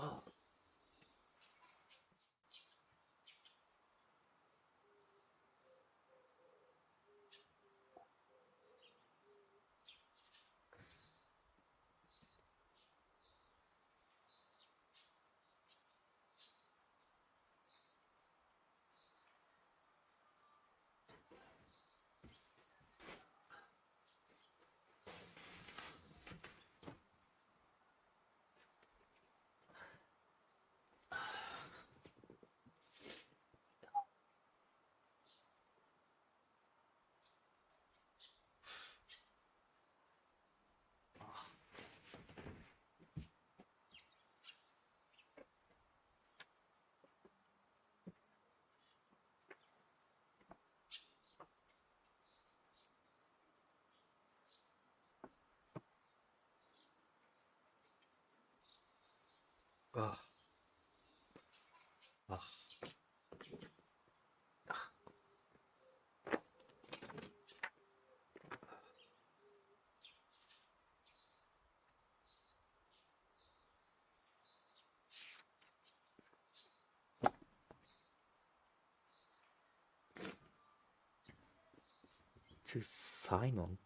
Oh. Oh. Oh. 'To Simon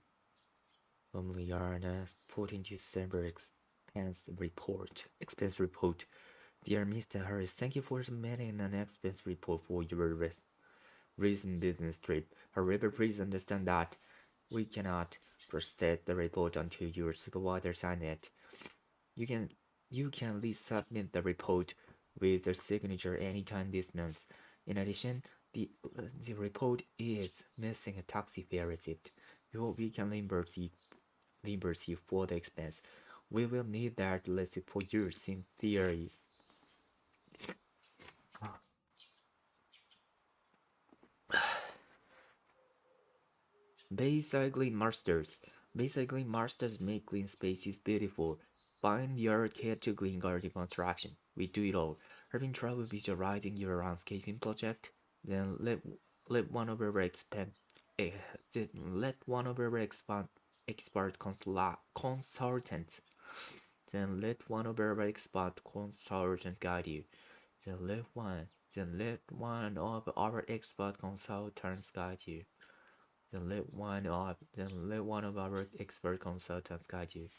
from Liana, 14 December expense report. Dear Mr. Harris, thank you for submitting an expense report for your recent business trip. However, please understand that we cannot process the report until your supervisor signs it. You can you can resubmit the report with the signature anytime this month. In addition, the report is missing a taxi fare receipt. We can reimburse you for the expense. We will need that receipt for use in theory. Basically, masters make clean spaces beautiful. Find your kid to clean garden construction. We do it all. Having trouble visualizing your landscaping project? Then let one of our eh, let one of our consultants. Then let one of our expert consultants guide you. Then let one of our expert consultants guide you. Then let one of our expert consultants guide you.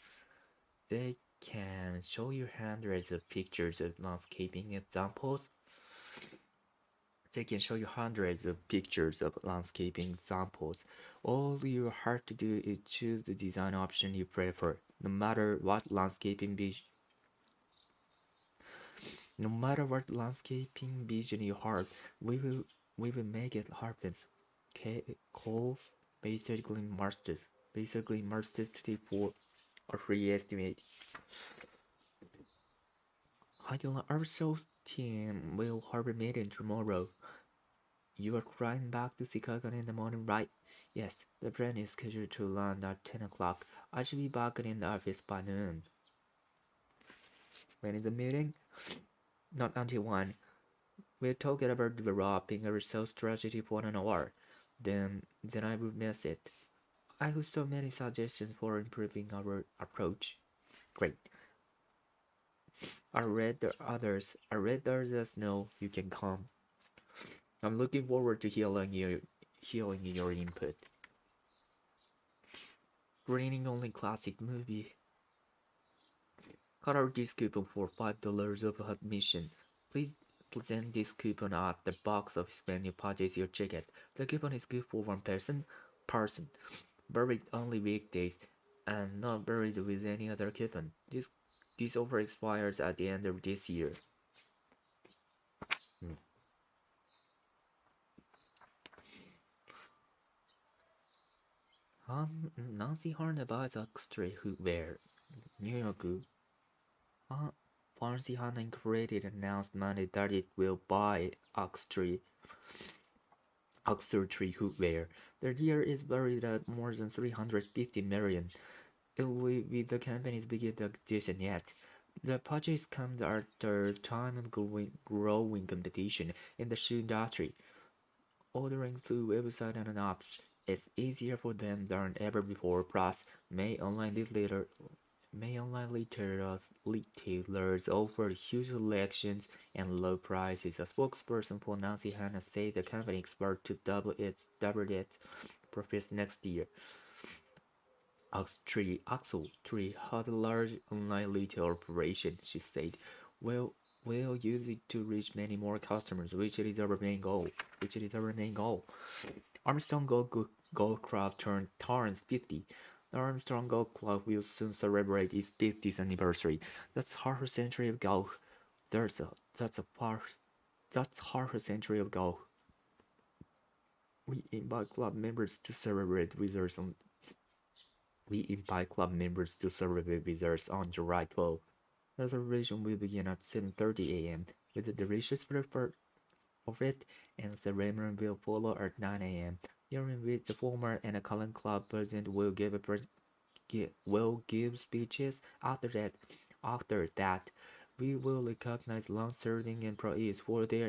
They can show you hundreds of pictures of landscaping examples. They can show you hundreds of pictures of landscaping examples. All you have to do is choose the design option you prefer. No matter what landscaping vision you have, we will make it happen. Call basically masters 34 or free estimate. Our sales team will have a meeting tomorrow. You are flying back to Chicago in the morning, right? Yes, the plane is scheduled to land at 10 o'clock. I should be back in the office by noon. When is the meeting? Not until 1. We're talking about developing our sales strategy for an hour. Then I will miss it. I have so many suggestions for improving our approach. Great. I read others know you can come. I'm looking forward to hearing your input. Reading only classic movie. Cut out this coupon for $5 of admission. Please present this coupon at the box office when you purchase your ticket. The coupon is good for one person. Buried only weekdays and not buried with any other coupon. This offer expires at the end of this year. Nancy Horn buys extra footwear. New York. Pharmacy Hana Incorporated announced Monday that it will buy Oxford footwear. Their year is valued at more than 350 million. It will be the company's biggest acquisition yet. The purchase comes after a time of growing competition in the shoe industry. Ordering through website and apps is easier for them than ever before. Plus, May online retailers offer huge selections and low prices. A spokesperson for Nancy Hanna said the company expects to double its profits next year. Ox3 had a large online retail operation, she said. Well, we'll use it to reach many more customers, which is our main goal. Armstrong Golf Club turns 50. The Armstrong Golf Club will soon celebrate its 50th anniversary. That's half a century of golf. That's a part. That's half a century of golf. We invite club members to celebrate with us on. We invite club members to celebrate with us on July 12th. The celebration will begin at 7:30 a.m. with the delicious breakfast of it, and the ceremony will follow at 9 a.m. During which the former and the current club president will give speeches. After that, we will recognize long-serving employees for their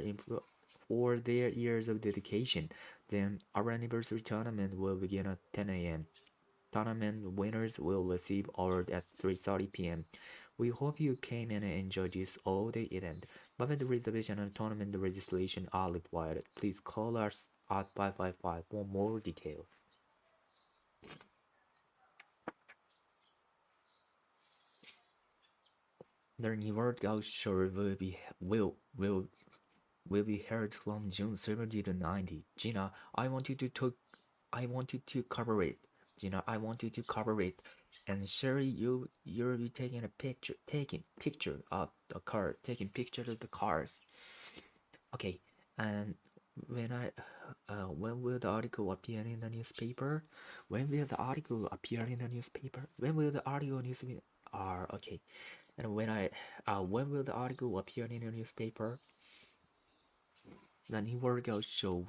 years of dedication. Then our anniversary tournament will begin at 10 a.m. Tournament winners will receive awards at 3:30 p.m. We hope you came and enjoyed this all-day event. But the reservation and tournament registration are required. Please call us at 555 for more details. The New York Out Show will be held from June 70 to 90. Gina, I wanted to cover it. Gina, I wanted to cover it. And Sherry, you'll be taking picture of the car, taking pictures of the cars. Okay, and when I when will the article appear in the newspaper? When will the article appear in the newspaper? When will the article newspaper? Okay. And when will the article appear in the newspaper? The new workout show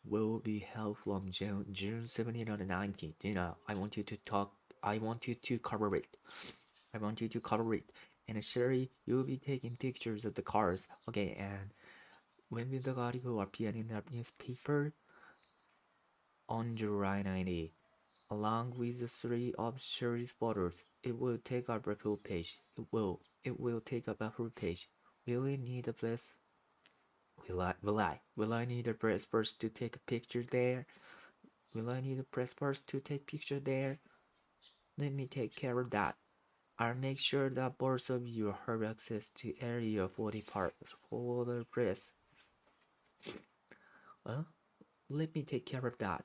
will be held from June 17 to 19. Gina, I want you to talk. I want you to cover it. I want you to cover it. And Sherry, you'll be taking pictures of the cars. Okay, and when will the article appear in the newspaper? On July 90. Along with the three of Sherry's photos, it will take up a full page. It will take up a full page. Will it need a place? Will I need a press burst to take a picture there? Will I need a press burst to take picture there? Let me take care of that. I'll make sure that both of you have access to area for the press. Huh? Let me take care of that.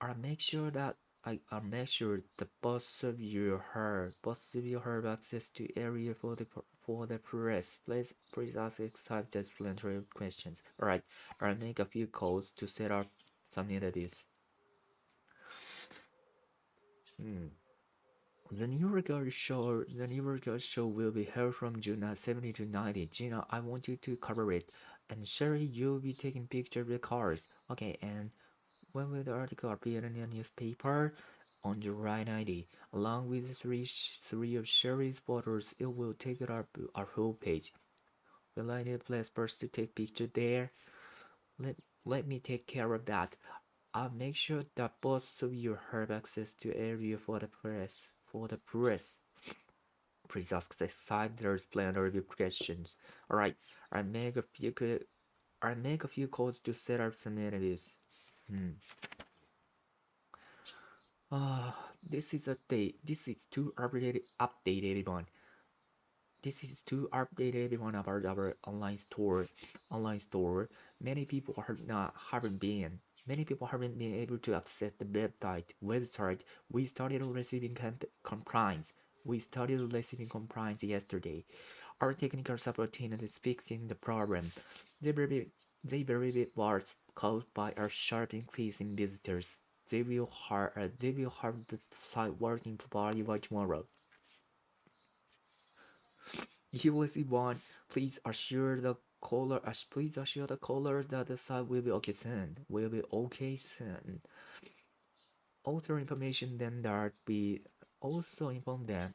I'll make sure that I'll make sure that both of you have access to area for the press. Please ask self-explanatory questions. Alright, I'll make a few calls to set up some interviews. Hmm. The New York show will be held from June 70 to 90. Gina, I want you to cover it. And Sherry, you'll be taking pictures of the cars. Okay, and when will the article appear in the newspaper? On July 90. Along with three of Sherry's photos, it will take up our whole page. Will I need a place first to take picture there? Let me take care of that. I'll make sure that both of you have access to area for the press. Please ask the siders plan or questions. Alright, I'll make a few calls to set up some interviews. This is a date. This is too updated everyone. This is to update everyone about our online store. Many people haven't been. Many people haven't been able to access the website. We started receiving complaints. We started receiving complaints yesterday. Our technical support team is fixing the problem. They believe it was caused by a sharp increase in visitors. They will have the site working properly by tomorrow. USC1, please assure the caller that the site will be okay soon. Also information them that we also inform them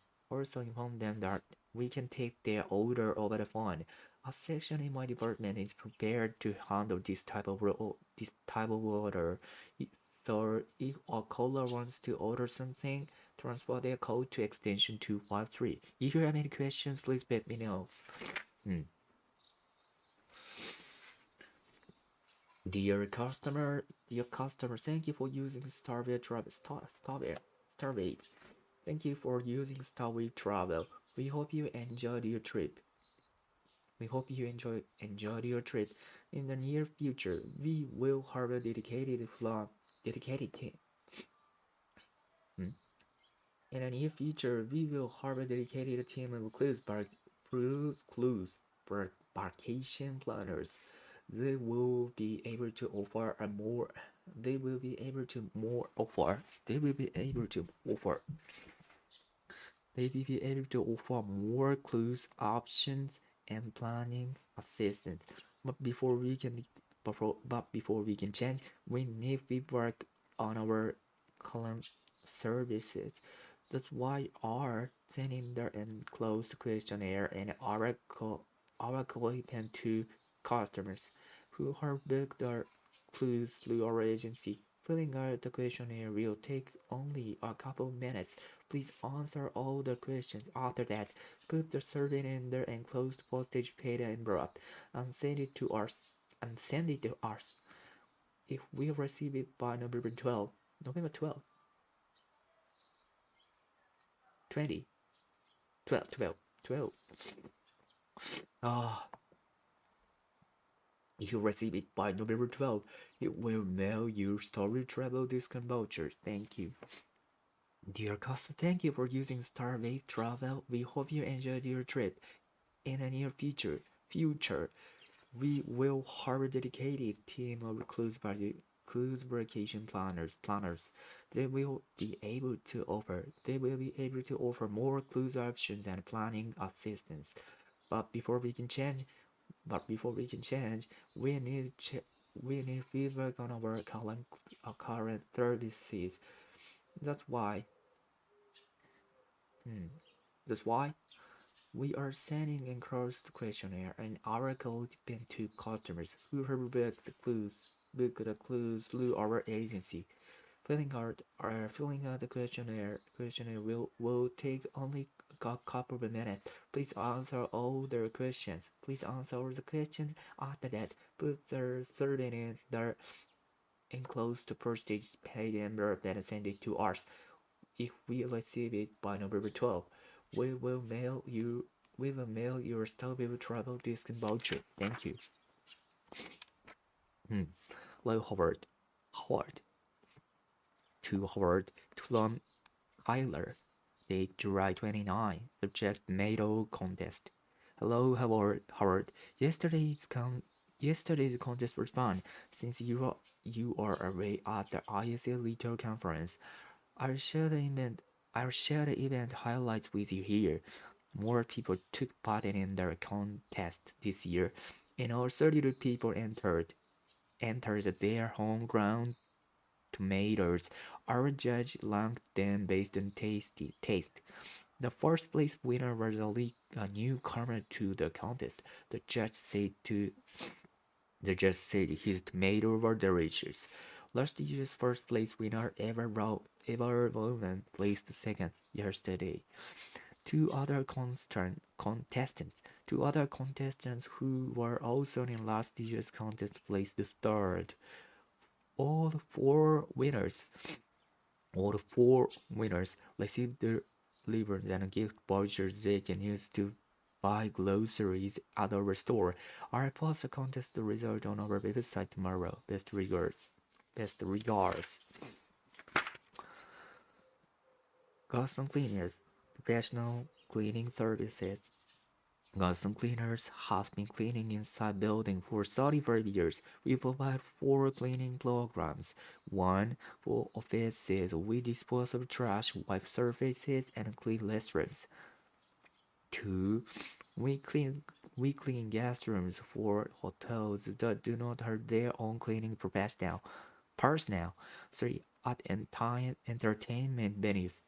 that we can take their order over the phone. A section in my department is prepared to handle this type of order. So if a caller wants to order something, transfer their code to extension 253. If you have any questions, please let me know. Hmm. Dear customer, thank you for using Starway Travel. Starway. Thank you for using Starway Travel. We hope you enjoyed your trip. We hope you enjoyed your trip. In the near future, we will have a dedicated team. Hmm? In the near future, we will have a dedicated team of vacation planners. They will be able to offer a more. They will be able to more offer. They will be able to offer. They will be able to offer more clues, options, and planning assistance. But before we can change, we need to work on our current services. That's why our sending the enclosed questionnaire and our commitment to customers who have booked their cruise through our agency. Filling out the questionnaire will take only a couple minutes. Please answer all the questions. After that, put the survey in the enclosed postage paid envelope and send it to us. If we receive it by November 12, 20, 12. Ah, if you receive it by November 12, it will mail you story travel discount vouchers. Thank you. Dear customer, thank you for using Starwave Travel. We hope you enjoyed your trip. In the near future, we will have a dedicated team of cruise vacation planners. They will be able to offer more cruise options and planning assistance. But before we can change, but before we can change, we need feedback on our current services. That's why, hmm, that's why we are sending enclosed questionnaire and our code pin to customers who have booked the cruise through our agency. Filling out the questionnaire will take only a couple of minutes. Please answer all the questions. Please answer all the questions. After that, put the survey in the enclosed postage paid envelope and send it to us. If we receive it by November 12th, we will mail you your Starbucks travel discount voucher. Thank you. Hmm. Hello, Howard. Howard. To Howard. To Lon Tyler. Date July 29. Subject NATO contest. Hello, Howard. Yesterday's contest was fun. Since you are away at the ISA Retail Conference, I'll share the event. I'll share the event highlights with you here. More people took part in the contest this year, and all 32 people entered their homegrown tomatoes. Our judge ranked them based on taste. The first place winner was a newcomer to the contest. The judge said his tomatoes were delicious. Last year's first place winner ever won placed second yesterday. Two other contestants who were also in last year's contest placed third. All four winners, all four winners received the ribbons and gift vouchers they can use to buy groceries at our store. I'll post the contest result on our website tomorrow. Best regards. Best regards. Custom cleaners, professional cleaning services. Custom cleaners have been cleaning inside building for 35 years. We provide 4 cleaning programs. 1 for offices. We dispose of trash, wipe surfaces, and clean restrooms. 2. We clean guest rooms for hotels that do not have their own cleaning personnel. 3. At entertainment venues.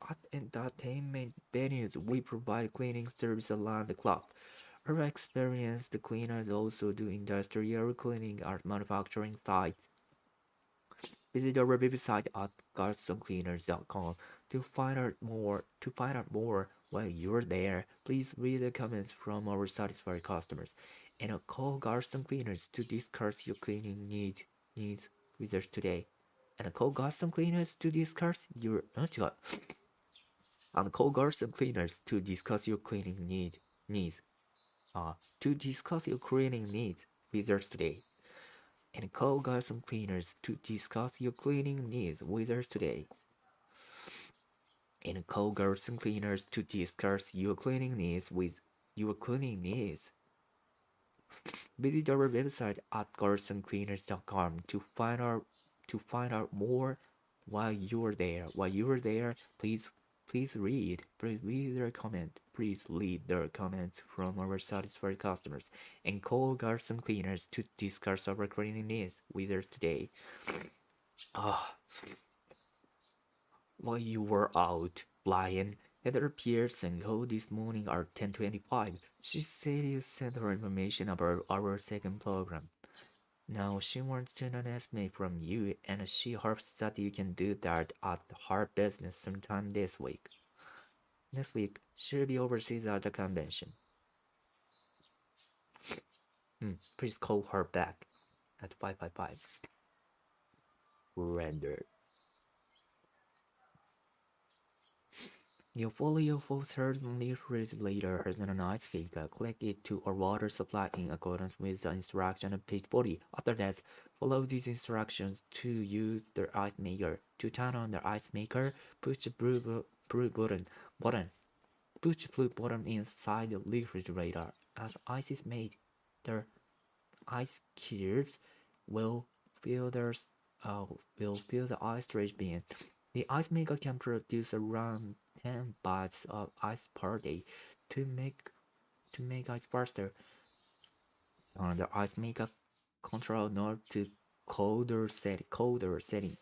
At entertainment venues, we provide cleaning service around the clock. Our experienced cleaners also do industrial cleaning at manufacturing sites. Visit our website at guardsandcleaners.com to find out more. While you're there, please read the comments from our satisfied customers and call Guards and Cleaners to discuss your cleaning needs with us today. And call Guards and Cleaners to discuss your and call Guards and Cleaners to discuss your cleaning needs. To discuss your cleaning needs with us today. And call Guards and Cleaners to discuss your cleaning needs with us today. And call Guards and Cleaners to discuss your cleaning needs with your cleaning needs. Visit our website at guardsandcleaners.com to find out more. While you're there, please read their comment. Please read their comments from our satisfied customers and call Guards and Cleaners to discuss our cleaning needs with us today. Ah, while you were out, Lion, Heather Pearson called this morning at 10:25. She said you sent her information about our second program. Now she wants to know an estimate from you, and she hopes that you can do that at her business sometime this week. Next week, she'll be overseas at the convention. Please call her back at 555. Render. Your folio for certainly refrigerator has an ice figure. Click it to a water supply in accordance with the instruction on page 40. After that, follow these instructions to use the ice maker. To turn on the ice maker, push the blue button. Push the blue button inside the refrigerator. As ice is made, the ice cubes will fill the ice trash bin. The ice maker can produce around 10 bites of ice per day. To make ice faster, the ice maker control knob to colder setting.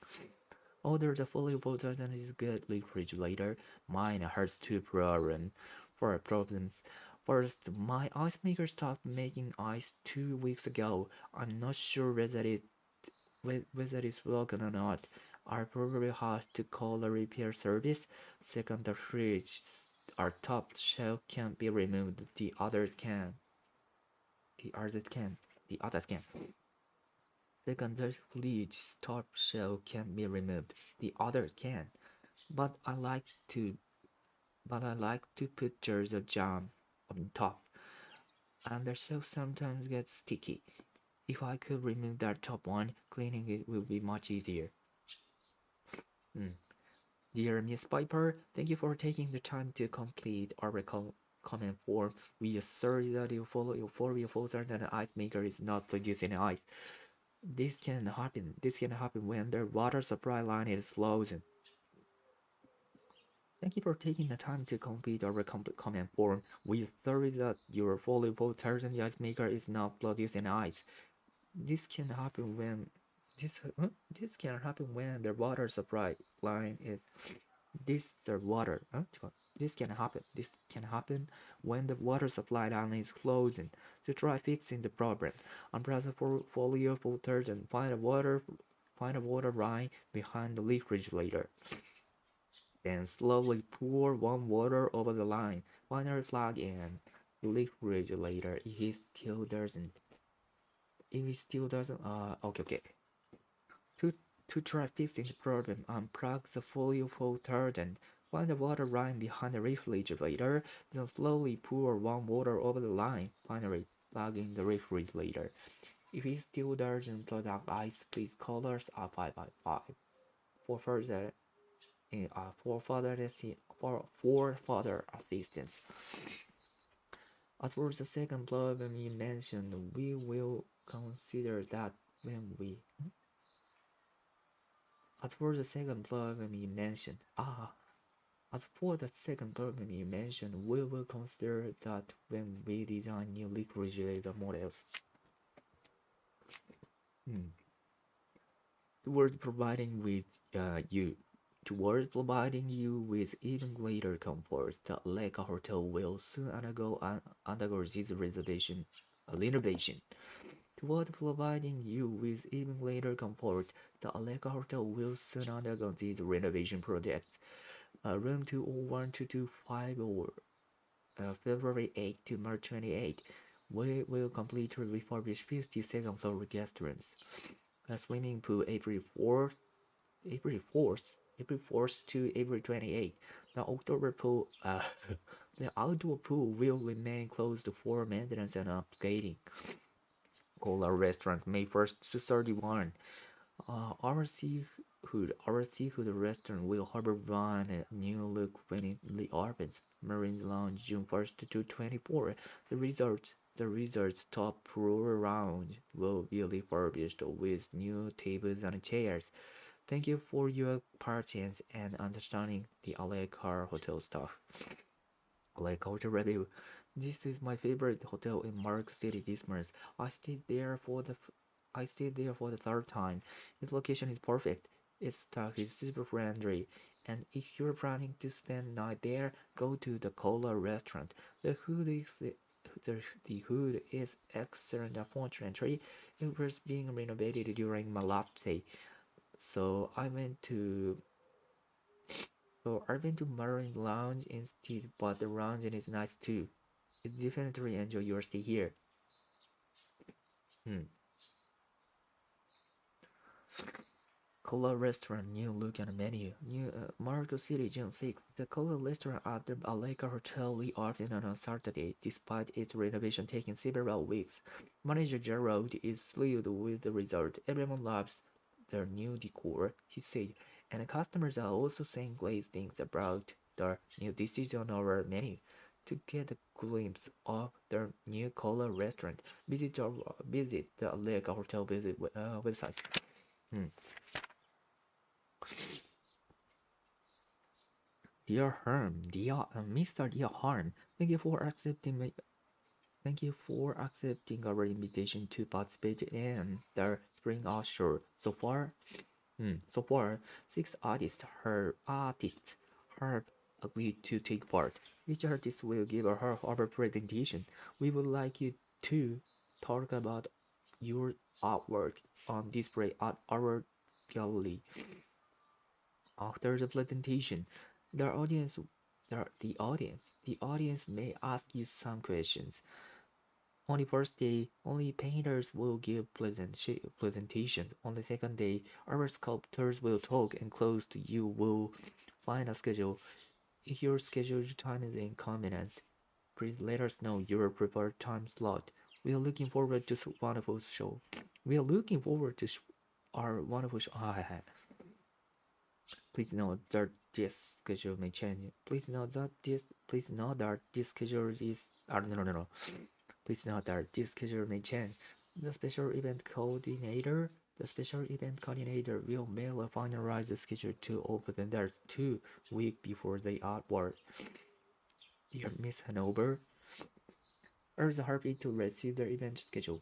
Although the fully voltage is good refrigerator, mine has two problems. For problems. First, my ice maker stopped making ice 2 weeks ago. I'm not sure whether it's broken or not. I probably have to call a repair service. Second, the fridge, our top shelf can't be removed. The others can. The others can. The others can. Second, the fridge top shelf can be removed. The others can. But I like to put jars of jam on top, and the shelf sometimes gets sticky. If I could remove that top one, cleaning it will be much easier. Hmm. Dear Miss Piper, thank you for taking the time to complete our comment form. We assert that you follow your folder that the ice maker is not producing ice. This can happen. This can happen when the water supply line is frozen. Thank you for taking the time to complete our comment form. We assert that your follow the ice maker is not producing ice. This can happen when this can happen when the water supply line is this the water. This can happen. This can happen when the water supply line is frozen. To try fixing the problem, unpress the folio filters and find a water line behind the refrigerator. Then slowly pour warm water over the line. Finally plug in the refrigerator. If it still doesn't, okay. To, to try fixing the problem, unplug the folio filter and find the water line behind the refrigerator, then slowly pour warm water over the line. Finally, plug in the refrigerator. If it still doesn't produce ice, please call us at 555 for further for further assistance. As for the second problem you mentioned, we will consider that when we As for the second problem you mentioned, we will consider that when we design new refrigerator models. Towards providing with you, Towards providing you with even greater comfort, the Lake Hotel will soon undergo this renovation. Toward providing you with even greater comfort, the Aleka Hotel will soon undergo these renovation projects. Room 201225 or February 8 to March 28. We will completely refurbish 52nd floor guest rooms. A swimming pool April 4th to April 28th. The outdoor pool, the outdoor pool will remain closed for maintenance and upgrading. Cola restaurant May 1st to 31. Our seafood restaurant will harbor one new look when it reopens. Marine Lounge June 1st to 24. The resort's top floor lounge will be refurbished with new tables and chairs. Thank you for your patience and understanding the LA Car Hotel staff. LA Culture Review. This is my favorite hotel in Mark City this month. I stayed there for the third time. Its location is perfect. Its staff is super friendly. And if you're planning to spend night there, go to the Cola restaurant. The hood is excellent. Unfortunately, it was being renovated during my last stay. So I went to Marine Lounge instead, but the lounge is nice too. You definitely enjoy your stay here. Hmm. Cola Restaurant new look and menu. New Marco City, June 6th. The Cola Restaurant at the Aleka Hotel reopened on Saturday, despite its renovation taking several weeks. Manager Gerald is thrilled with the result. Everyone loves their new decor, he said, and customers are also saying great things about the new dishes on our menu. To get a glimpse of their new Cola Restaurant, visit the Aleka Hotel website. Hmm. Mr. Dear Harm, thank you for accepting our invitation to participate in the Spring Offshore. So far, six artists have agreed to take part. Each artist will give a half of a presentation. We would like you to talk about your artwork on display at our gallery. After the presentation, the audience, the audience may ask you some questions. On the first day, only painters will give presentations. On the second day, our sculptors will talk, and close to you will find a schedule. If your scheduled time is inconvenient, please let us know your preferred time slot. We are looking forward to wonderful show. We are looking forward to our wonderful show. Please note that this schedule may change. Please note that this schedule is. No. Please note that this schedule may change. The special event coordinator. The special event coordinator will mail a finalized schedule to all presenters 2 weeks before the artwork. Dear Miss Hanover, I was happy to receive the event schedule.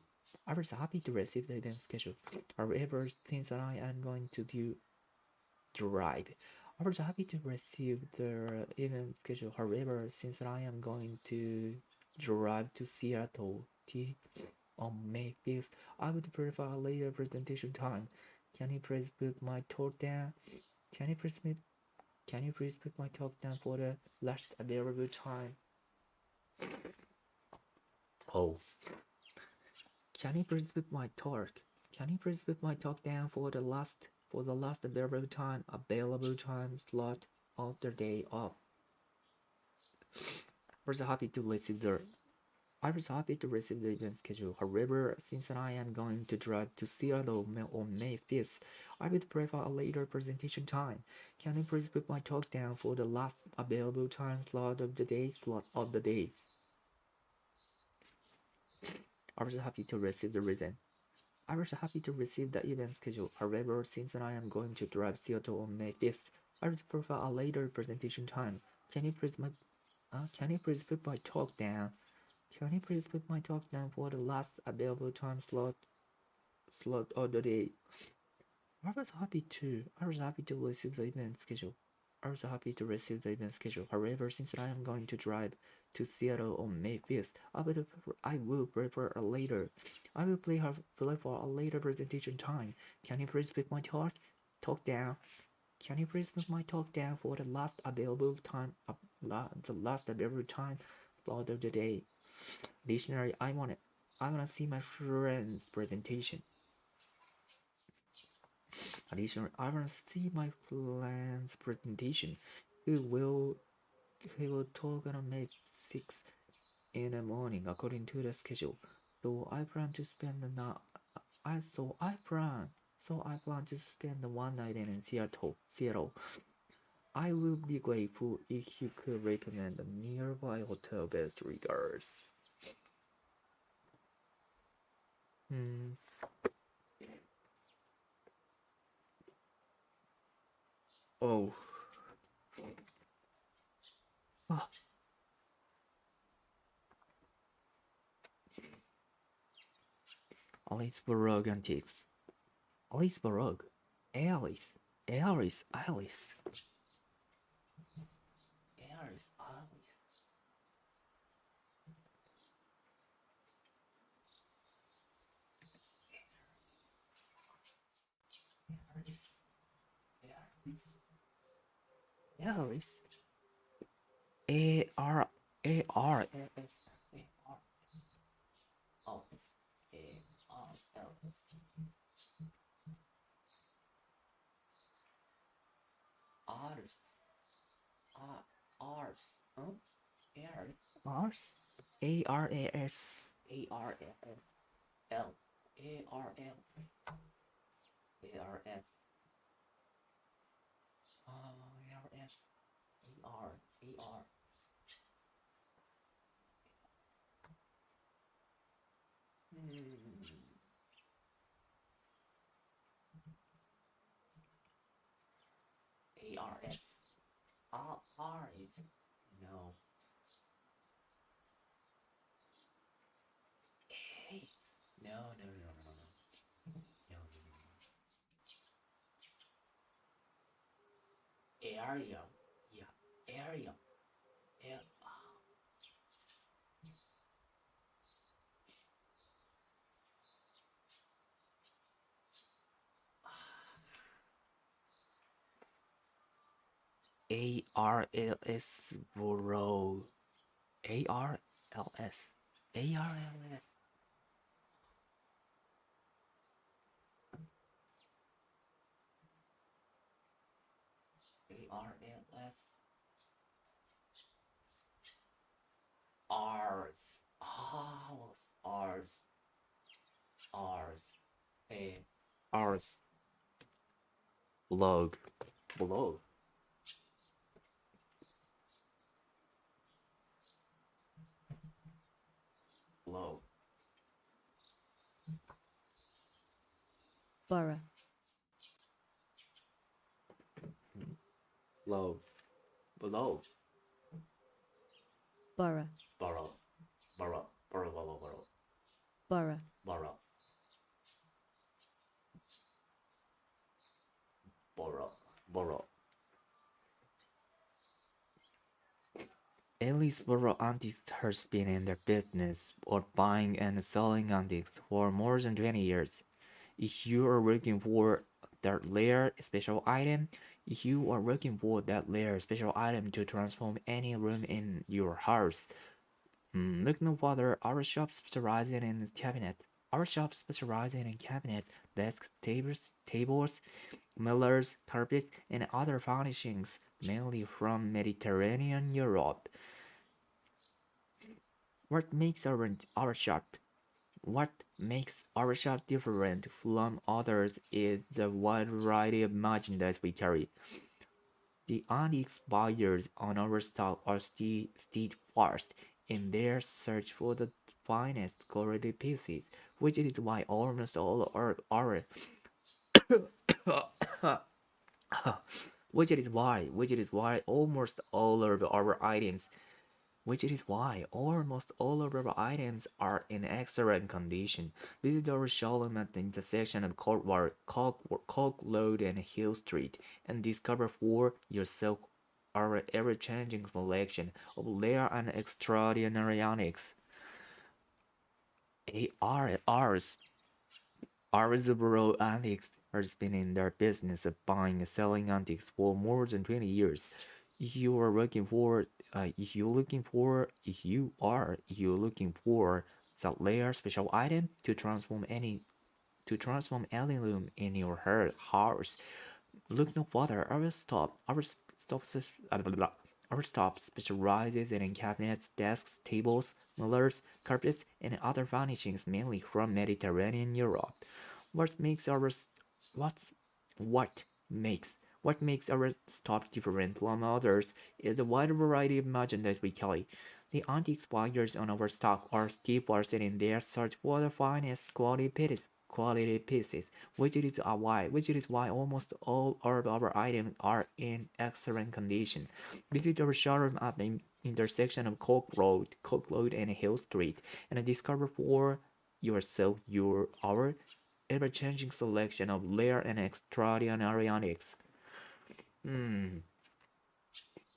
However, since I am going to do drive. I was happy to receive the event schedule. However, since I am going to drive to Seattle on May 5th, I would prefer a later presentation time. Can you please put my talk down? Can you please put, can you please put my talk down for the last available time? Oh, can you please put my talk? Can you please put my talk down for the last available time slot of the day off? Was happy to receive the I was happy to receive the event schedule. However, since I am going to drive to Seattle on May 5th, I would prefer a later presentation time. Can you please put my talk down for the last available time slot of the day? I was happy to receive the reason. I was happy to receive the event schedule. However, since I am going to drive Seattle on May 5th, I would prefer a later presentation time. Can you please put my talk down? Can you please put my talk down for the last available time slot of the day? I was happy to receive the event schedule. also happy to receive the event schedule. However, since I am going to drive to Seattle on May 5th, I will prepare a later. I will play for a later presentation time. Can you please pick my talk down? Can you please move my talk down for the last available time? The last available time slot of the day. Additionally, I wanna see my friend's presentation. Additionally, I wanna see my friend's presentation. He will he will talk on May 6 in the morning according to the schedule. So I plan to spend the night. I plan to spend the one night in Seattle. I will be grateful if you could recommend a nearby hotel. Best regards. Hmm. Oh. Ah. Alice Baroque Antiques. Alice Baroque. Alice. Alice. Alice. Alice. Alice. Alice. Alice. Alice. A-R-A-R-S. A-R. Oh. A-R-L-S. Ars. Ars. Huh? Ars. Ars. A-R-A-S. A-R-A-S. L. A-R-L. A-R-S. A-R-S. A-R. A-R. Hmm. A-R-S. R is no. Ace. No, no, no, no, no, no, no, no, no. Area. Yeah. Area. A-R-L-S. Bro. A-R-L-S. A-R-L-S. A-R-L-S. R's. Oh, R's. R's. A. R's. Blog. Blog. Blog. Borough, Low. Below. borough, Borrow. Borrow. Borrow. Borrow. Borrow. borough, Borrow. Borrow. Borrow. Ellisboro Antiques has been in the business of buying and selling antiques for more than 20 years. If you are looking for that rare special item, if you are looking for that rare special item to transform any room in your house, look no further. Our shop specializing in cabinets, desks, tables, millers, carpets, and other furnishings, mainly from Mediterranean Europe. What makes our shop What makes our shop different from others is the wide variety of merchandise we carry. The antiques buyers on our stock are steadfast in their search for the finest quality pieces, which is why almost all our which is why almost all of our items which is why almost all of our items are in excellent condition. Visit our showroom at the intersection of Coke Road and Hill Street and discover for yourself our ever-changing selection of rare and extraordinary antiques. ARRs, Arzobro Antiques has been in their business of buying and selling antiques for more than 20 years. If you are looking for, if you're looking for the rare special item to transform any room in your house, look no further. Our stop specializes in cabinets, desks, tables, mirrors, carpets, and other furnishings mainly from Mediterranean Europe. What makes our what's what what makes our stop different from others is the wide variety of merchandise we carry. The antique buyers on our stock are still in their search for the finest quality pieces, which is why almost all of our items are in excellent condition. Visit our showroom at the intersection of Coke Road and Hill Street, and discover for yourself our ever-changing selection of rare and extraordinary antiques. Hmm.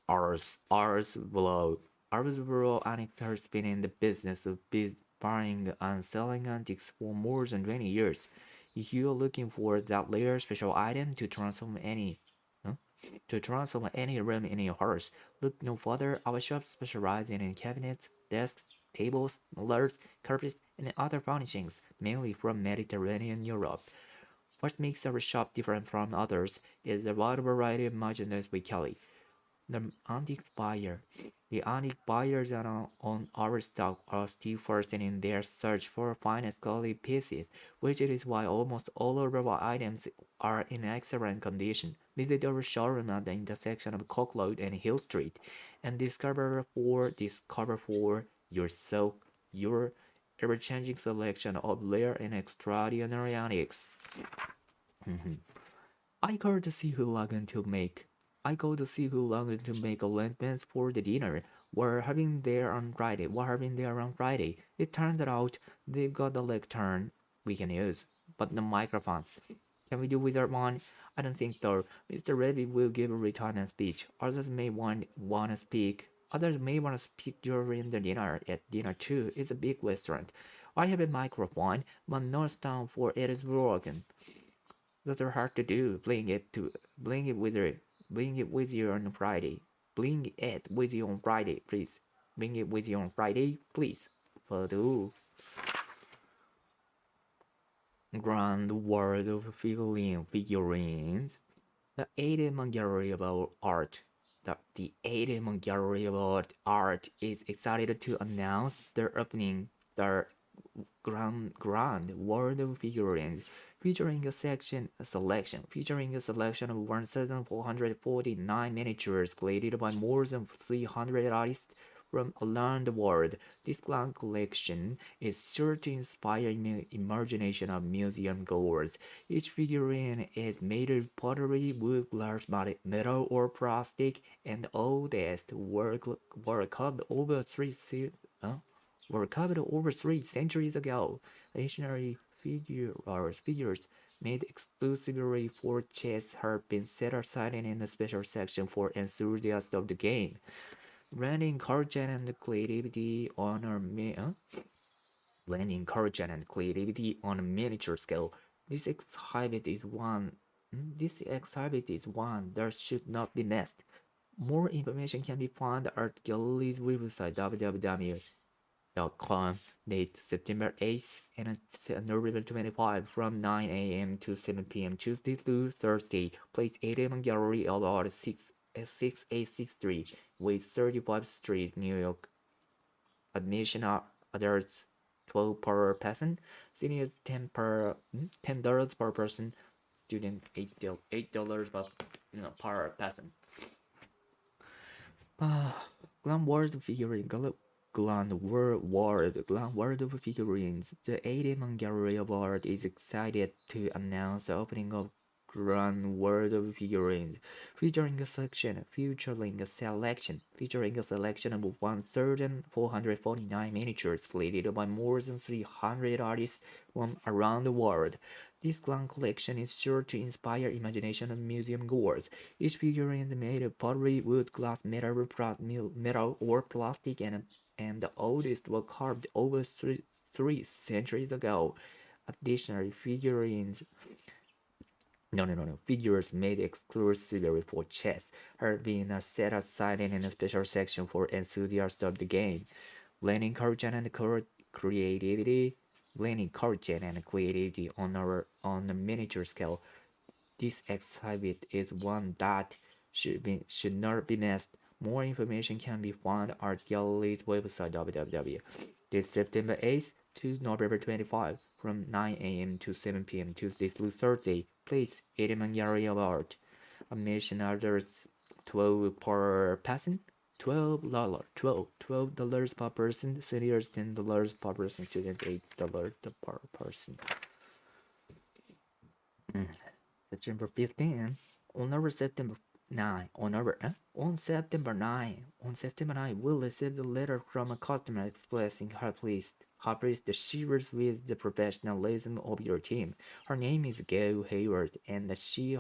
Ars below Antiques has been in the business of buying and selling antiques for more than 20 years. If you're looking for that rare special item huh? to transform any room in your house, look no further. Our shop specializes in cabinets, desks, tables, mirrors, carpets, and other furnishings, mainly from Mediterranean Europe. What makes our shop different from others is the wide variety of merchandise we carry. The antique buyer. The antique buyers on our stock are still first in their search for finest quality pieces, which is why almost all of our items are in excellent condition. Visit our showroom at the intersection of Coke Road and Hill Street and discover for yourself your ever-changing selection of rare and extraordinary antiques. I go to see who Logan to make. I go to see who Logan to make arrangements for the dinner. We're having there on Friday. It turns out they've got the lectern we can use, but the microphones. Can we do without one? I don't think so. Mr. Reddy will give a retirement speech. Others may want to speak. Others may want to speak during the dinner. At dinner too, it's a big restaurant. I have a microphone, but no stand for it is broken. Those are hard to do. Bring it with you on Friday. Bring it with you on Friday, please. Bring it with you on Friday, please. Will do. Grand world of figurines. The Edinburgh Gallery of Art. The Edinburgh Gallery of Art is excited to announce their opening their grand world of figurines featuring a selection of 1,449 miniatures created by more than 300 artists from around the world. This grand collection is sure to inspire imagination of museum goers. Each figurine is made of pottery, wood, glass, metal, or plastic, and the oldest were carved over over 3 centuries ago. Additionally, figures made exclusively for chess have been set aside in a special section for enthusiasts of the game. Blending courage and creativity on a miniature scale. This exhibit is one that should not be missed. More information can be found at gallery's website www.com, date September 8th and November 25 from 9 a.m. to 7 p.m. Tuesday through Thursday. Place 8 a.m. Gallery LR 6863 West 35th Street, New York. Admission adults 12 per person, seniors $10 per person, student $8 per person. Glam World figurine, Glam World of Figurines. The Edinburgh Gallery of Art is excited to announce the opening of Grand World of Figurines, featuring a selection of 1,449 miniatures created by more than 300 artists from around the world. This clown collection is sure to inspire imagination and museum goers. Each figurine is made of pottery, wood, glass, metal, or plastic, and the oldest was carved over three centuries ago. Additionally, figures made exclusively for chess are being set aside in a special section for enthusiasts of the game. Blending courage and creativity, blending courage and creativity on a miniature scale. This exhibit is one that should not be missed. More information can be found at gallery's website www. This September 8th to November 25 from 9 a.m. to 7 p.m. Tuesday through Thursday. Please, Edelman Gallery of Art. Admission others 12 per person. $12 per person. Seniors $10 per person. Students $8 per person. September 15th. On September 9, we'll receive a letter from a customer expressing her pleased the shivers with the professionalism of your team. Her name is Gail Hayward, and she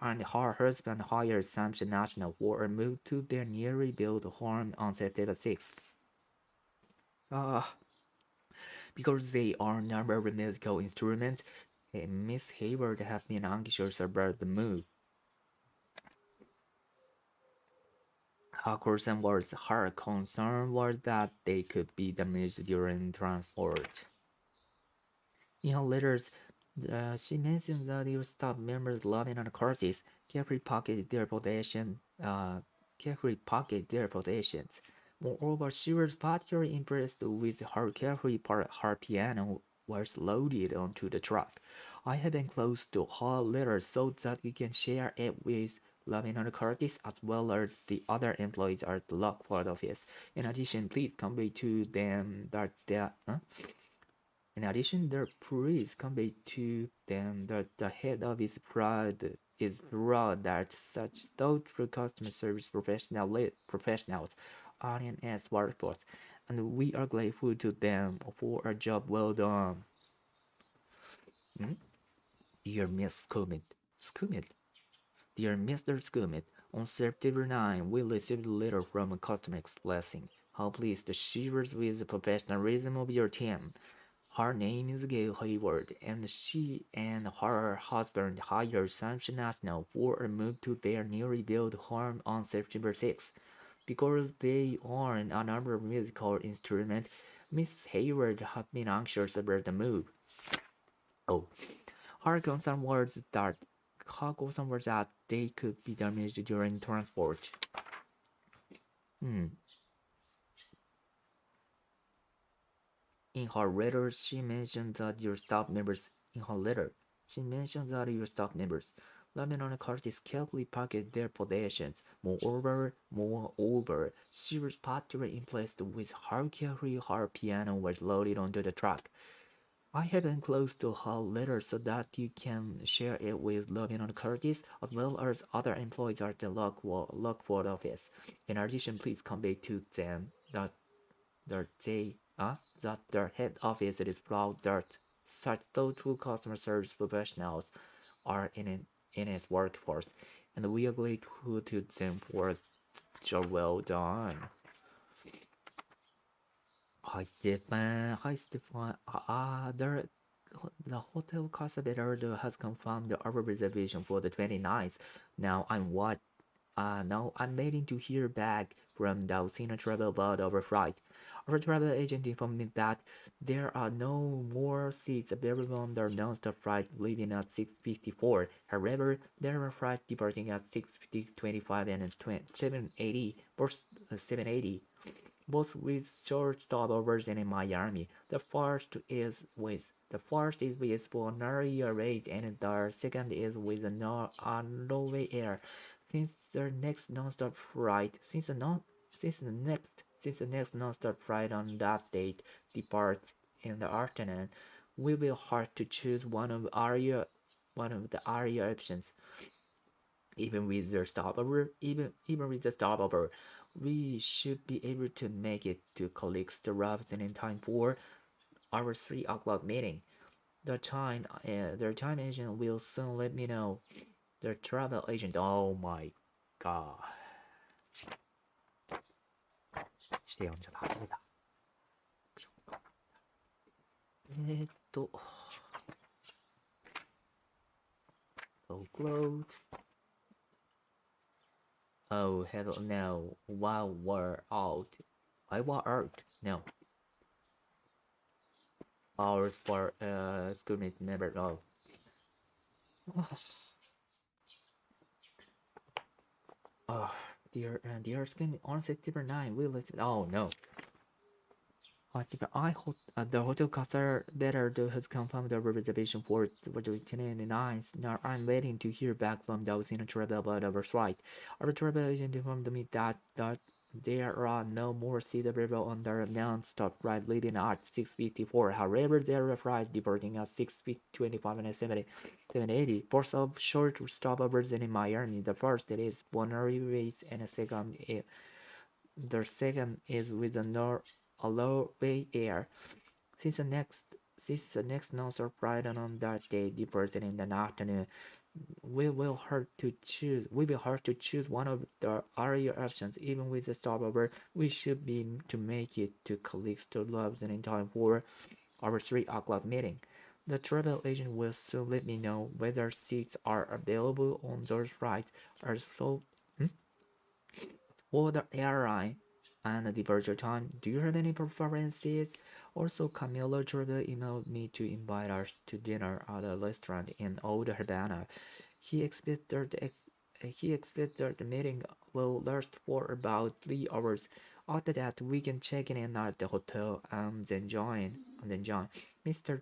and her husband hired Samsung National for a move to their newly built home on September 6th. Because they are number of musical instruments, Miss Hayward has been anxious about the move. Her concern was that they could be damaged during transport. In her letters, she mentions that your staff members Loving and Curtis carefully pocket their possessions. Moreover, she was particularly impressed with her carefully her piano was loaded onto the truck. I have enclosed the whole letter so that you can share it with Loving and Curtis as well as the other employees at the Lockport office. In addition, please convey to them that the head office is proud that such thoughtful customer service professionals are in its workforce, and we are grateful to them for a job well done. Hmm? Dear Miss Scummit, Dear Mr. Scummit, on September 9, we received a letter from a customer expressing how pleased she was with the professionalism of your team. Her name is Gail Hayward, and she and her husband hired Samsung National for a move to their newly built home on September 6th. Because they own a number of musical instruments, Miss Hayward had been anxious about the move. Oh, her concern was that they could be damaged during transport. Hmm. In her letter, she mentioned that your staff members. In her letter, she mentioned that your staff members, Lemon and Curtis, carefully packed their possessions. Moreover, she was particularly impressed with how carefully her piano was loaded onto the truck. I have enclosed the whole letter so that you can share it with Logan and Curtis, as well as other employees at the Lockwood office. In addition, please convey to them that their head office is proud that such thoughtful customer service professionals are in its workforce, and we are grateful to them for a job well done. Hi Stefan, hi Stefan. The hotel Casa Verde has confirmed our reservation for the 29th. Now I'm what? Now I'm waiting to hear back from the Alcina Travel about our flight. Our travel agent informed me that there are no more seats available on their non-stop flight leaving at 6:54. However, there are flights departing at 6:25 and 7:80, or 7:80, both with short stopovers in Miami. The first is with Bonaire rate, and the second is with a Norway Air. Since the next non-stop flight on that date departs in the afternoon, will be hard to choose one of the area options. Even with the stopover, we should be able to make it to Calixto Robinson in time for our 3 o'clock meeting. Their time agent will soon let me know. Their travel agent. Oh my god. して読んじゃダメだ。so close. Oh, hell no. While we're out. I want out. No. Hours for school meet never know. Oh, dear skin on September 9. We listen. Oh no. The hotel customer letter has confirmed the reservation for the 29th. Now I'm waiting to hear back from those in travel about our flight. Our travel agent informed me that there are no more seats available on their non-stop ride leaving at 6:54. However, there are flights departing at 6:25 and 7:80. For some short stopovers in Miami, the first is Bonaire and the second is with a low way air. Since the next non-stop ride on that day departed in the afternoon, we will have to choose one of the earlier options. Even with the stopover, we should be to make it to Calixto Labs in time for our 3 o'clock meeting. The travel agent will soon let me know whether seats are available on those rides. Also, for the airline and the departure time, do you have any preferences? Also, Camilo Travel emailed me to invite us to dinner at a restaurant in Old Havana. He expected the meeting will last for about 3 hours. After that, we can check in at the hotel and then join Mr.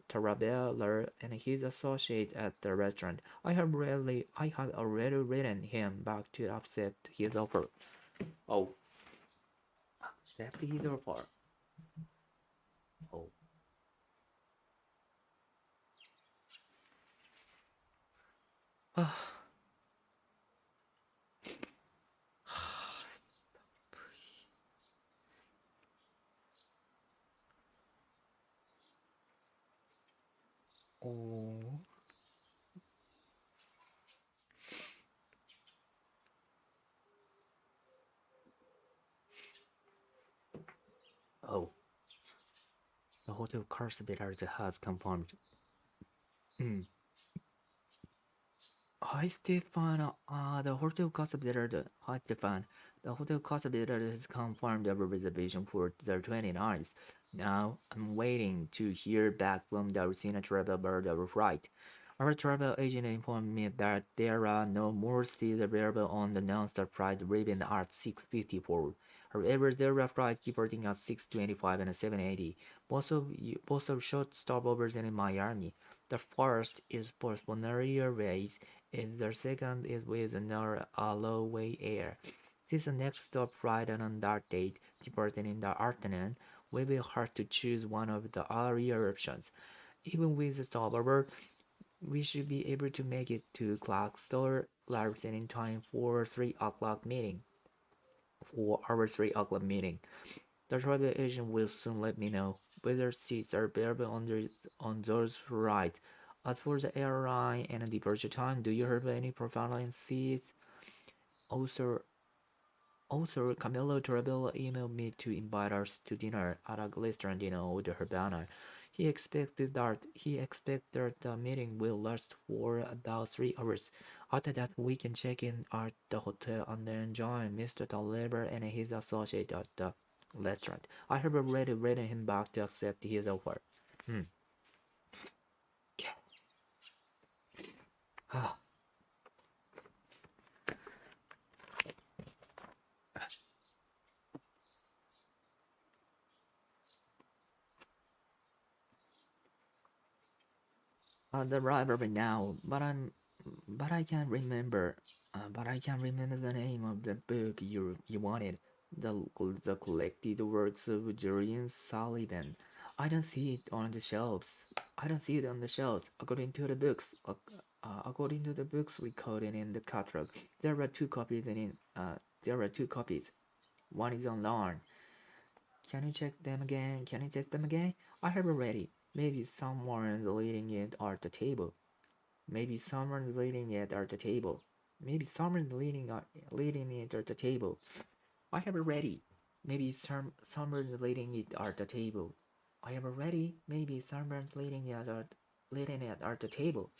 Tarabella and his associate at the restaurant. I have already written him back to accept his offer. Oh, accept his offer. Oh. Oh. Oh. The hotel correspondent has confirmed. Hi Stefan, the hotel correspondent. Hi Stefan, the hotel correspondent has confirmed our reservation for the 29th. Now I'm waiting to hear back from the Lucina travel about our flight. Our travel agent informed me that there are no more seats available on the non-stop flight leaving at 6:54. However, there are flights departing at 6:25 and 7:80. Both of short stopovers in Miami. The first is postponed Airways, and the second is with another Alloway Air. Since the next stop flight on that date departing in the afternoon, we will have to choose one of the earlier options. Even with the stopover, we should be able to make it to Clarksville Labs in time for 3 o'clock meeting. For our 3 o'clock meeting. The travel agent will soon let me know whether seats are available on those rides. As for the airline and the departure time, do you have any preferences? Also, Camilo Torabella emailed me to invite us to dinner at a restaurant in Old Havana. He expected the meeting will last for about 3 hours. After that, we can check in at the hotel and then join Mr. Taliber and his associate at the restaurant. I have already written him back to accept his offer. Hmm. The driver right now, but I can't remember. But I can't remember the name of the book you wanted. The collected works of Julian Sullivan. I don't see it on the shelves. I don't see it on the shelves. According to the books recorded in the catalog, there are two copies there are two copies. One is online. Can you check them again? I have it ready. Maybe someone's leading it at the table. Maybe someone's leading it at the table. Maybe someone's leading it at the table. I have it ready. Maybe someone's leading it at the table. I have it ready. Maybe someone's leading it at the table.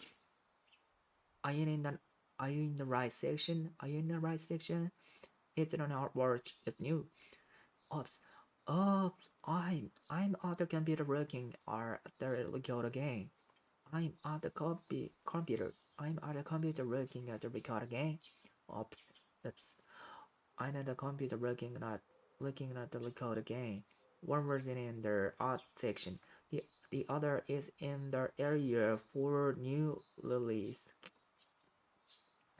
Are you in the Are you in the right section? Are you in the right section? It's an artwork. It's new. Oops. Oops. I'm at the computer working or the record again. I'm at the computer. I'm at the computer working at the record again. Oops. Oops. I'm at the computer looking at the record again. One version in the art section. The other is in the area for new release.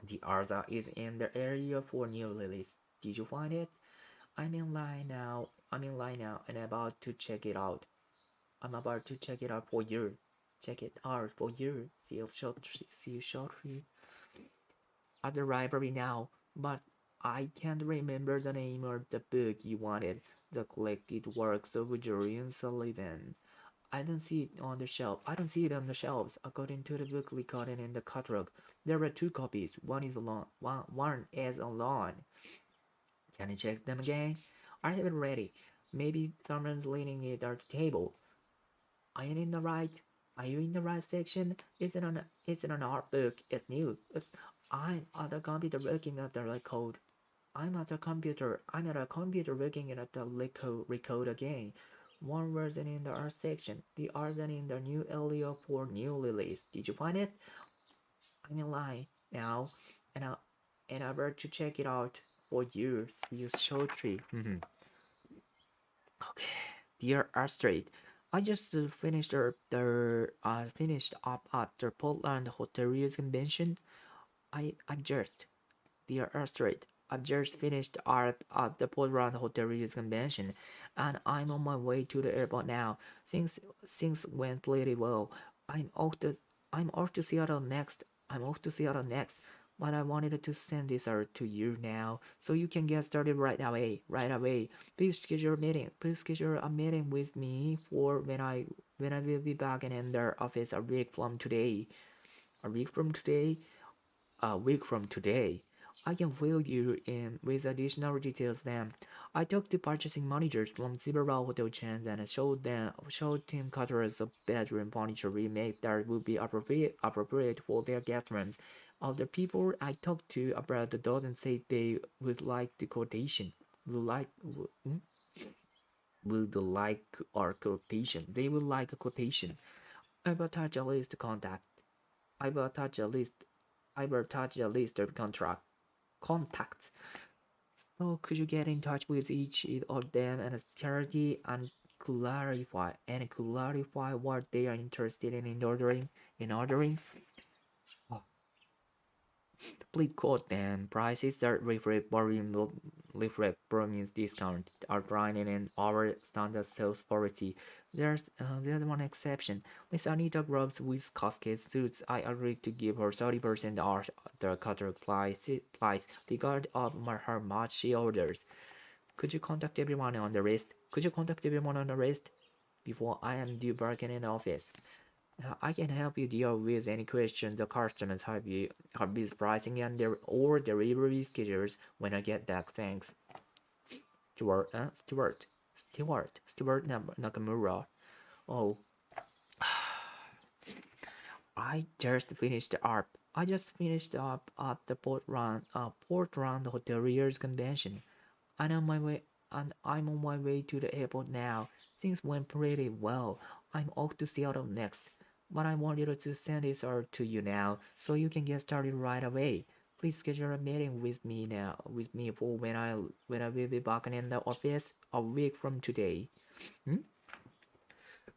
The other is in the area for new release. Did you find it? I'm in line now. I'm in line now and about to check it out. I'm about to check it out for you. Check it out for you. See you shortly at the library now. But I can't remember the name of the book you wanted. The collected works of Julian Sullivan. I don't see it on the shelf. I don't see it on the shelves. According to the book recorded in the catalog, there are two copies. One is alone. One is alone. Can you check them again? I have it ready. Maybe someone's leaning it at the table. Are you in the right? Are you in the right section? It's an art book. It's new. I'm at the computer working at the record. I'm at a computer working at the record again. One version in the art section, the other in the new area for new release. Did you find it? I'm in line now, and I were to check it out for you. See you shortly. Okay, dear Astrid, I just finished up at the Portland Hoteliers Convention. I'm just Dear Astrid, I've just finished up at the Portland Hoteliers Convention, and I'm on my way to the airport now. Things went pretty well. I'm off to I'm off to Seattle next. I'm off to Seattle next. But I wanted to send this out to you now, so you can get started right away. Right away. Please schedule a meeting. Please schedule a meeting with me for when I will be back in their office a week from today. A week from today, a week from today. I can fill you in with additional details then. I talked to purchasing managers from several hotel chains and showed Tim Cutter's of bedroom furniture remake that would be appropriate for their guest rooms. Of the people I talked to, about a dozen said they would like the quotation. Would like our quotation. They would like a quotation. I will attach a list contact. I will attach a list. I will attach a list of contacts. So could you get in touch with each of them and charity and clarify what they are interested in ordering in ordering? Oh, please quote them. Prices that reflect premium discount are running in our standard sales policy. There's one exception. Miss Anita Grubbs with casket suits. I agreed to give her 30% off the cutter price regard of how much she orders. Could you contact everyone on the list? Could you contact everyone on the list before I am due back in the office? I can help you deal with any questions the customers have with pricing and or delivery schedules when I get back. Thanks. Nakamura. Oh, I just finished up. I just finished up at the Portland Hoteliers Convention. I'm on my way and I'm on my way to the airport now. Things went pretty well. I'm off to Seattle next. But I wanted to send this out to you now so you can get started right away. Please schedule a meeting with me for when I will be back in the office a week from today. Hmm?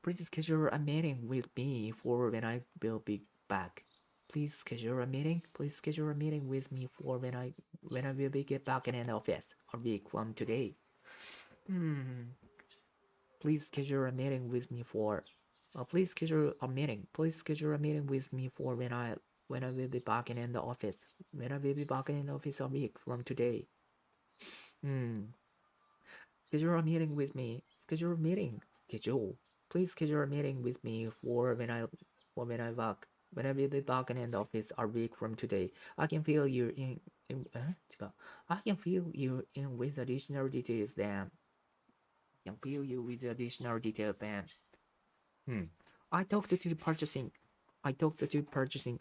Please schedule a meeting with me for when I will be back. Please schedule a meeting. Please schedule a meeting with me for when I will be get back in the office a week from today. Hmm. Please schedule a meeting with me for. Please schedule a meeting. Please schedule a meeting with me for when I will be back in the office. When I will be back in the office a week from today. Hmm. Schedule a meeting with me. Schedule a meeting. Schedule. Please schedule a meeting with me for when I will be back in the office a week from today. I can fill you 잠깐. I can fill you in with additional details then. Can fill you with additional details then. Hmm. I talked to the purchasing. I talked to purchasing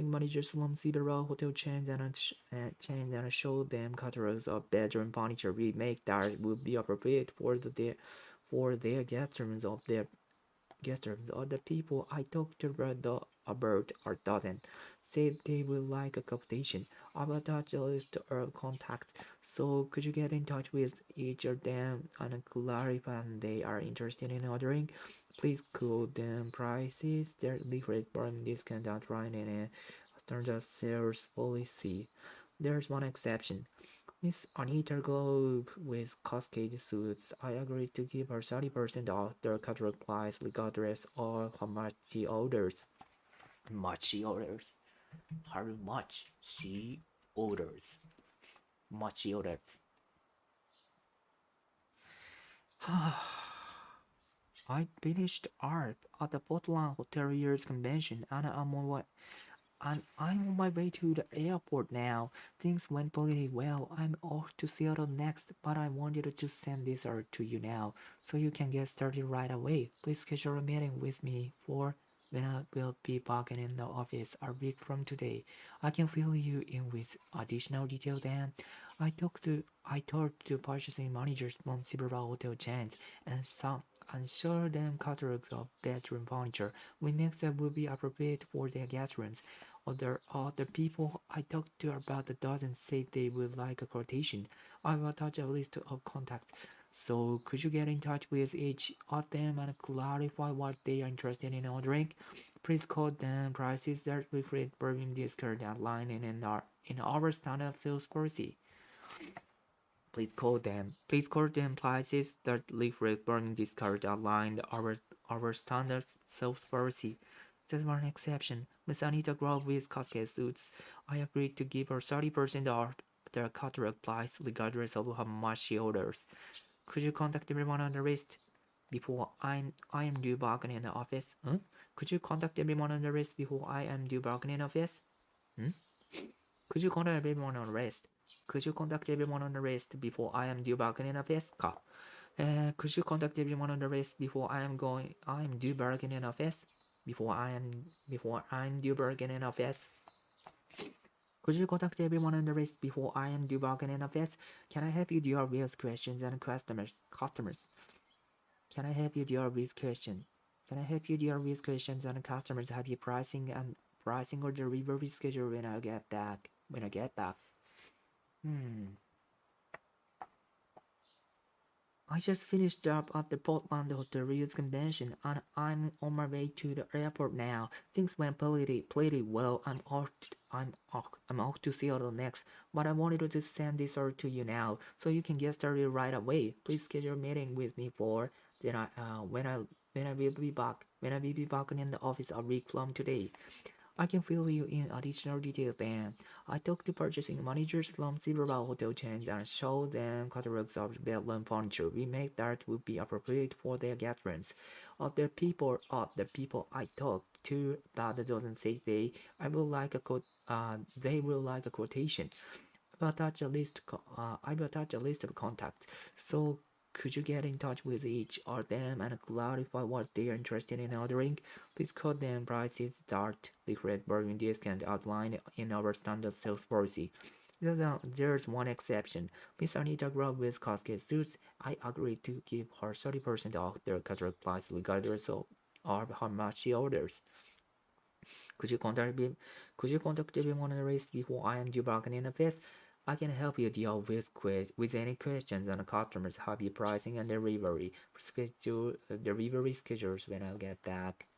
managers from several hotel chains and showed them catalogs of bedroom furniture we make that would be appropriate for their guest rooms of their guest rooms. Other people I talked to about or doesn't said they would like a quotation. I will attach a list of contacts. So could you get in touch with each of them and clarify if they are interested in ordering? Please quote them prices, their different from discount outline in a standard sales policy. There's one exception. Miss Anita Globe with Cascade suits. I agreed to give her 30% off their catalog price regardless of how much she orders. Much she orders. How much she orders. Much she orders. I finished art at the Portland Hoteliers Convention and I'm on my way to the airport now. Things went pretty well. I'm off to Seattle next, but I wanted to send this art to you now so you can get started right away. Please schedule a meeting with me for when I will be back in the office a week from today. I can fill you in with additional detail then. I talked to purchasing managers from several hotel chains and showed them catalogs of bedroom furniture we next that would be appropriate for their guest rooms. Other people I talked to about a dozen said they would like a quotation. I will attach a list of contacts. So could you get in touch with each of them and clarify what they are interested in ordering? Please quote them prices that reflect premium discount outline in our standard sales policy. Please quote them prices that reflect premium discount outline our standard sales policy. There's one exception. Miss Anita Grove with Cascade Suits. I agreed to give her 30% off their catalog price regardless of how much she orders. Could you contact everyone on the list before I am due back in the office? Huh? Could you contact everyone on the list before I am due back in the office? Hmm? Could you contact everyone on the list? Could you contact everyone on the list before I am due back in the office? Could you contact everyone on the list before I am due back in the office? Before I'm due back in the office? Could you contact everyone on the list before I am due back in the office? Can I help you deal with questions and customers? Can I help you deal with questions? Can I help you deal with questions and customers? Have you pricing or delivery schedule when I get back? When I get back. I just finished up at the Portland Hoteliers Convention and I'm on my way to the airport now. Things went pretty well. I'm off to Seattle next, but I wanted to send this order to you now so you can get started right away. Please schedule a meeting with me for then when I will be back in the office a week from today. I can fill you in additional details then. I talked to purchasing managers from several hotel chains and showed them catalogs of bedroom furniture we make that would be appropriate for their guest rooms. Of the people I talked to, about a dozen say they will like a quotation. I will attach a list of contacts. So could you get in touch with each of them and clarify what they are interested in ordering? Please quote them prices that reflect bargain discount outlined in our standard sales policy. There's one exception. Miss Anita Grove with Cascade Suits. I agreed to give her 30% off their catalog price regardless of how much she orders. Could you contact me? Could you contact everyone on the list before I am due back in the office? I can help you deal with any questions on customers, hobby pricing, and delivery schedules when I get back.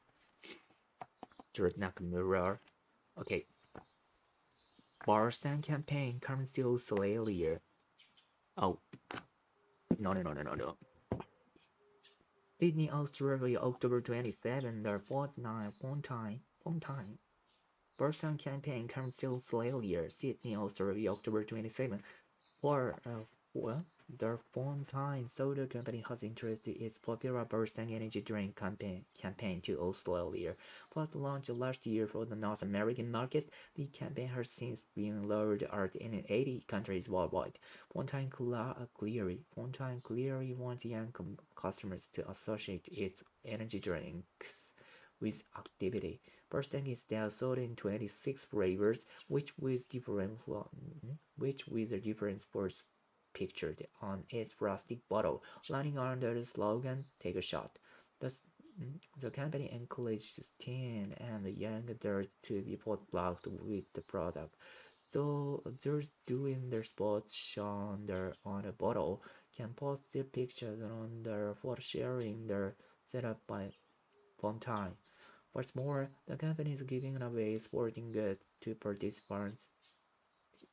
Jared Nakamura. Okay. Barstand campaign comes to Australia. Oh, no. Sydney, Australia, October 27, the fortnight, one time. Barstand campaign comes to Australia. Sydney, Australia, October 27. For, what? The Fontaine Soda Company has introduced its popular Bursting Energy Drink campaign to Australia. First launched last year for the North American market, the campaign has since been rolled out in 80 countries worldwide. Fontaine clearly wants young customers to associate its energy drinks with activity. Bursting is now sold in 26 flavors, which with the different sports pictured on its plastic bottle, running under the slogan "Take a shot." The, the company encourages teen and young adults to be blocked with the product. So those doing their sports shown there on the bottle can post their pictures on their photo sharing their setup by Fontaine. What's more, the company is giving away sporting goods to participants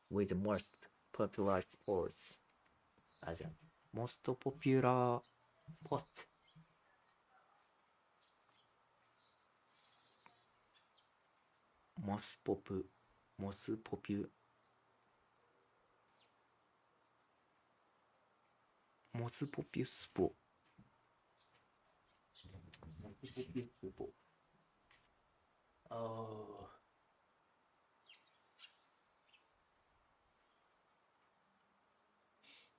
with the most popular sports. As in, most popular post, most popu, most popu, most popu sport, most popu sport. Oh,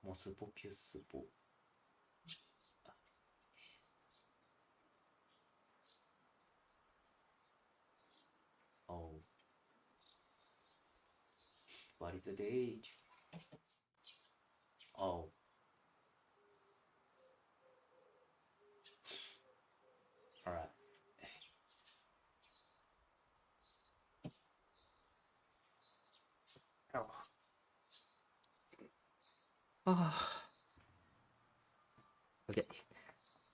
most popu sport. Oh, what is the age? Oh, alright. Oh. Ah, okay.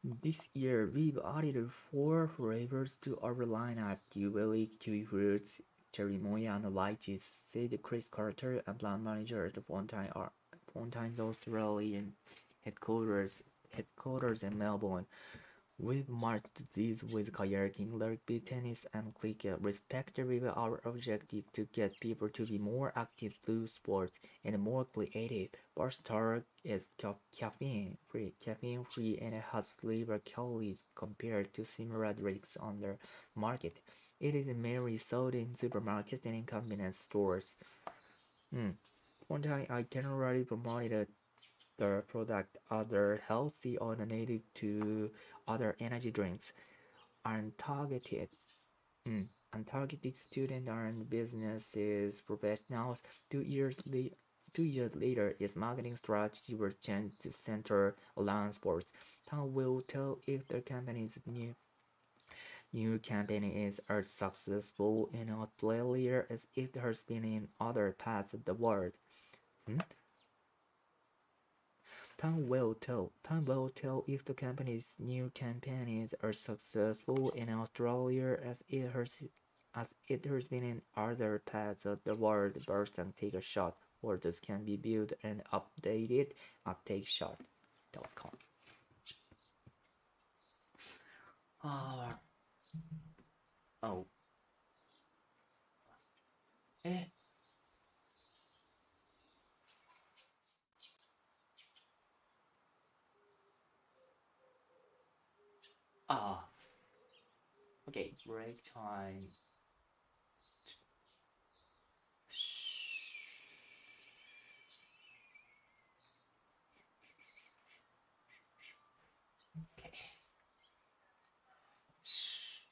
This year, we've added 4 flavors to our lineup: Toeic, kiwi fruits, cherry moya, and lychees, said Chris Carter, a plant manager at the Fontaine's Australian headquarters in Melbourne. We've marked these with kayaking, rugby, tennis, and cricket, respectively. Our objective is to get people to be more active through sports and more creative. Bar Star is caffeine free, and has fewer calories compared to similar drinks on the market. It is mainly sold in supermarkets and in convenience stores. One time I generally promoted the product other healthy alternative to other energy drinks untargeted untargeted student and businesses professionals. 2 years later, its marketing strategy was changed to center around sports. Time will tell if the company's new campaign is as successful in Australia as it has been in other parts of the world. Hmm? Time will tell if the company's new campaign is as successful in Australia as it has been in other parts of the world. Burst and take a shot. Orders can be viewed and updated at takeshot.com. Ah, oh, eh, ah, okay, break time. Shh. Okay. Shh.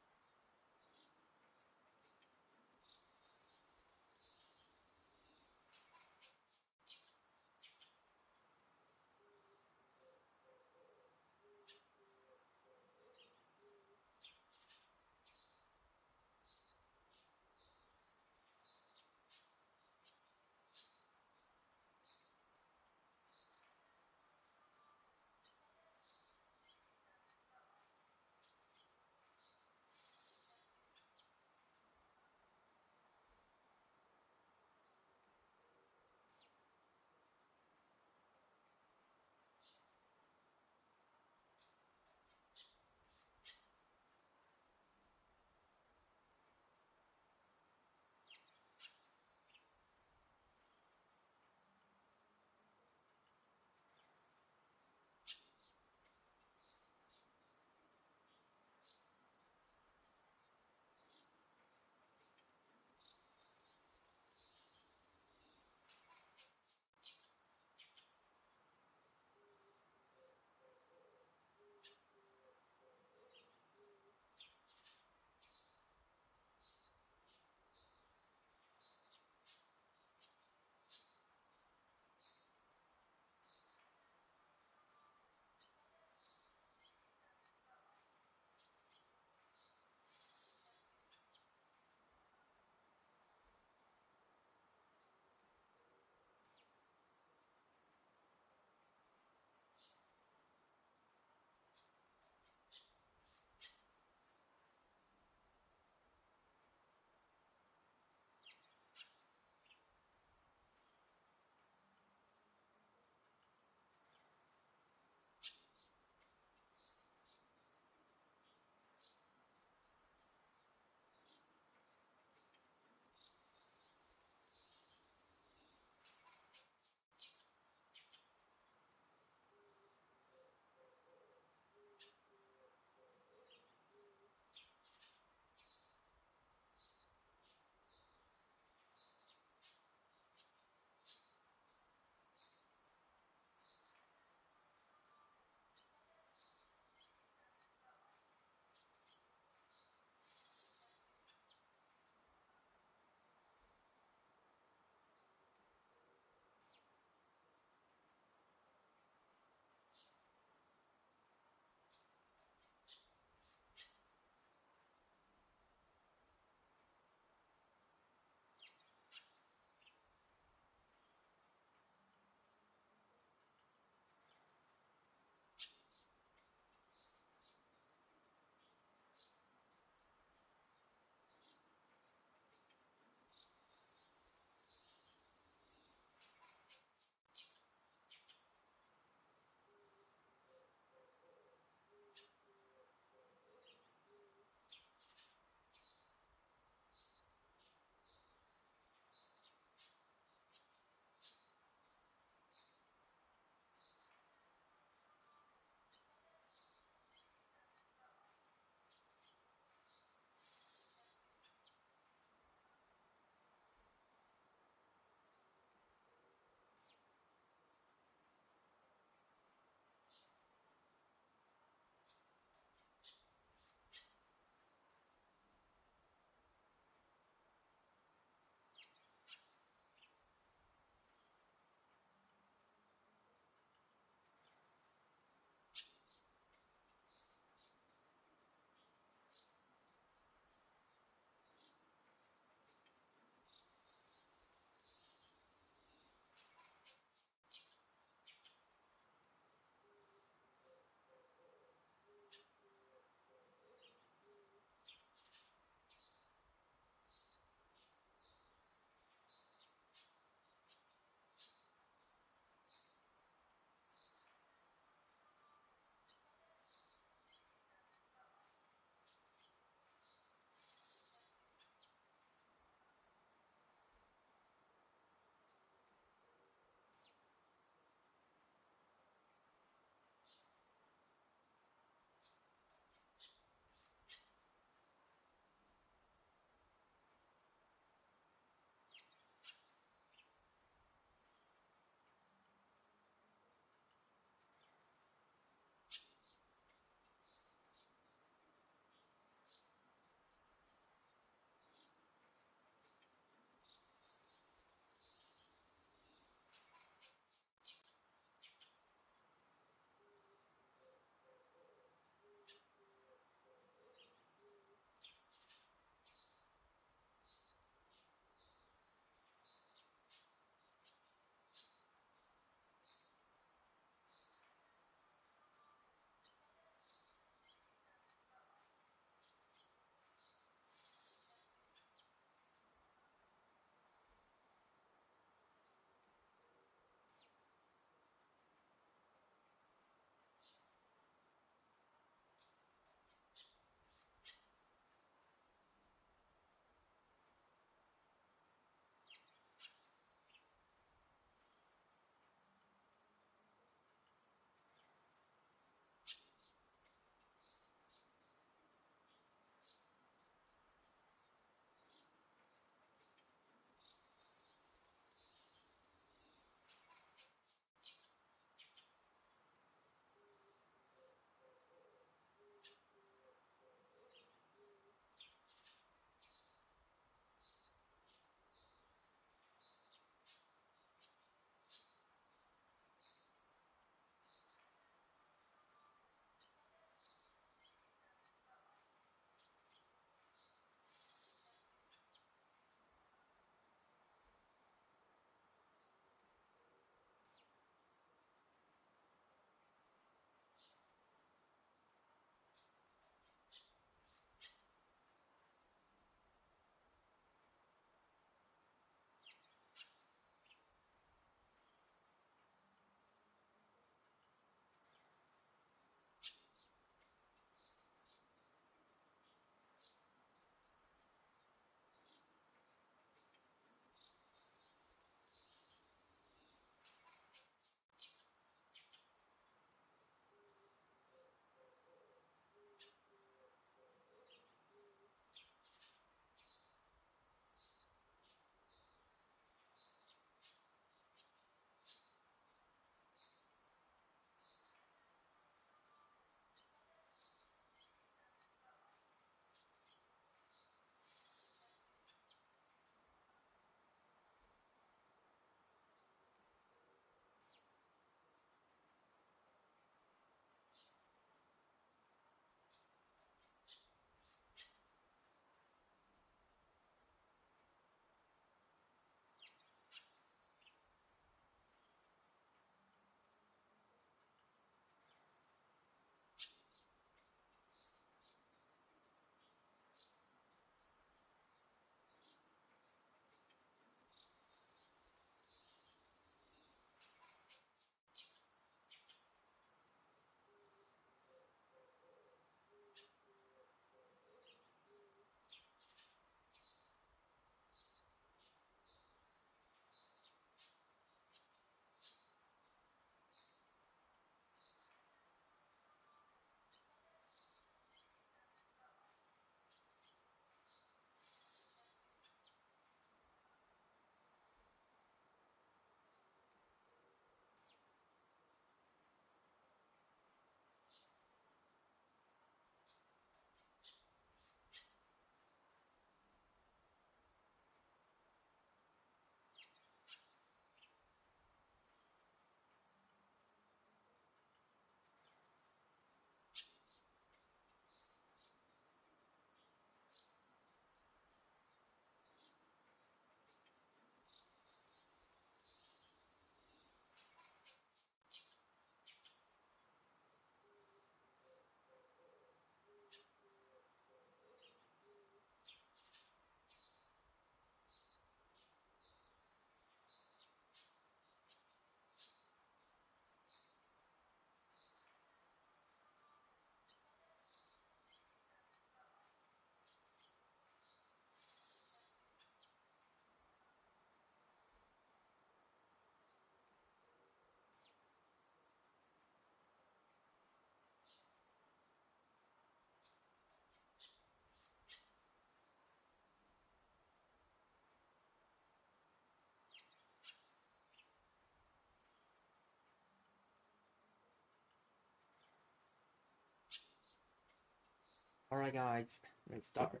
Alright, guys, let's start.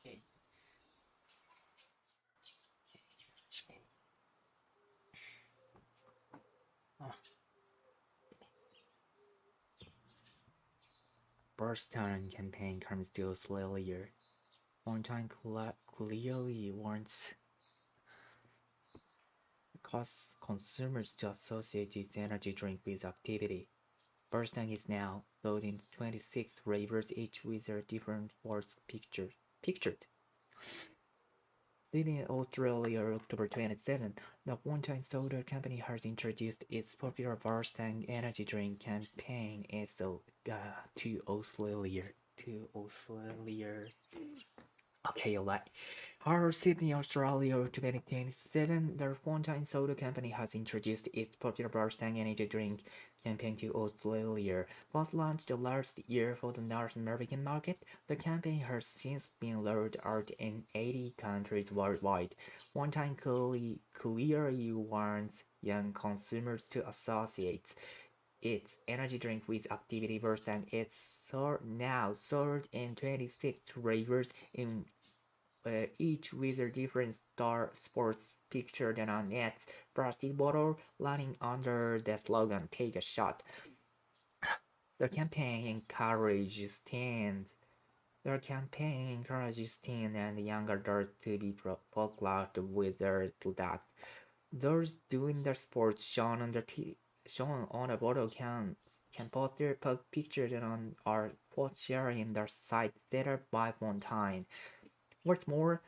Okay. Oh. Burstone campaign comes to Australia. One time clearly wants cause consumers to associate its energy drink with activity. Burstone is now sold in 26 flavors, each with a different sports pictured. Leading in Australia October 27, the one-time soda company has introduced its popular Burstone energy drink campaign to Australia. To Australia. Okay, alright. Our Sydney, Australia 2027, the Fontaine Soda Company has introduced its popular Barstang energy drink campaign to Australia. Was launched last year for the North American market, the campaign has since been rolled out in 80 countries worldwide. Fontaine clearly warns young consumers to associate its energy drink with activity burst and it's now sold in 26 flavors in each with a different star sports pictured on its plastic bottle, running under the slogan "Take a shot." The campaign encourages teens. The campaign encourages teens and younger adults to be vocal with their that those doing the sports shown on a bottle can post their pictures on or post sharing their site set up by one time. What's more,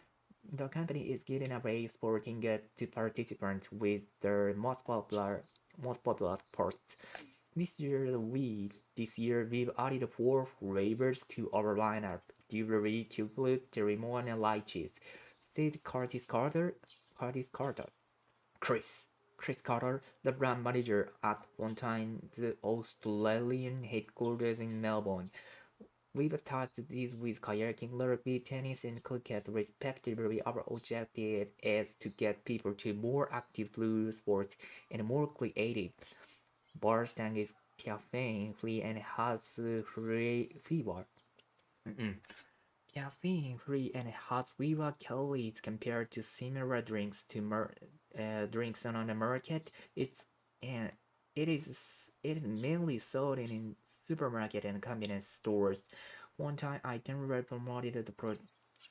the company is giving away sporting goods to participants with their most popular sports. This year we've added 4 flavors to our lineup: delivery, chocolate, ceremony, and lychees. Said Chris Chris Carter, the brand manager at one time the Australian headquarters in Melbourne. We've attached these with kayaking, rugby, tennis, and cricket, respectively. Our objective is to get people to more active through sport and more creative. Barstang is caffeine-free and has free fever. Caffeine-free and has fewer calories compared to similar drinks on the market. Uh, it is mainly sold in supermarket and convenience stores. One time, I generally promoted the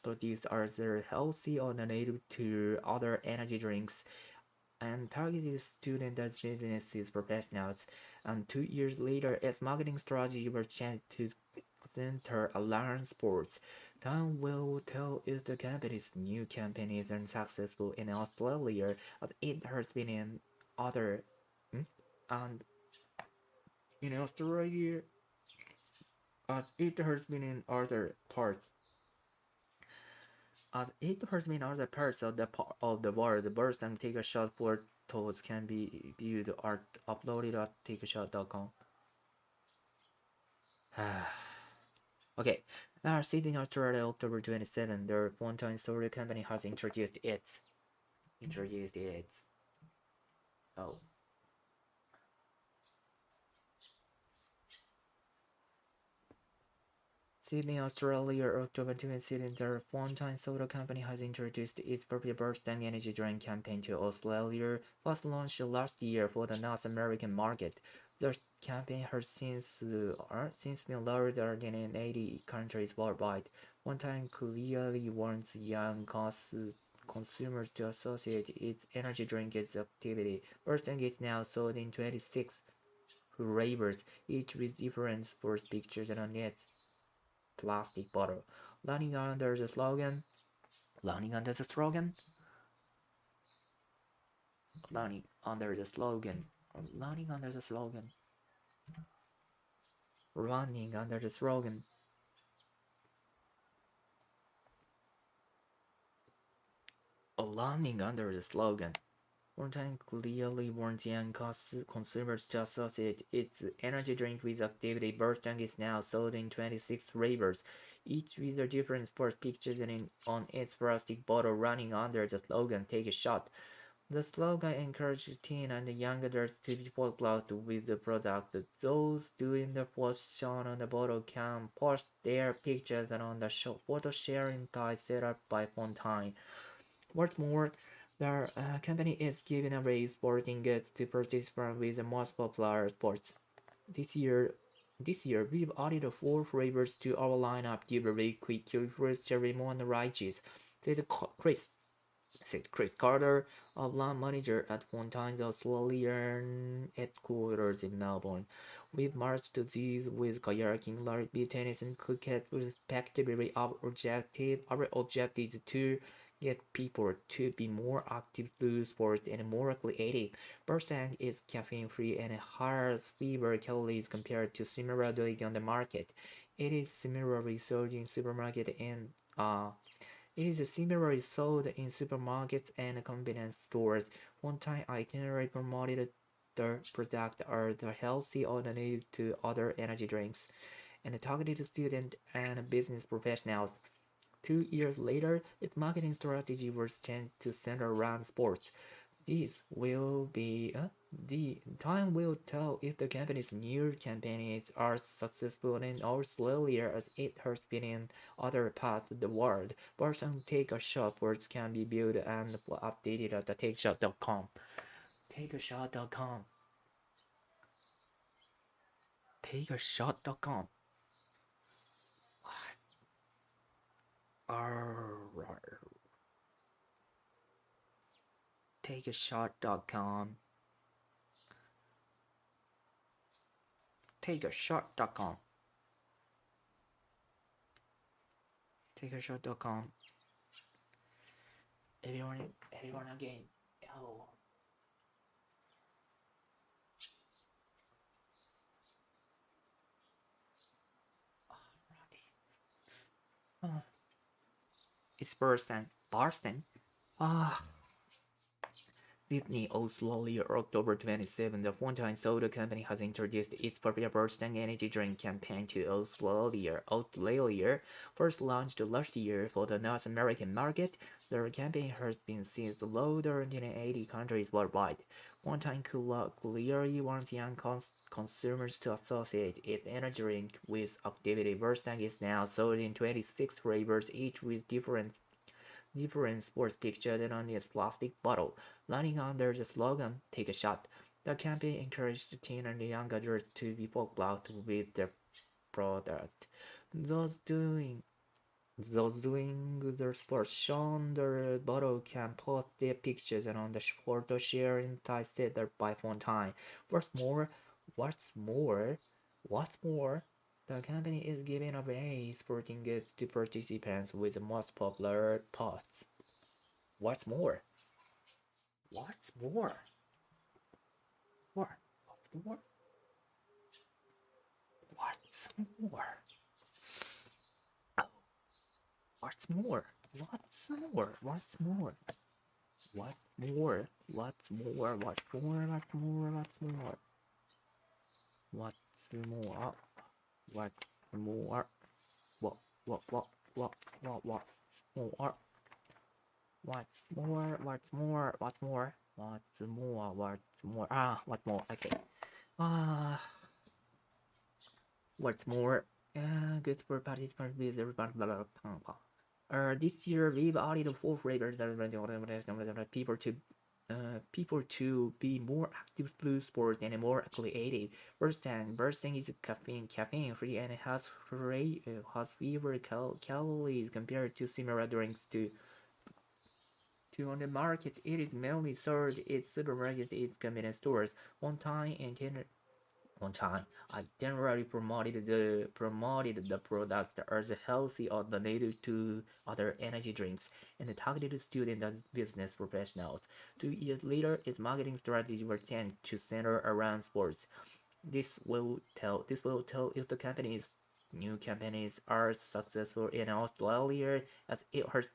produce as a healthy alternative to other energy drinks and targeted students as businesses professionals. And 2 years later, its marketing strategy was changed to center around sports. Time will tell if the company's new campaign is unsuccessful in Australia, as it has been in other hmm? and in Australia, as it has been in other parts. As it has been in other parts of the world, the burst and take a shot photos can be viewed or uploaded at takeashot.com. Okay, now sitting in Australia October 27, the one-time solar company has introduced its oh Sydney, Australia, October 27, the one-time soda company has introduced its popular Burstang energy drink campaign to Australia, was launched last year for the North American market. The campaign has since been larger than in 80 countries worldwide. One time clearly warns young consumers to associate its energy drink with activity. Burstang is now sold in 26 flavors, each with different sports pictures on its plastic bottle. Running under the slogan, running under the slogan, running under the slogan, running under the slogan, running under the slogan, running under the slogan. One-time clearly warns young consumers to associate its energy drink with activity. Burstang is now sold in 26 flavors, each with a different sports pictures and on its plastic bottle running under the slogan "Take a shot." The slogan encouraged teen and young adults to be popular with the product. Those doing the post shown on the bottle can post their pictures on the photo sharing site set up by Fontaine. What's more, the company is giving away sporting goods to participants with the most popular sports. This year, this year we've added four flavors to our lineup. Give away quick curious cherry lemon riches. Said Chris Carter, a land manager at one time the Australian headquarters in Melbourne. We've marched to these with kayaking, rugby, tennis, and cricket respectively. Our objective is to get people to be more active through sports and more creative. Percent is caffeine free and has fewer calories compared to similar drink on the market. It is similarly sold in supermarket and it is similarly sold in supermarkets and convenience stores. One-time itinerary promoted the product are the healthy alternative to other energy drinks and targeted students and business professionals. 2 years later, its marketing strategy was changed to center around sports. This will be the time will tell if the company's new campaigns are successful in Australia as it has been in other parts of the world. Version Take a Shot words can be viewed and updated at the takeshot.com. Takeashot.com. Takeashot.com. Arr, takeashot.com. Takeashot.com. Takeashot.com. Everyone again. Oh. Oh. It's bursting. Ah. Sydney, Australia, October 27. The Fontaine Soda Company has introduced its popular bursting energy drink campaign to Australia, first launched last year for the North American market. The campaign has been seen louder in 80 countries worldwide. Fontaine clearly wants young consumers to associate its energy drink with activity. Bursting is now sold in 26 flavors, each with different sports pictured on its plastic bottle, lining under the slogan "Take a shot." The campaign encouraged teen and young adults to be popular with the product. Those doing those doing the sports shown the bottle can post their pictures on the photo sharing site set up by Fontaine. What's more, what's more, what's more, the company is giving away sporting goods to participants with the most popular posts. What's more? What's more? What? What's more? What's more? Oh, what's more? What's more? What's more? What more? What's more? What's more? What's more? What's more? What's more? What's more? What? What? What? What? What? What's more? What's more? What's more? What's more? What's more? What's more? Ah, what more? Okay. Ah, what's more? Good for participants with everybody. This year we've added four flavors that people to be more active through sports and more creative. Bursting is caffeine free and has fewer calories compared to similar drinks to on the market. It is mainly sold at supermarkets, its convenience stores. One time, I generally promoted the product as a healthy alternative to other energy drinks and targeted students and business professionals. 2 years later, its marketing strategy was changed to center around sports. This will tell if the company's new campaigns are successful in Australia as it has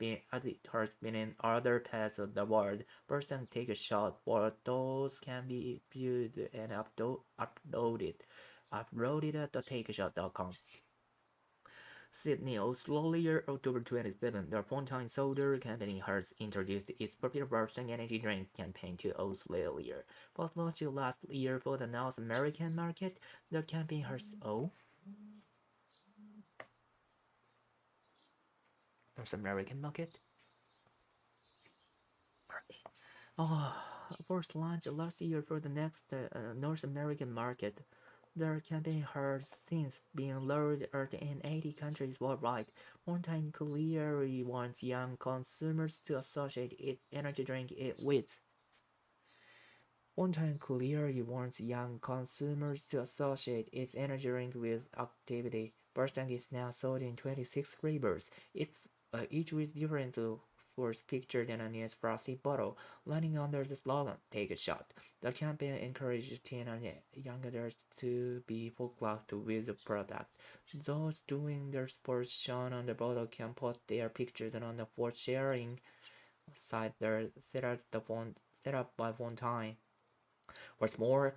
been in other parts of the world. Person take a shot photos can be viewed and uploaded at the takeshot.com. Sydney, Australia, October 27. The Fontaine Soda Company has introduced its popular Bursting Energy Drink campaign to Australia. First launched last year for the North American market, the campaign has North American market? Oh, first launched last year for the next North American market. Their campaign has since been rolled out in 80 countries worldwide. Mountain clearly wants young consumers to associate its energy drink with. Mountain clearly wants young consumers to associate its energy drink with activity. Mustang is now sold in 26 flavors. Each with different flavors pictured in a new plastic bottle, running under the slogan "Take a shot." The campaign encourages teen and young adults to be vocal with the product. Those doing their sports shown on the bottle can put their pictures on the for sharing site set up by Fontaine. What's more,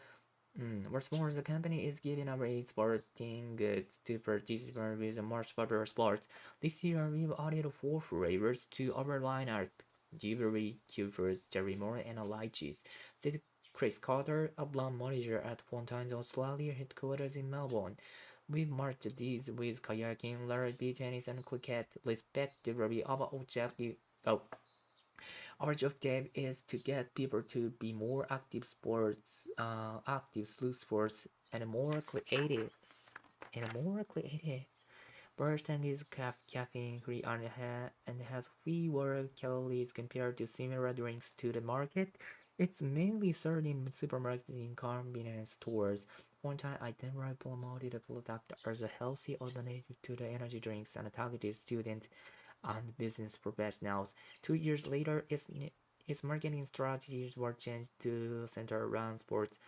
the company is giving away sporting goods to participants with the most popular sports. This year, we've added four flavors to our lineup: Dewberry, Cupid, Cherry Moore, and Lychees. Said Chris Carter, a blonde manager at Fontaine's Australia headquarters in Melbourne. We've marked these with kayaking, rugby, tennis, and cricket, respectively. Oh, our objective is to get people to be more active through sports and more creative. Bursting is caffeine free and has fewer calories compared to similar drinks to the market. It's mainly sold in supermarkets and convenience stores. One time I then promoted the product as a healthy alternative to the energy drinks and targeted students and business professionals. 2 years later, its marketing strategies were changed to center around sports.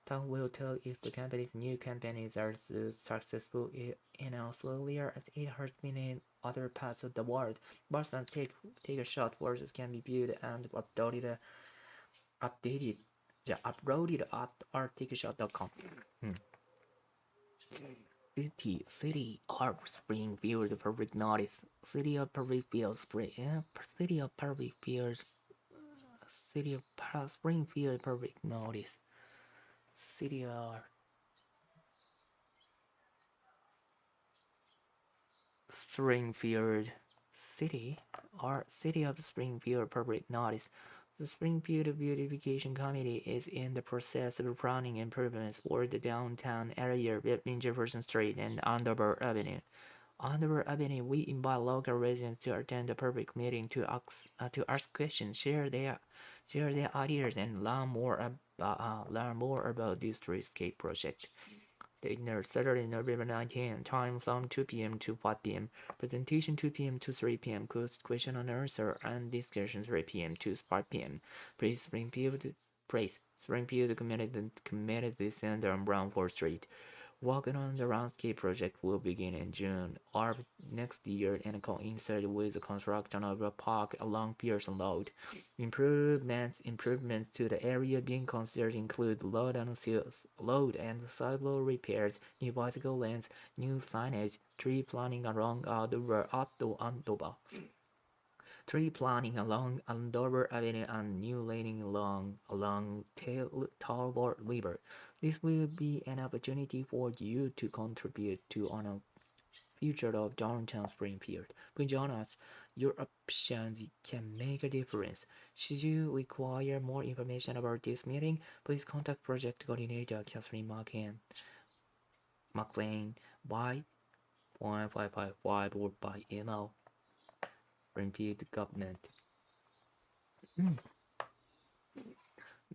Time will tell if the company's new campaigns are successful in Australia as it has been in other parts of the world. Boston Take a Shot versions can be viewed and updated, yeah, uploaded at articashot.com. City of Springfield Public Notice. City of Springfield Public Notice. City of Springfield City of Springfield Public Notice. The Springfield Beautification Committee is in the process of planning improvements for the downtown area between Jefferson Street and Andover Avenue. On the avenue, we invite local residents to attend the public meeting to ask questions, share their ideas, and learn more about this streetscape project. Dinner Saturday, November 19th. Time from 2 p.m. to 5 p.m. Presentation 2 p.m. to 3 p.m. Question and answer and discussion 3 p.m. to 5 p.m. Springfield Community Center on Brownford Street. Working on the Roundscape project will begin in June or next year and coincide with the construction of a park along Pearson Road. Improvements to the area being considered include load and sidewalk repairs, new bicycle lanes, new signage, tree planting along Andover Avenue and new laning along Talbot River. This will be an opportunity for you to contribute to on a future of downtown Springfield. Please join us. Your options can make a difference. Should you require more information about this meeting, please contact Project Coordinator Catherine McLean by 1555 or by email. Springfield Government.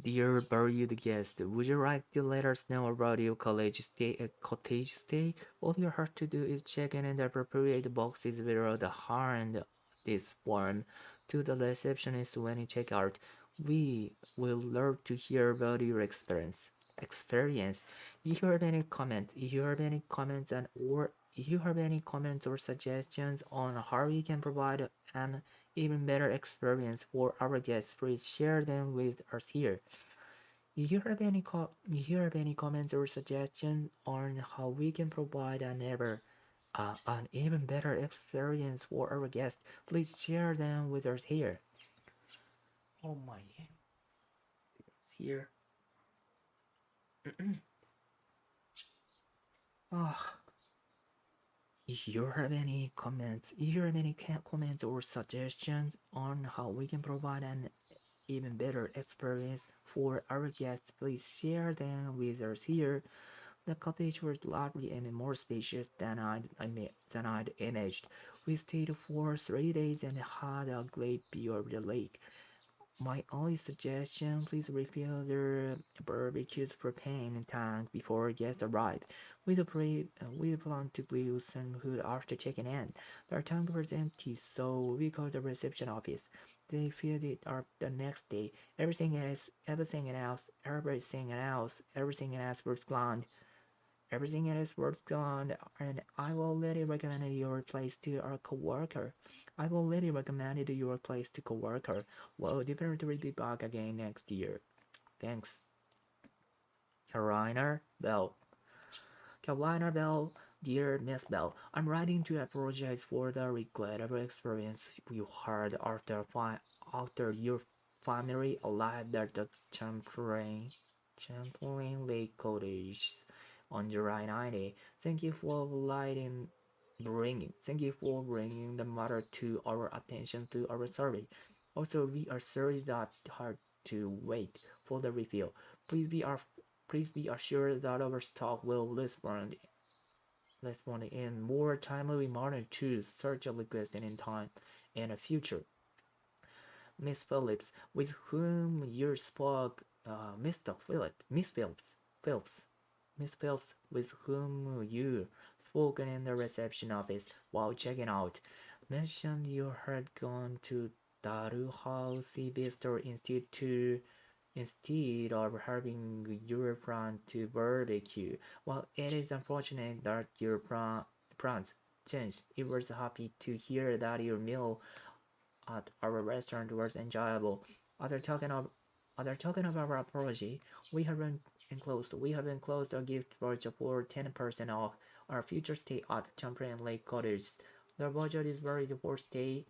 Dear valued guest, would you like to let us know about your cottage stay? All you have to do is check in the appropriate boxes below the hand this form to the receptionist when you check out. We will love to hear about your experience. If you have any comments, or suggestions on how we can provide an even better experience for our guests, please share them with us here. If you have any comments or suggestions on how we can provide an ever an even better experience for our guests. Please share them with us here. Oh my, it's here. Oh, if you have any comments or suggestions on how we can provide an even better experience for our guests, please share them with us here. The cottage was larger and more spacious than I'd imagined. We stayed for 3 days and had a great view of the lake. My only suggestion, please refill the barbecue's propane tank before guests arrive. We plan to leave some food after checking in. The tank was empty, so we called the reception office. They filled it up the next day. Everything else was gone. Everything else was gone, and I already recommended your place to our coworker. I've already recommended your place to coworker. We'll definitely be back again next year. Thanks. Carolina Bell. Carolina Bell, dear Miss Bell, I'm writing to apologize for the regrettable experience you had after your family arrived at the Champlain Lake Cottage on July 90. Thank you for bringing the matter to our attention to our survey. Also, we are sorry that had to wait for the review. Please be our Please be assured that our staff will respond in more timely manner to such a request in time in the future. Miss Phillips, with whom you spoke, Phillips, Miss Phelps, with whom you spoke in the reception office while checking out, mentioned you had gone to Dalhousie Bistro instead of having your plan to barbecue. While it is unfortunate that your plans changed, it was happy to hear that your meal at our restaurant was enjoyable. Other talking of Other talking of our apology, we have enclosed a gift voucher for 10% off our future stay at Champlain Lake Cottage. The voucher is valid for stay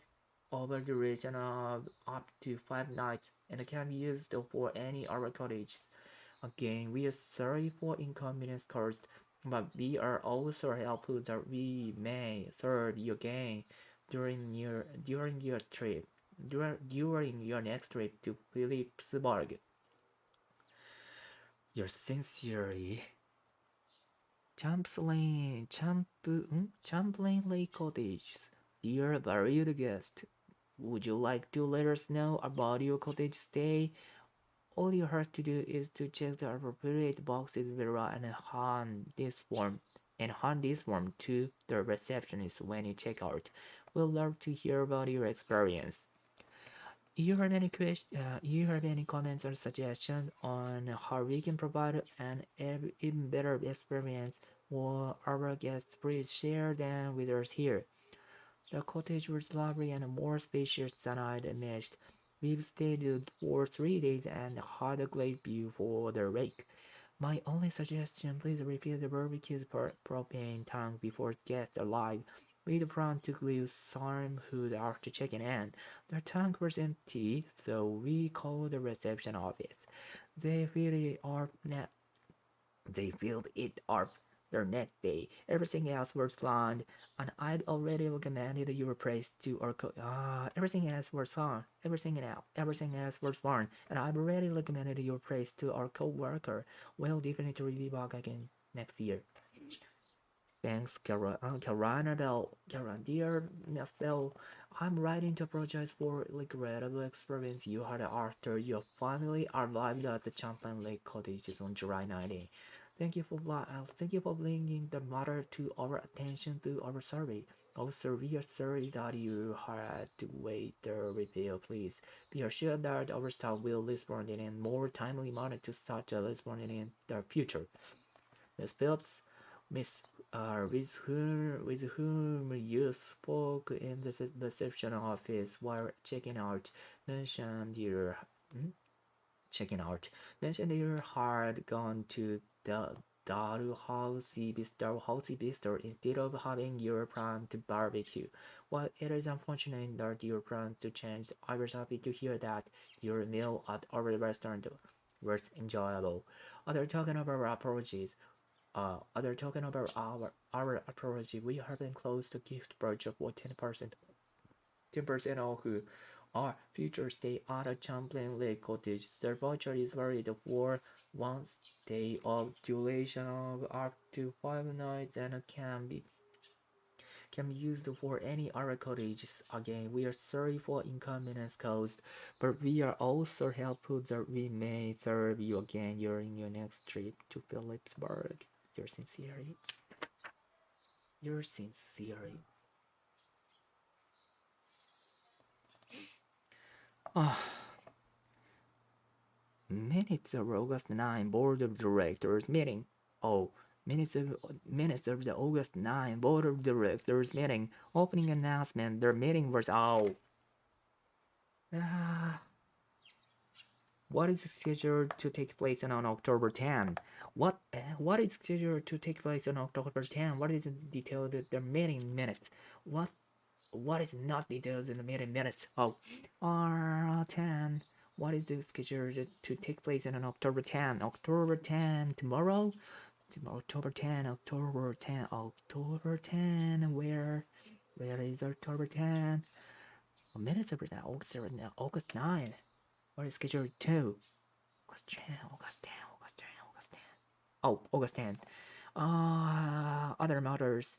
over the duration of up to 5 nights and can be used for any other cottages. Again, we are sorry for inconvenience caused, but we are also helpful that we may serve you again during your trip during your next trip to Philipsburg. Yours sincerely, Champlain Lake Cottage. Dear valued guest, would you like to let us know about your cottage stay? All you have to do is to check the appropriate boxes below and hand this form to the receptionist when you check out. We'd love to hear about your experience. You have any comments or suggestions on how we can provide an even better experience for our guests? Please share them with us here. The cottage was lovely and more spacious than I'd imagined. We've stayed for 3 days and had a great view for the lake. My only suggestion, please refill the barbecue's propane tank before guests arrive. We'd plan to leave some food after checking in. The tank was empty, so we called the reception office. They filled it up they filled it up the next day. Everything else was gone, and I'd already recommended your place to our everything else was fine. Everything else was fine, and I've already recommended your place to our co-worker. We'll definitely be back again next year. Thanks, Carolina Bell. Dear Miss Bell, I'm writing to apologize for the regrettable experience you had after your family arrived at the Champlain Lake Cottages on July 19. Thank you for bringing the matter to our attention through our survey. Also, we are sorry that you had to wait the review. Please be assured that our staff will respond in a more timely manner to such a respond in the future. Miss Phillips, Miss with whom you spoke in the reception office while mentioned your hmm? checking out mentioned you had gone to Bistro instead of having your plan to barbecue. While it is unfortunate that your plan to change, I was happy to hear that your meal at our restaurant was enjoyable. Other talking about approaches, other talking about our approach, we have been close to gift purchase for 10% off who are future stay at a Champlain Lake cottage. Their voucher is valid for one stay of duration of up to 5 nights and can be used for any other cottages. Again, we are sorry for inconvenience caused, but we are also helpful that we may serve you again during your next trip to Phillipsburg. Yours sincerely. Yours sincerely. Ah, minutes of August 9 Board of Directors meeting. Oh, minutes of the August 9 Board of Directors meeting. Opening announcement. Their meeting was Ah, what is scheduled to take place on October 10? What is scheduled to take place on October 10? What is the detail of the meeting minutes? What is not details in the meeting minutes? Oh, R10. What is the schedule to take place on October 10? October 10 tomorrow? October 10, October 10, October 10. Where is October 10? Minutes of now, August 9. What is scheduled to? August 10, August 10, August 10, August 10. Oh, August 10. Other matters.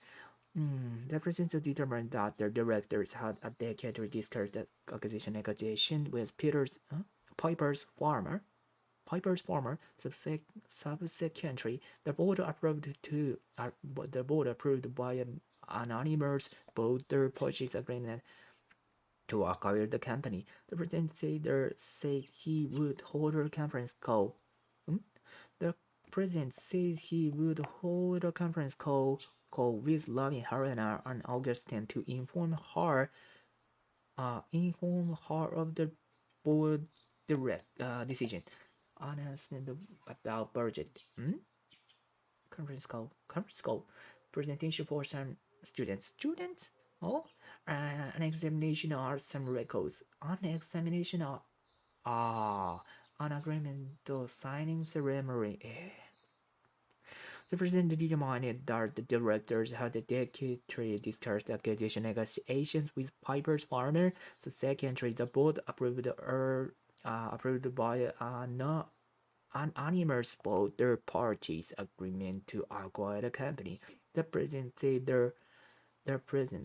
The president determined that the directors had a decade to discuss the acquisition negotiation with Piper's farmer. Subsequently, the board approved by an anonymous voter purchase agreement to acquire the company. The president said he would hold a conference call. The president said he would hold a conference call with Lavin Harana on August 10 to inform her of the board decision. Announcement about budget. Conference call. Presentation for some students. Students? Oh, an examination or some records. An examination or an agreement to signing ceremony. The president determined that the directors had dedicatedly discussed the acquisition negotiations with Piper's farmer. So secondly, the board approved by an anonymous voter parties agreement to acquire the company. The president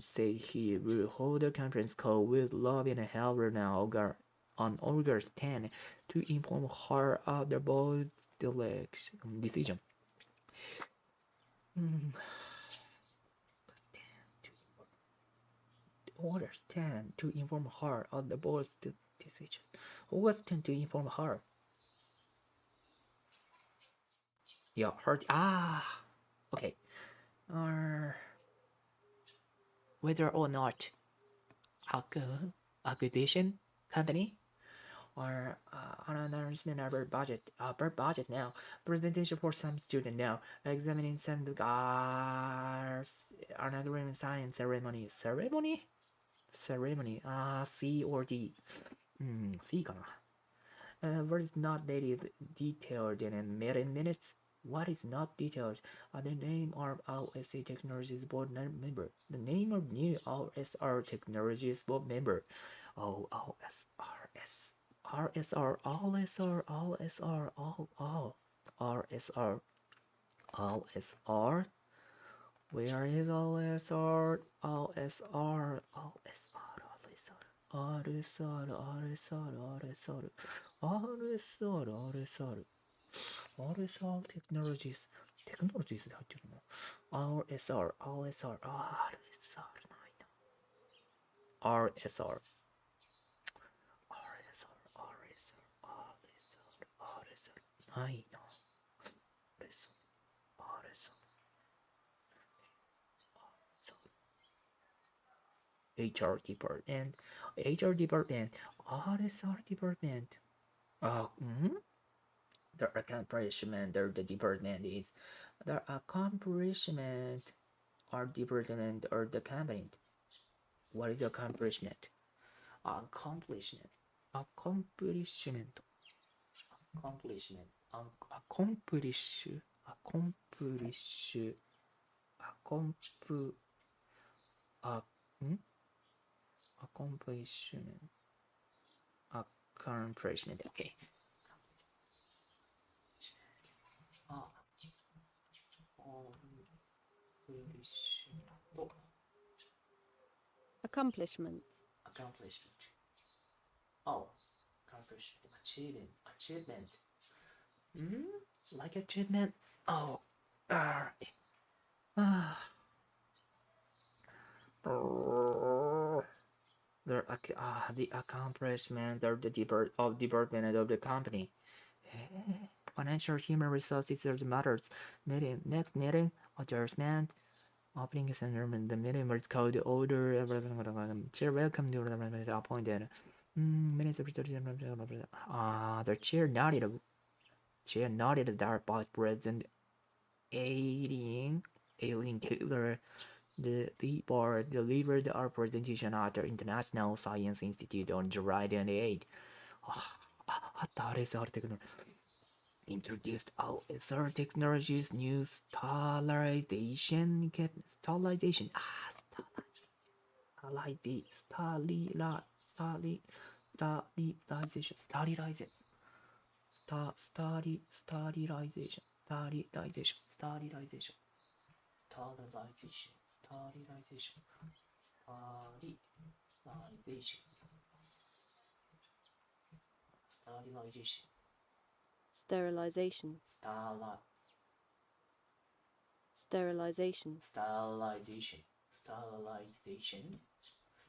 said he will hold a conference call with Lovin and Helver on August 10 to inform her of the board decision. August 10 to inform her of the board's decision. August 10 to inform her. Yeah, her. Okay. Whether or not acquisition company or an announcement about budget now. Presentation for some student now. Examining some an agreement signing ceremony. C or D. C かな。what is not detailed in minutes? What is not detailed? The name of RSA Technologies board member. The name of new RSR Technologies board member. RSR, RSR. Where is RSR? RSR Technologies. Technologies で入ってるの RSRないな。HR department. HR department. RSR department. The accomplishment of the department is the accomplishment or department or the company. What is accomplishment? Accomplishment. Accomplishment. Accomplishment. Accomplish. Accomplish. Accompl. Hmm? Accomplishment. Accomplishment. Okay. Accomplishment. Accomplishment. Oh, accomplishment. Achievement. Achievement. Like achievement. Oh. Ah. The accomplishment of the department of the company. Financial human resources are the matters. Meeting next meeting adjustment. Opening is in the meeting was called order. Chair welcome to the appointed. Minutes of the chair nodded that vice president Aileen Taylor the board delivered our presentation at the International Science Institute on July 28. I thought it's our technology introduced all SR technologies, new sterilization, sterilization, sterilization, sterilization, sterilization, sterilization, sterilization, sterilization, sterilization, sterilization, Sterilization. Sterilization. sterilization, sterilization, sterilization, sterilization,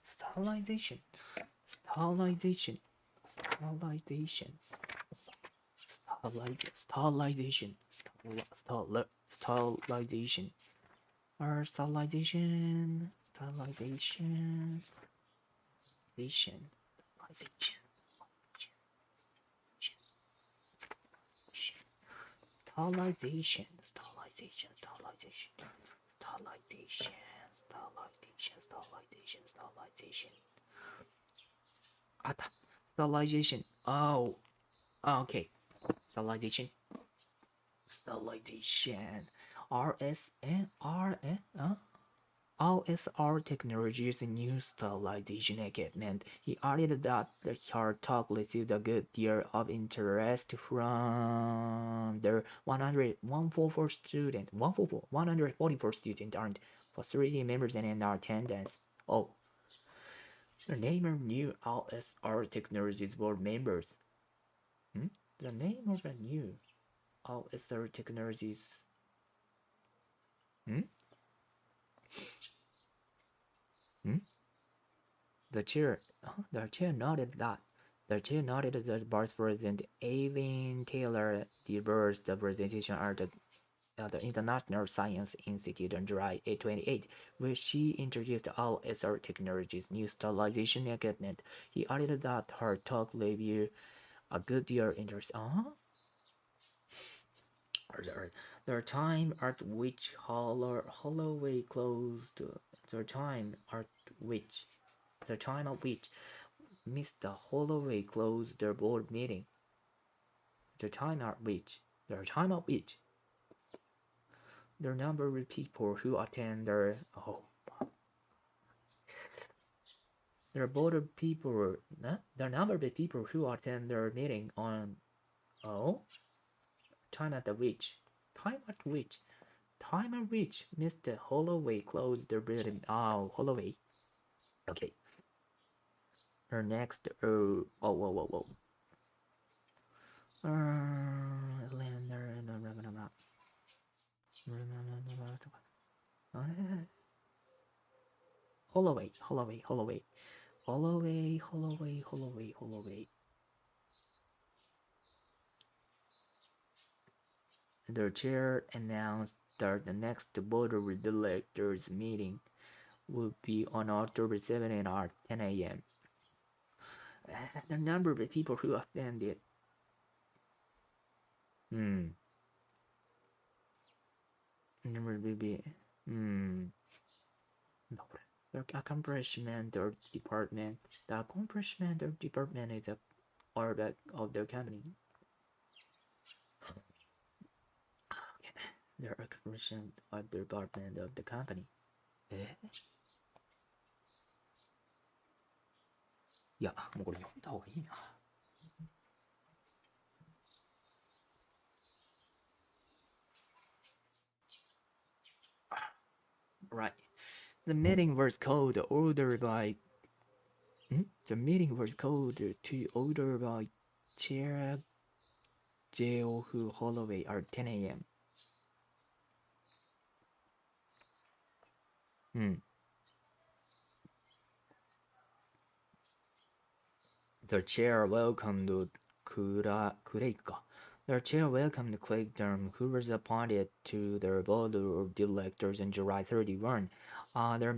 sterilization, sterilization, sterilization, or sterilization, sterilization, sterilization, sterilization, sterilization, sterilization, sterilization, sterilization, sterilization, sterilization. Sterilization. Oh, okay. Sterilization. Sterilization. RSR Technologies new sterilization equipment. He added that the Hard Talk received a good deal of interest from their 144 students, 144 students and facility members and in attendance. Oh, the name of new RSR Technologies board members. The name of the new RSR Technologies. The chair nodded that. The chair nodded that vice president Aileen Taylor delivers the presentation at the International Science Institute on July 28, where she introduced all SR Technologies' new sterilization equipment. He added that her talk reviewed a good deal interest. The time at which Holloway closed. The time at which Mr. Holloway closed their board meeting. The time at which the number of people who attend their the number of people who attend their meeting on time at which Mr. Holloway closed their building. Holloway. Okay. Her next. Whoa. Holloway. The chair announced that the next board of directors meeting will be on October 7 at 10 a.m. The number of people who attended Hmm. Number BB. Hmm. Dobre. The accomplishment or department. The accomplishment or department is a orbit of the company. Okay. The accomplishment of the department of the company. 에? 야, 뭐 우리 혼자고 이나. Right. The meeting was called order by the meeting was called to order by Chair Jehu Holloway at 10 a.m. Hmm. The chair welcomed Kureika. The chair welcomed Craig Durham, who was appointed to the board of directors on July 31. Their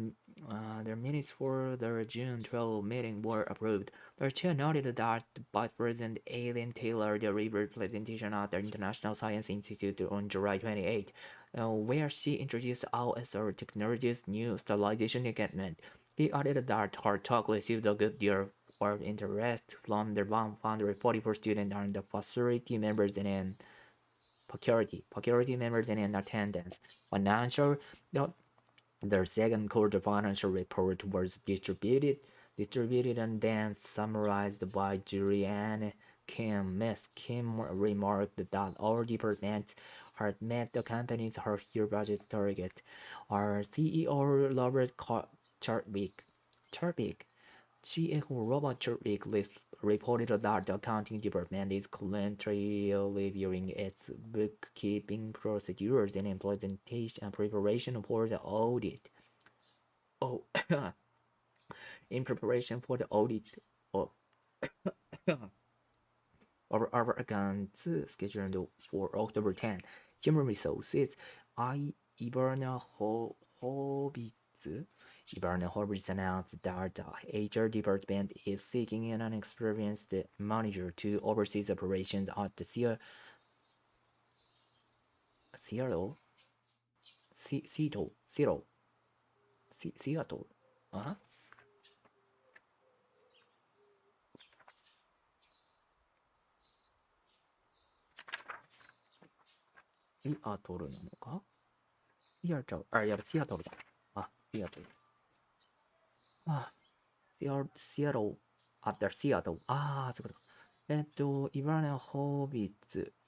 minutes for the June 12 meeting were approved. The chair noted that Vice President Aileen Taylor delivered presentation at the International Science Institute on July 28, where she introduced OSR Technologies' new sterilization equipment. He added that her talk received a good deal of interest from the 144 students and the facility members in faculty members in attendance. Financial the second quarter financial report was distributed and then summarized by Julianne Kim. Ms. Kim remarked that all departments had met the company's half-year budget target. Our CEO Robert Chartwick CFO Robert Churwick reported that the accounting department is currently reviewing its bookkeeping procedures and implementation and preparation for the audit. Oh, in preparation for the audit of our accounts scheduled for October 10, Human Resources, Ibarna Hobbits. Ibarna Hobbits announced that the HR department is seeking an experienced manager to oversee operations at the Seattle, Seattle. Uh-huh. シアトルなのかシアトル、やっぱシアトルだ。シアトル。シアトル、シアトル。そういうことか。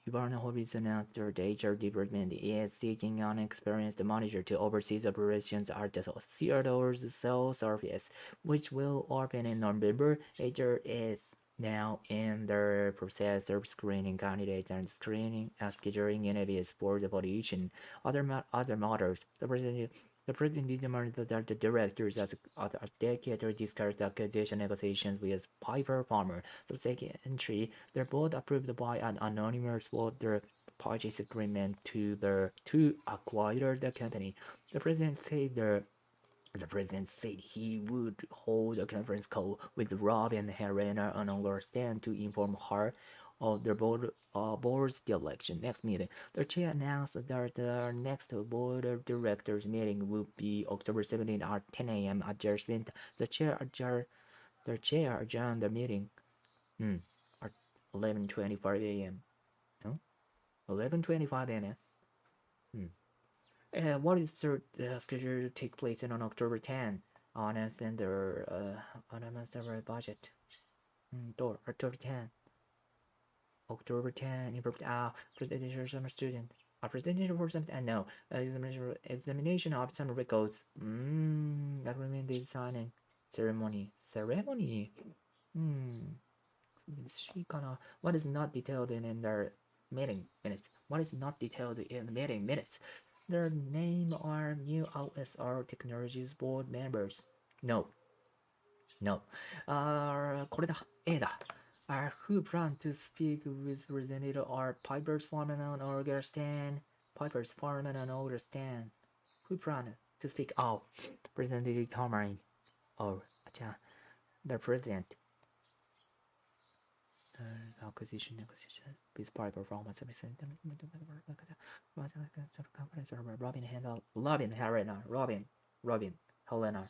Ibarna Hobbits announced that the HR department is seeking an experienced manager to oversee operations at the Seattle's sales office, which will open in November. HR is now in the process of screening candidates and scheduling interviews for the position. Other matters, the president determined that the directors at Decatur discussed the acquisition negotiations with Piper Farmer. The second entry, the board approved by an anonymous vote the purchase agreement to acquire the company. The president said he would hold a conference call with Robin Helena on August 10 to inform her of the board's election. Next meeting, the chair announced that the next board of directors meeting will be October 17 at 10 a.m. Adjournment. The chair adjourned the meeting at 11:25 a.m. No? 11:25 a.m. What is scheduled to take place on October 10? Announcement or announcement budget. October 10. October 10. Presentation summer student. A presentation for some no. Examination of some records. Documented signing ceremony. Ceremony. What is not detailed in their meeting minutes? What is not detailed in the meeting minutes? Their name are new OSR Technologies board members. No. これだ。A だ。Who plan to speak with representative are Piper's Foreman and August 10. Piper's Foreman and August 10. Who plan to speak? Representative Cameron. The president. acquisition, this part performance, Robin, Helena, Helena,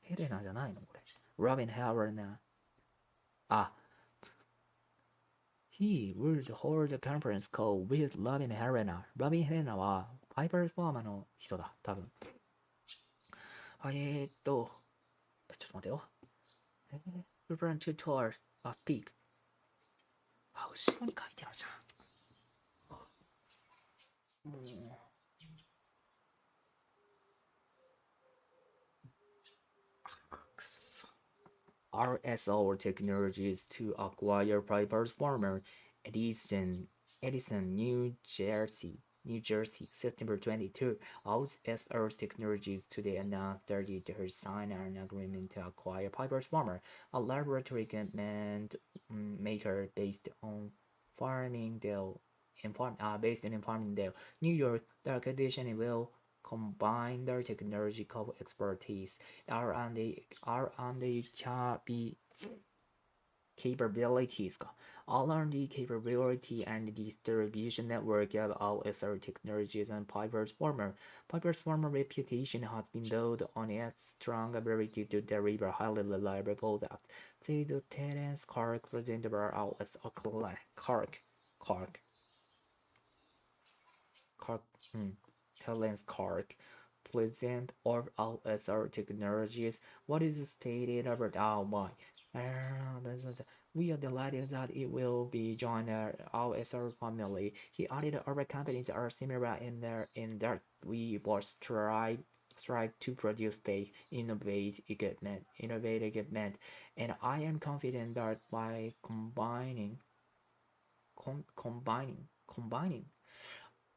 Helena じゃないのこれ。Robin Helena. Ah, he would hold a conference call with Robin Helena. Robin Helena はハイパーフォーマーの人だ、多分。ちょっと待てよ。Return to tour of peak. あ、後ろに書いてあるじゃん。もう。くそ。RSO technologies to acquire Piper's former Edison, New Jersey, September 22. RSO Technologies today announced that it has signed an agreement to acquire Piper's former, a laboratory equipment maker based in Farmingdale, New York. The acquisition will combine their technological expertise, R&D capabilities, R&D capability and distribution network of LSR technologies and Piper's former. Piper's former reputation has been built on its strong ability to deliver highly reliable products. Said Terence Clark, president of LSR Clark. Terence Clark, president of LSR Technologies. What is stated about my? We are delighted that it will be joined our SR family. He added other companies are similar in that we both strive to produce the innovative equipment, and I am confident that by combining,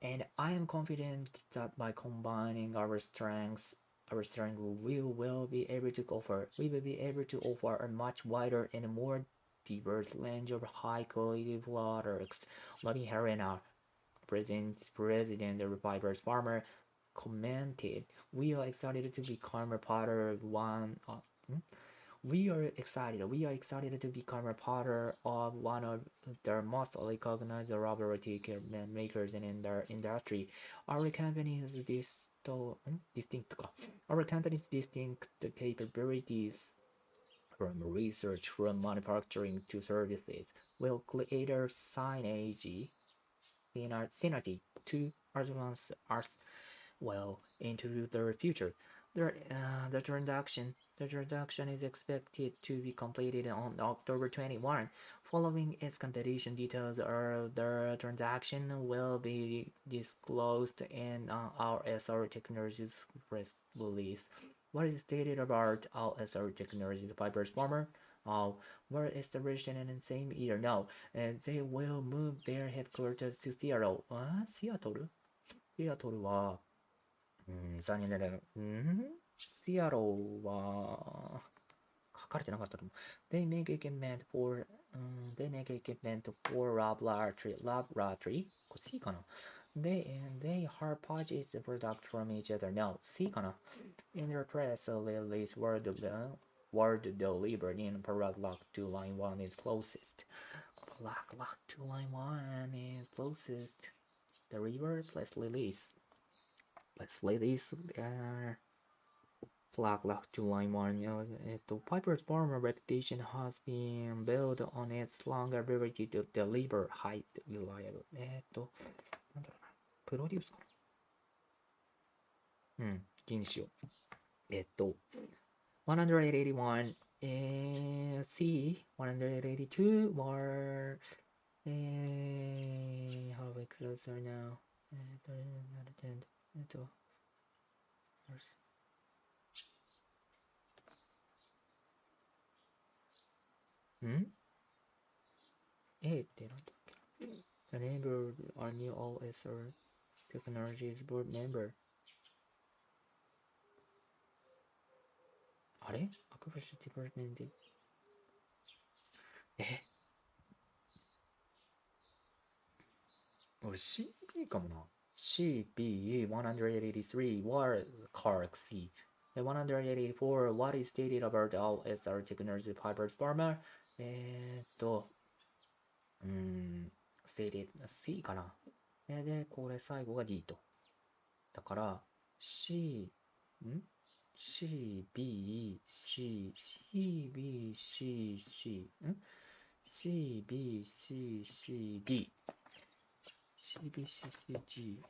and I am confident that by combining our strengths, we will be able to offer a much wider and more diverse range of high quality products. Loving Helena, president of Piper's Farmer, commented, "We are excited to become a part of one." We are excited to become a part of one of the most recognized laboratory equipment makers in their industry. Our company's distinct capabilities, from research, from manufacturing to services, will create a synergy to advance us well into the future. The transaction is expected to be completed on October 21. Following its completion, details of the transaction will be disclosed in our SR Technologies press release. What is stated about our SR Technologies Piper's Farmer? Were established in the same year? No, and they will move their headquarters to Seattle. Seattle? Seattle は残念ながら、シアローは書かれてなかったと思う。They make equipment for laboratory. これ C かな They have purchased the product from each other. No, C かな In their press release, word delivered in Parag Lock to line 1 is closest. Parag Lock to line 1 is closest. Deliver plus release. Let's play this. Plug lock to line 1. Piper's former reputation has been built on its strong ability to deliver high reliable. なんだろうな。プロデュースかな。気にしよう。181 C 182 or how we closer now. A ってなんだっけ The neighbor are new OSR Technologies board member. あれ Acquisition Department で俺 CB かもな CB 183 War Clark C 184 What is stated about LSR technology Piper's Farmer? stated C かな。で、これ最後が D と。だから、C、C、B、C、C、B、C、C、C、B、C、C、D。C、B、C、C、G。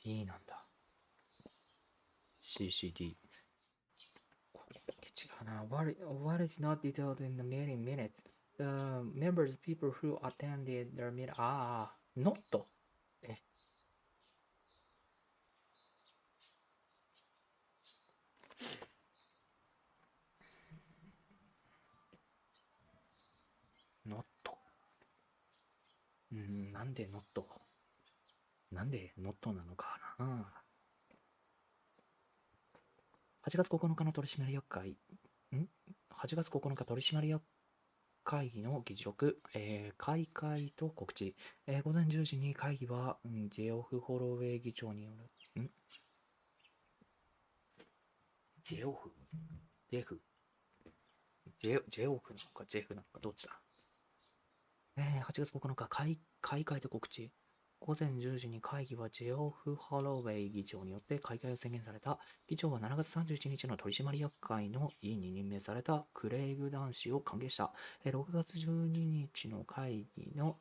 D なんだ。C、C、D。違うな。What is not detailed in the meeting minutes? The members, people who attended their meeting, not. え、not。なんで not？ なんで not なのかな。8月9日の取締役会、8月9日取締役会議の議事録、開会と告知、午前10時に会議は、ジェオフ・ホロウェイ議長による、ジェオフジェフジェオフなのかジェフなのかどっちだ。8月9日開会と告知。午前10時に会議はジェオフ・ハロウェイ議長によって開会を宣言された。議長は7月31日の取締役会の委員に任命されたクレイグ男子を歓迎した。6月12日の会議の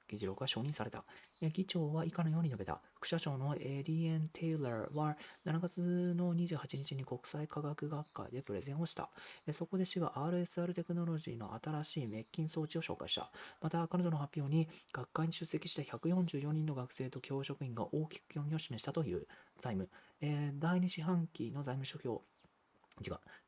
議事録が承認された。議長は以下のように述べた。副社長のエディエン・テイラーは7月の28日に国際科学学会でプレゼンをした。そこで氏は RSR テクノロジーの新しい滅菌装置を紹介した。また、彼女の発表に学会に出席した144人の学生と教職員が大きく興味を示したという。財務。第2四半期の財務諸表。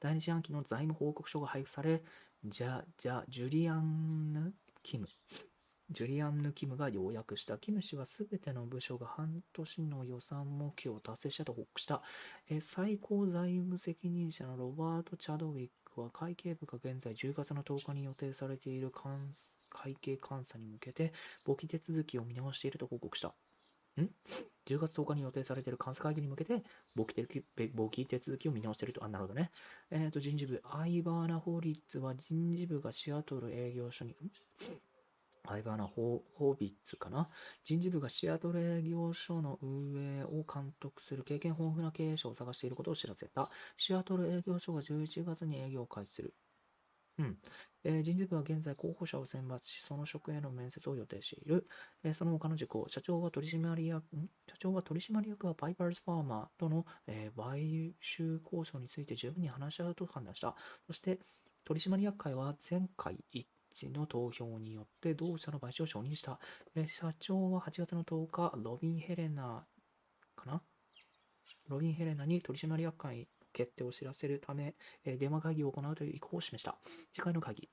第2四半期の財務報告書が配布され、ジュリアンヌ・キムが要約した。キム氏はすべての部署が半年の予算目標を達成したと報告した。最高財務責任者のロバート・チャドウィックは会計部が現在10月の10日に予定されている会計監査に向けて簿記手続きを見直していると報告した。10月10日に予定されている監査会議に向けて簿記手続きを見直していると。なるほどね。人事部、アイバーナ・ホーリッツは人事部がシアトル営業所に、アイバーナ・ホービッツかな。人事部がシアトル営業所の運営を監督する経験豊富な経営者を探していることを知らせた。シアトル営業所が11月に営業を開始する。人事部は現在候補者を選抜し、その職への面接を予定している。その他の事項、社長は取締役はパイパーズ・ファーマーとの、買収交渉について十分に話し合うと判断した。そして、取締役会は前回一致の投票によって同社の買収を承認した。社長は8月の10日、ロビン・ヘレナに取締役会決定を知らせるため、電話会議を行うという意向を示した。次回の会議。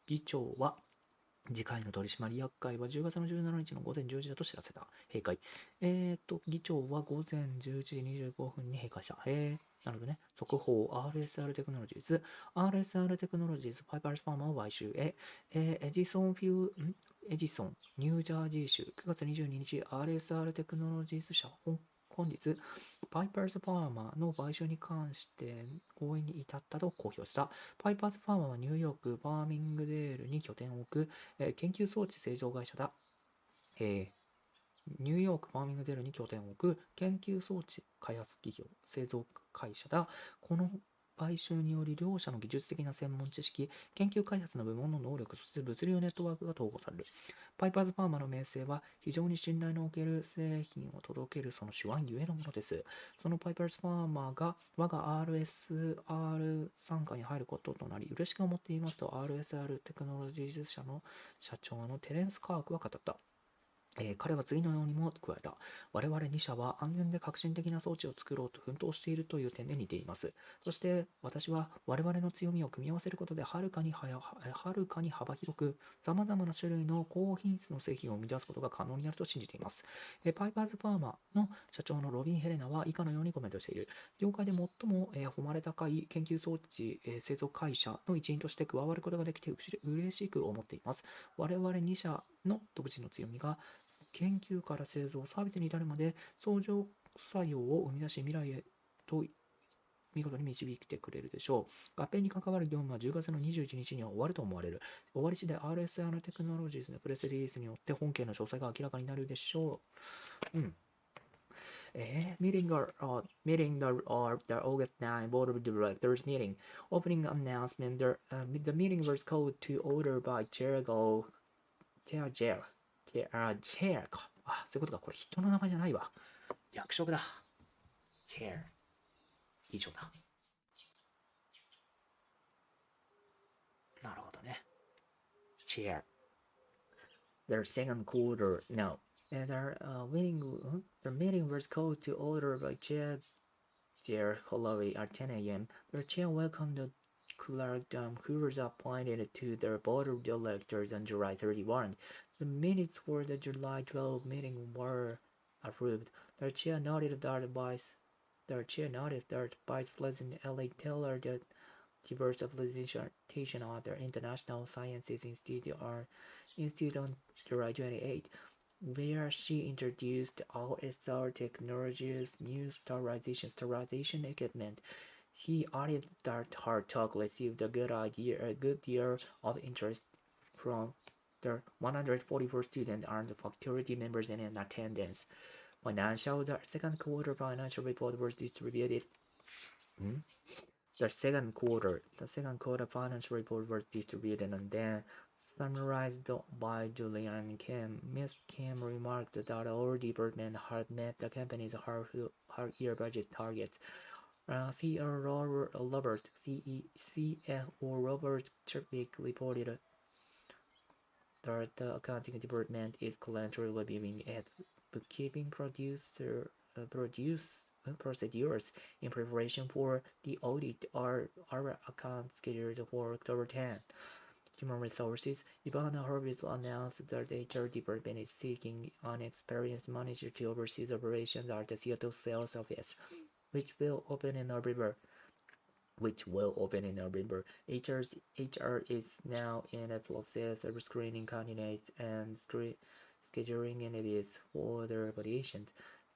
議長は、次回の取締役会は10月の17日の午前10時だと知らせた。閉会。議長は午前11時25分に閉会した。なるほどね。速報、RSR テクノロジーズ、パイパースファーマーを買収へ、エジソン、ニュージャージー州、9月22日、RSR テクノロジーズ社、本日、パイパーズ・ファーマーの買収に関して合意に至ったと公表した。パイパーズ・ファーマーはニューヨーク、バーミングデールに拠点を置く、研究装置製造会社だ。ニューヨーク・バーミングデールに拠点を置く研究装置開発企業、製造会社だ。この買収により両社の技術的な専門知識、研究開発の部門の能力、そして物流ネットワークが統合される。パイパーズ・ファーマーの名声は非常に信頼のおける製品を届けるその手腕ゆえのものです。そのパイパーズ・ファーマーが我が RSR 傘下に入ることとなり、嬉しく思っていますと RSR テクノロジーズ社の社長のテレンス・カークは語った。彼は次のようにも加えた。我々2社は安全で革新的な装置を作ろうと奮闘しているという点で似ています。そして私は我々の強みを組み合わせることではるかに幅広く様々な種類の高品質の製品を生み出すことが可能になると信じています。パイパーズファーマーの社長のロビン・ヘレナは以下のようにコメントしている。業界で最も誉れ高い研究装置製造会社の一員として加わることができて嬉しく思っています。我々2社の独自の強みが研究から製造、サービスに至るまで相乗作用を生み出し未来へと見事に導いてくれるでしょう。合併に関わる業務は10月の21日には終わると思われる。終わり次第 RSR テクノロジーズのプレスリリースによって本件の詳細が明らかになるでしょう。meeting the August 9 Board of Directors meeting. Opening announcement. The meeting was called to order by Chair か。あ、そういうことか。これ人の名前じゃないわ。役職だ。Chair。議長だ。なるほどね。Chair. Their second quarter. No. Their meeting was called to order by Chair Holloway at 10 a.m. Their chair welcomed the clerk who was appointed to their board of directors on July 31. The minutes for the July 12 meeting were approved. Their chair noted that Vice President L.A. Taylor, the diverse of presentation at the International Sciences Institute on July 28, where she introduced all SR Technologies' new sterilization equipment. He added that her talk received a good deal of interest from the 144 students and faculty members in attendance. The second quarter financial report was distributed. The second quarter financial report was distributed and then summarized by Julian Kim. Ms. Kim remarked that our department had met the company's half-year budget targets. CFO Robert Toeic reported that the accounting department is currently reviewing its bookkeeping procedures in preparation for the audit. Our account scheduled for October 10. Human Resources. Ivana Horvitz announced that the HR department is seeking an experienced manager to oversee the operations at the Seattle sales office, which will open in November. HR is now in a process of screening candidates and scheduling interviews for their positions.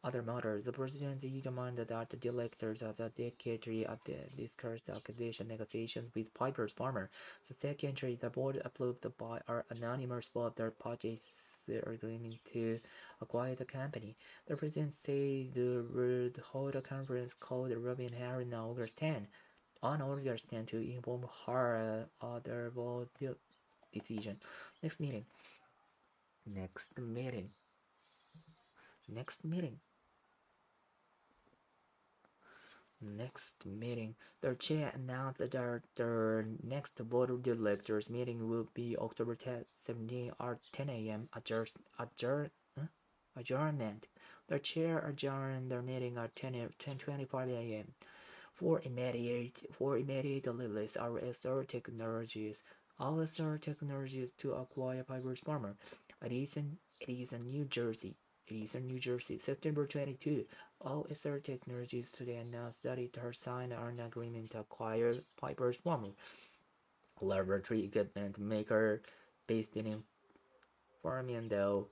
Other matters, the presidency demanded that the directors as a secretary discuss the acquisition negotiations with Piper Farmer. The secretary, the board approved by our anonymous vote their purchase agreement to acquire the company. The president said they would hold a conference called Robin Harry on August 10 to inform her other about the decision. Next meeting. Next meeting. Next meeting. Next meeting. The chair announced that their next board of directors meeting will be October 17 at 10 a.m. Adjournment. The chair adjourned their meeting at 10:25 a.m. For immediate release, our SR Technologies to acquire Piper's Farmer. Edison, New Jersey. September 22. SR Technologies today announced that it has signed an agreement to acquire Piper's Farmer, a laboratory equipment maker based in Farmingdale,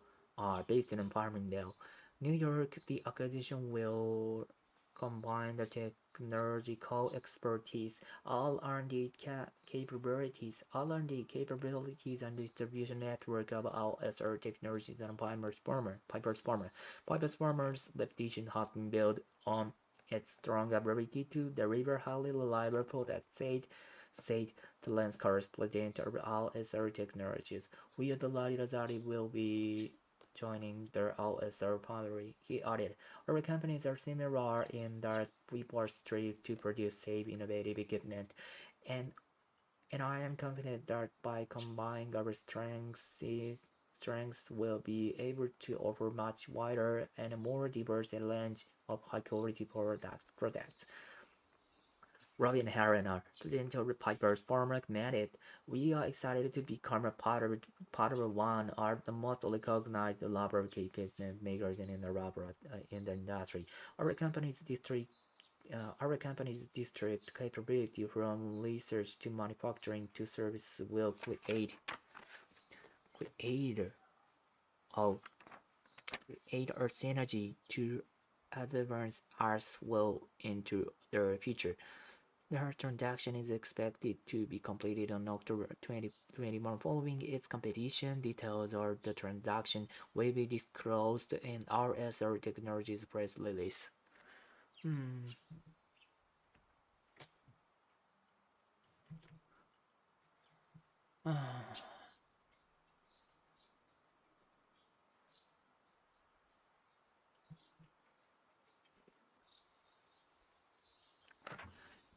New York. The acquisition will combine the technological expertise, all R&D capabilities, and distribution network of all SR Technologies and Piper's Farmer. Piper's Farmer's reputation has been built on its strong ability to deliver highly reliable products, said the Lens correspondent of all SR Technologies. We are delighted that it will be joining their LSR foundry. He added, our companies are similar in that we both strive to produce safe, innovative equipment, and I am confident that by combining our strengths strengths will be able to offer much wider and more diverse range of high-quality products. Robbie and Harren are potential Piper's former recommended. We are excited to become a part of one of the most recognized rubber makers in the rubber in the industry. Our company's district capability from research to manufacturing to service will create of create a synergy to advance us well into the future. The transaction is expected to be completed on October 2021. Following its completion, details of the transaction will be disclosed in our SR Technologies press release. Hmm.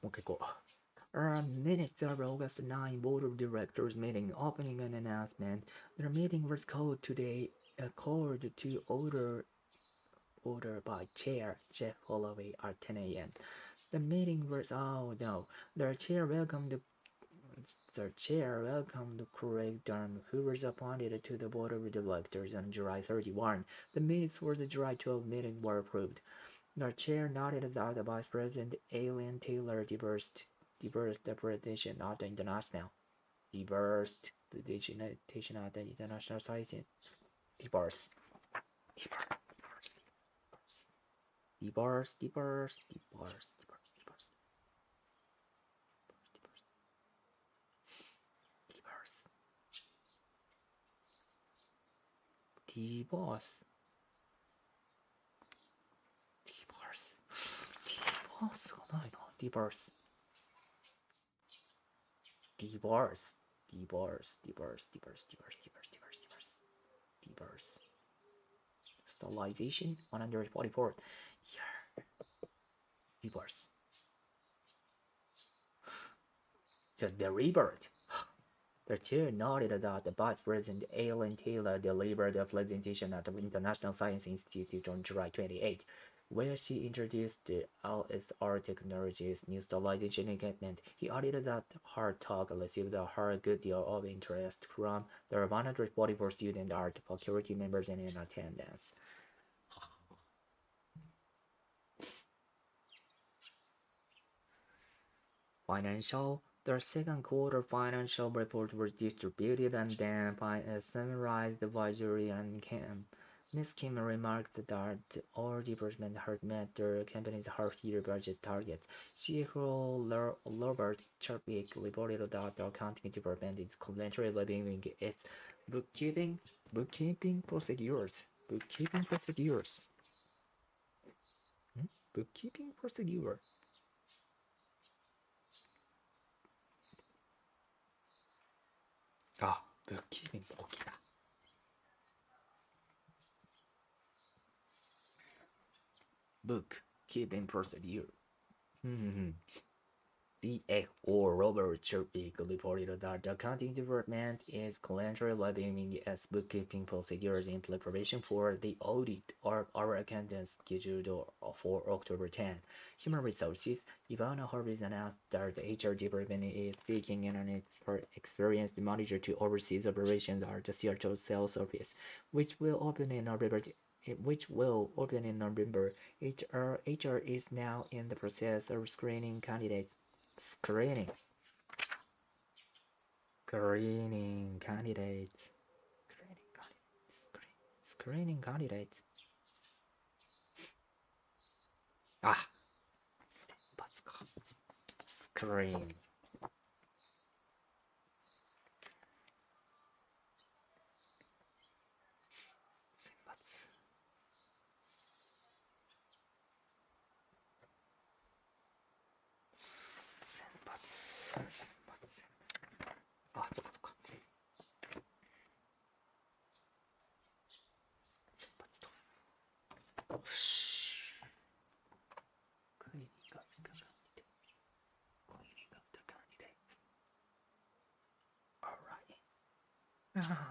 Okay, cool. Minutes of August 9 Board of Directors meeting opening an announcement. The meeting was called today called to order by Chair Jeff Holloway at 10 a.m. The meeting was the chair welcomed Craig Dunn, who was appointed to the board of directors on July 31. The minutes for the July 12 meeting were approved. The chair noted that the Vice President Aileen Taylor divorced the presentation at the international divorced the presentation at the international science divorce divorceがないな divorce sterilization 144 here divorce the delivered. The chair noted that the Vice President Aileen Taylor delivered a presentation at the International Science Institute on July 28, where she introduced the LSR Technologies new sterilization equipment. He added that her talk received a good deal of interest from the 144 student art faculty members in attendance. The second quarter financial report was distributed and then summarized by Jury and Kim. Ms. Kim remarked that all departments had met their company's half-year budget targets. CFO Robert Chadwick reported that the accounting department is currently reviewing its bookkeeping procedures. Bookkeeping procedure. bookkeeping簿記だ. Bookkeeping procedure. CFO Robert Chadwick reported that the accounting department is currently reviewing its bookkeeping procedures in preparation for the audit of our accountants scheduled for October 10. Human Resources Ivana Harvis announced that the HR department is seeking an experienced manager to oversee the operations at the Seattle sales office, which will open in November. HR is now in the process of screening candidates. Screening candidates. Screen. Cleaning up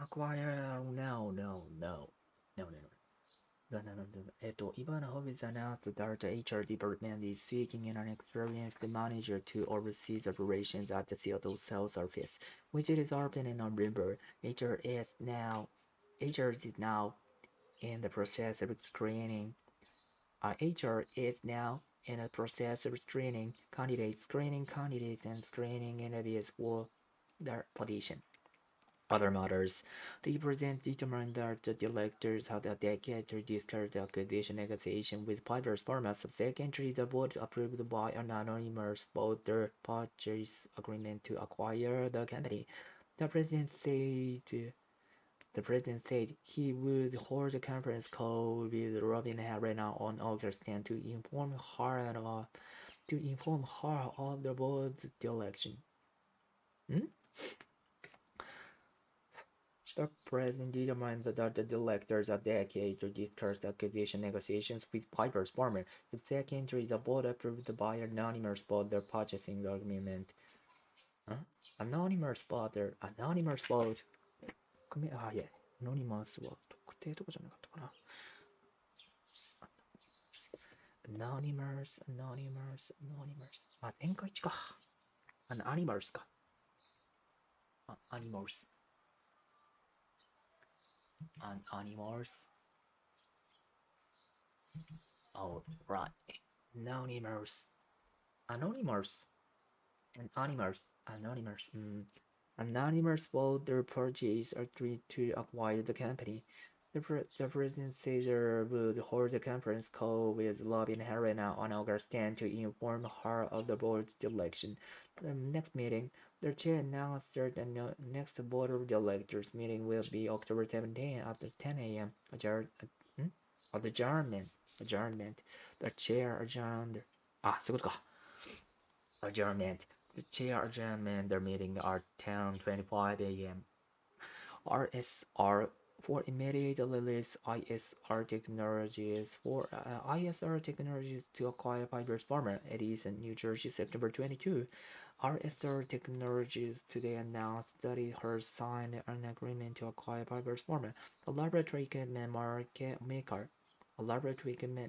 acquire. No, no, no. No, no, no. No, no, no, no. Even Hobbs announced that the HR department is seeking an experienced manager to oversee operations at the Seattle sales office, which it is open in November. HR is now in the process of screening. HR is now in the process of screening candidates, and screening interviews for their position. Other matters, the president determined that the directors had a decade to discuss the acquisition negotiation with Piper's Pharma. Subsequently, the board approved by an anonymous vote their purchase agreement to acquire the company. The president said the president said he would hold a conference call with Robin Helena on August 10 to inform her of the board's direction. Hmm? The president determined that the directors are dedicated to discuss the acquisition negotiations with Piper's Farmer. Subsequently, the board approved by anonymous vote their purchasing agreement. Huh? Anonymous vote. Yeah. Anonymous vote. 特定とかじゃなかったかな。Anonymous. あ、天下一か。Animals か。Animals. Animals. Oh, right. Anonymous. Anonymous. Anonymous vote their purchase agreed to acquire the company. The president said they would hold a conference call with Robin Helena on August 10 to inform her of the board's direction. The next meeting, the chair announced that the next board of directors meeting will be October 17 at 10 a.m. Adjournment. The chair adjourned. あ、そういうことか。Adjournment. The chair adjourned their meeting at 10:25 a.m. RSR for immediate release ISR Technologies to acquire Fiber's Farmer. It is in New Jersey, September 22. RSR Technologies today announced that it has signed an agreement to acquire Fiber's Farmer, a laboratory equipment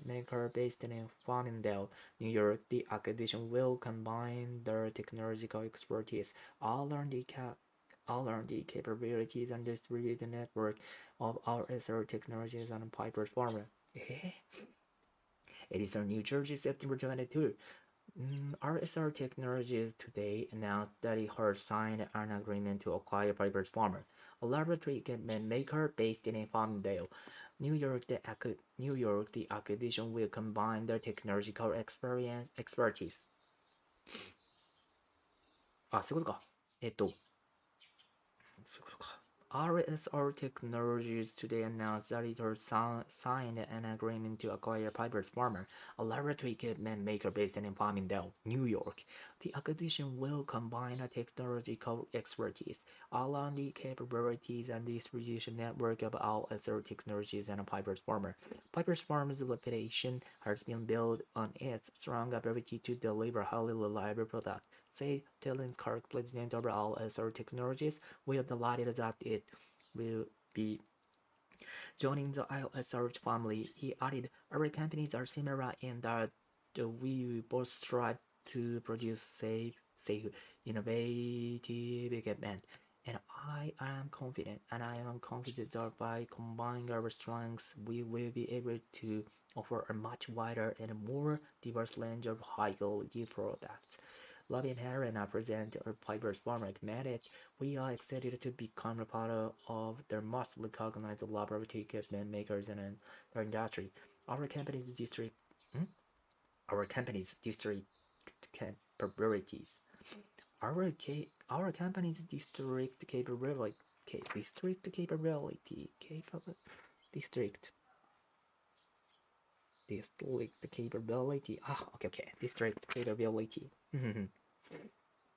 maker based in Farmingdale, New York. The acquisition will combine their technological expertise, R&D capabilities, and distributed network of RSR Technologies and Piper's Pharma. It is in New Jersey, September 22. RSR Technologies today announced that it has signed an agreement to acquire Piper's Pharma, a laboratory equipment maker based in Farmingdale, New York. The acquisition will combine their technological expertise. あ、そういうことか。そういうことか。RSR Technologies today announced that it has signed an agreement to acquire Piper's Farmer, a laboratory equipment maker based in Farmingdale, New York. The acquisition will combine a technological expertise, R&D capabilities, and distribution network of RSR Technologies and Piper's Farmer. Piper's Farmer's reputation has been built on its strong ability to deliver highly reliable products, said Talent Clark, president of RSR Technologies. We are delighted that it will be joining the ISR family. He added, our companies are similar in that we both strive to produce safe, innovative equipment. And I am confident that by combining our strengths, we will be able to offer a much wider and more diverse range of high-quality products. Robin Helena, president of Piper's Pharma, commented, we are excited to become a part of the most recognized laboratory equipment makers in our industry. Our company's district capabilities. Our company's district capability. District capability. District capability.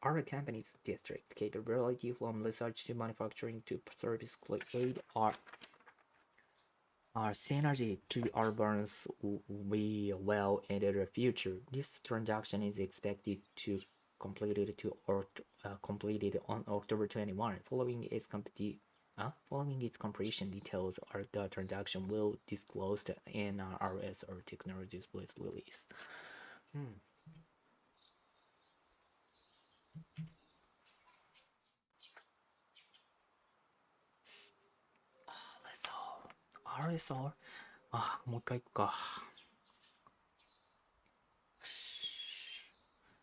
Our company's district capability from research to manufacturing to service create our synergy to our burns we well into the future. This transaction is expected to completed on October 21, following its Following its completion, details of the transaction will disclosed in RS or technologies press release. Hmm. Let's all RSR. もう一回か。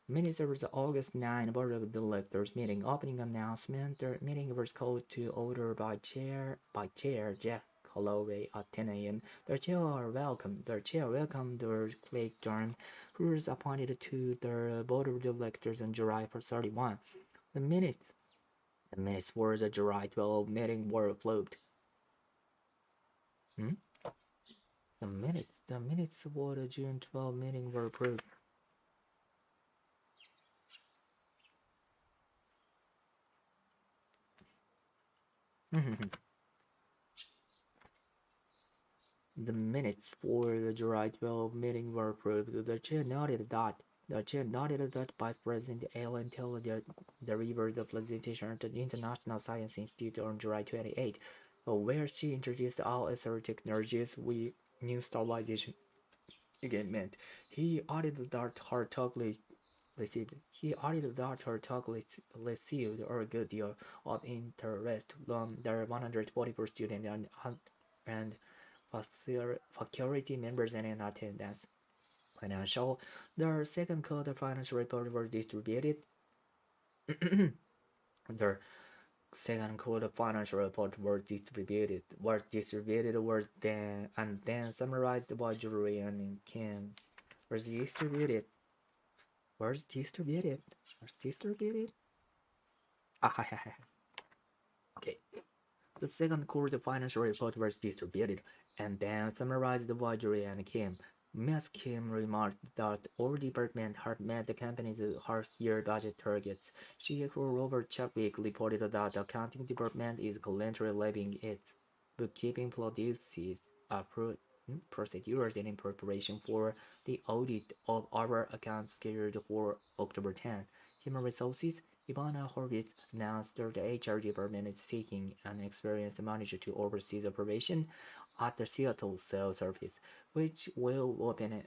Minutes of the August 9 Board of Directors meeting opening announcement. The meeting was called to order by Chair Jack Holloway at 10 a.m. The chair welcomed the Craig Durham, who was appointed to the Board of Directors on July 31. The minutes for the July 12 meeting were approved. Hmm? The minutes for the June 12 meeting were approved. The minutes for the July 12 meeting were approved. The chair noted that Vice President Ellen Taylor delivered the presentation at the International Science Institute on July 28, where she introduced all SR technologies we new stabilization again meant. He added that her talk received a good deal of interest from the 144 students and faculty members in attendance. Financial. The second quarter financial report was distributed. The second quarter financial report was then summarized by jury and can was distributed. Was distributed. Was distributed. Okay. The second quarter financial report was distributed and then summarized by jury and Kim. Ms. Kim remarked that all departments had met the company's half-year budget targets. CFO Robert Chadwick reported that the accounting department is currently levying its bookkeeping procedures in preparation for the audit of our accounts scheduled for October 10. Human Resources Ivana Horvitz announced that the HR department is seeking an experienced manager to oversee the operation at the Seattle sales office, which will open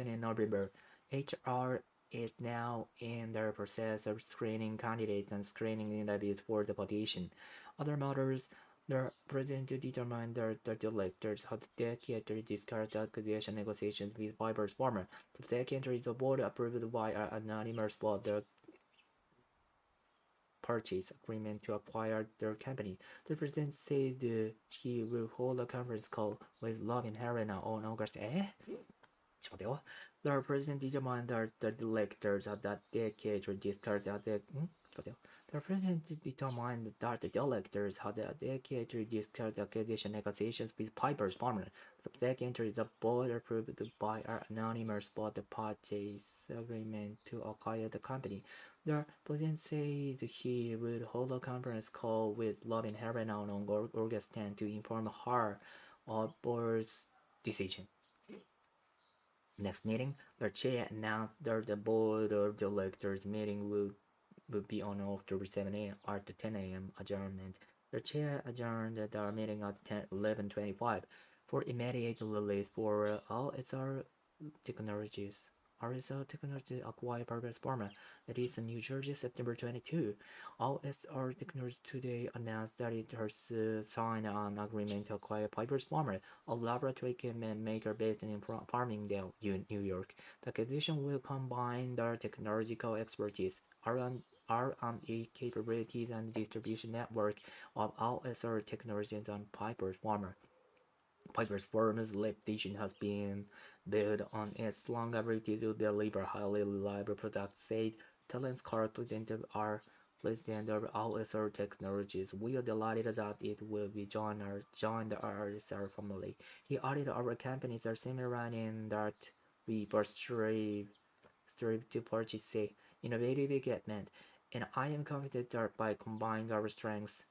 in November. HR is now in the process of screening candidates and screening interviews for the position. Other matters, the president determined that the directors had dedicated discard the acquisition negotiations with Fiber's farmer. The second is the board approved by an anonymous vote the purchase agreement to acquire their company. The president said he will hold a conference call with Lovin Harena on August. ちょっと待ってよ. The president determined that the directors at that decade would discard that. ちょっと待ってよ. The president determined that the directors had a decade to discard the acquisition negotiations with Piper's partner. Subsequently, the board approved by an anonymous vote the purchase agreement to acquire the company. The president said he would hold a conference call with Robin Harena on August 10 to inform her of board's decision. Next meeting, the chair announced that the board of directors meeting would be on October 7 at 10 a.m. adjournment. The chair adjourned the meeting at 11:25 for immediate release for all SR technologies. RSL Technology acquired Progress Pharma. It is in New Jersey, September 22. RSR Technology today announced that it has signed an agreement to acquire Piper's Pharma, a laboratory equipment maker based in Farmingdale, New York. The acquisition will combine their technological expertise, R&D capabilities, and distribution network of RSR Technologies and Piper's Pharma. Piper's Pharma's reputation has been built on its long ability to deliver highly reliable products, said Talent's president of RSR Technologies. We are delighted that it will be joined the RSR family. He added our companies are similar in that we both strive to purchase innovative equipment, and I am confident that by combining our strengths,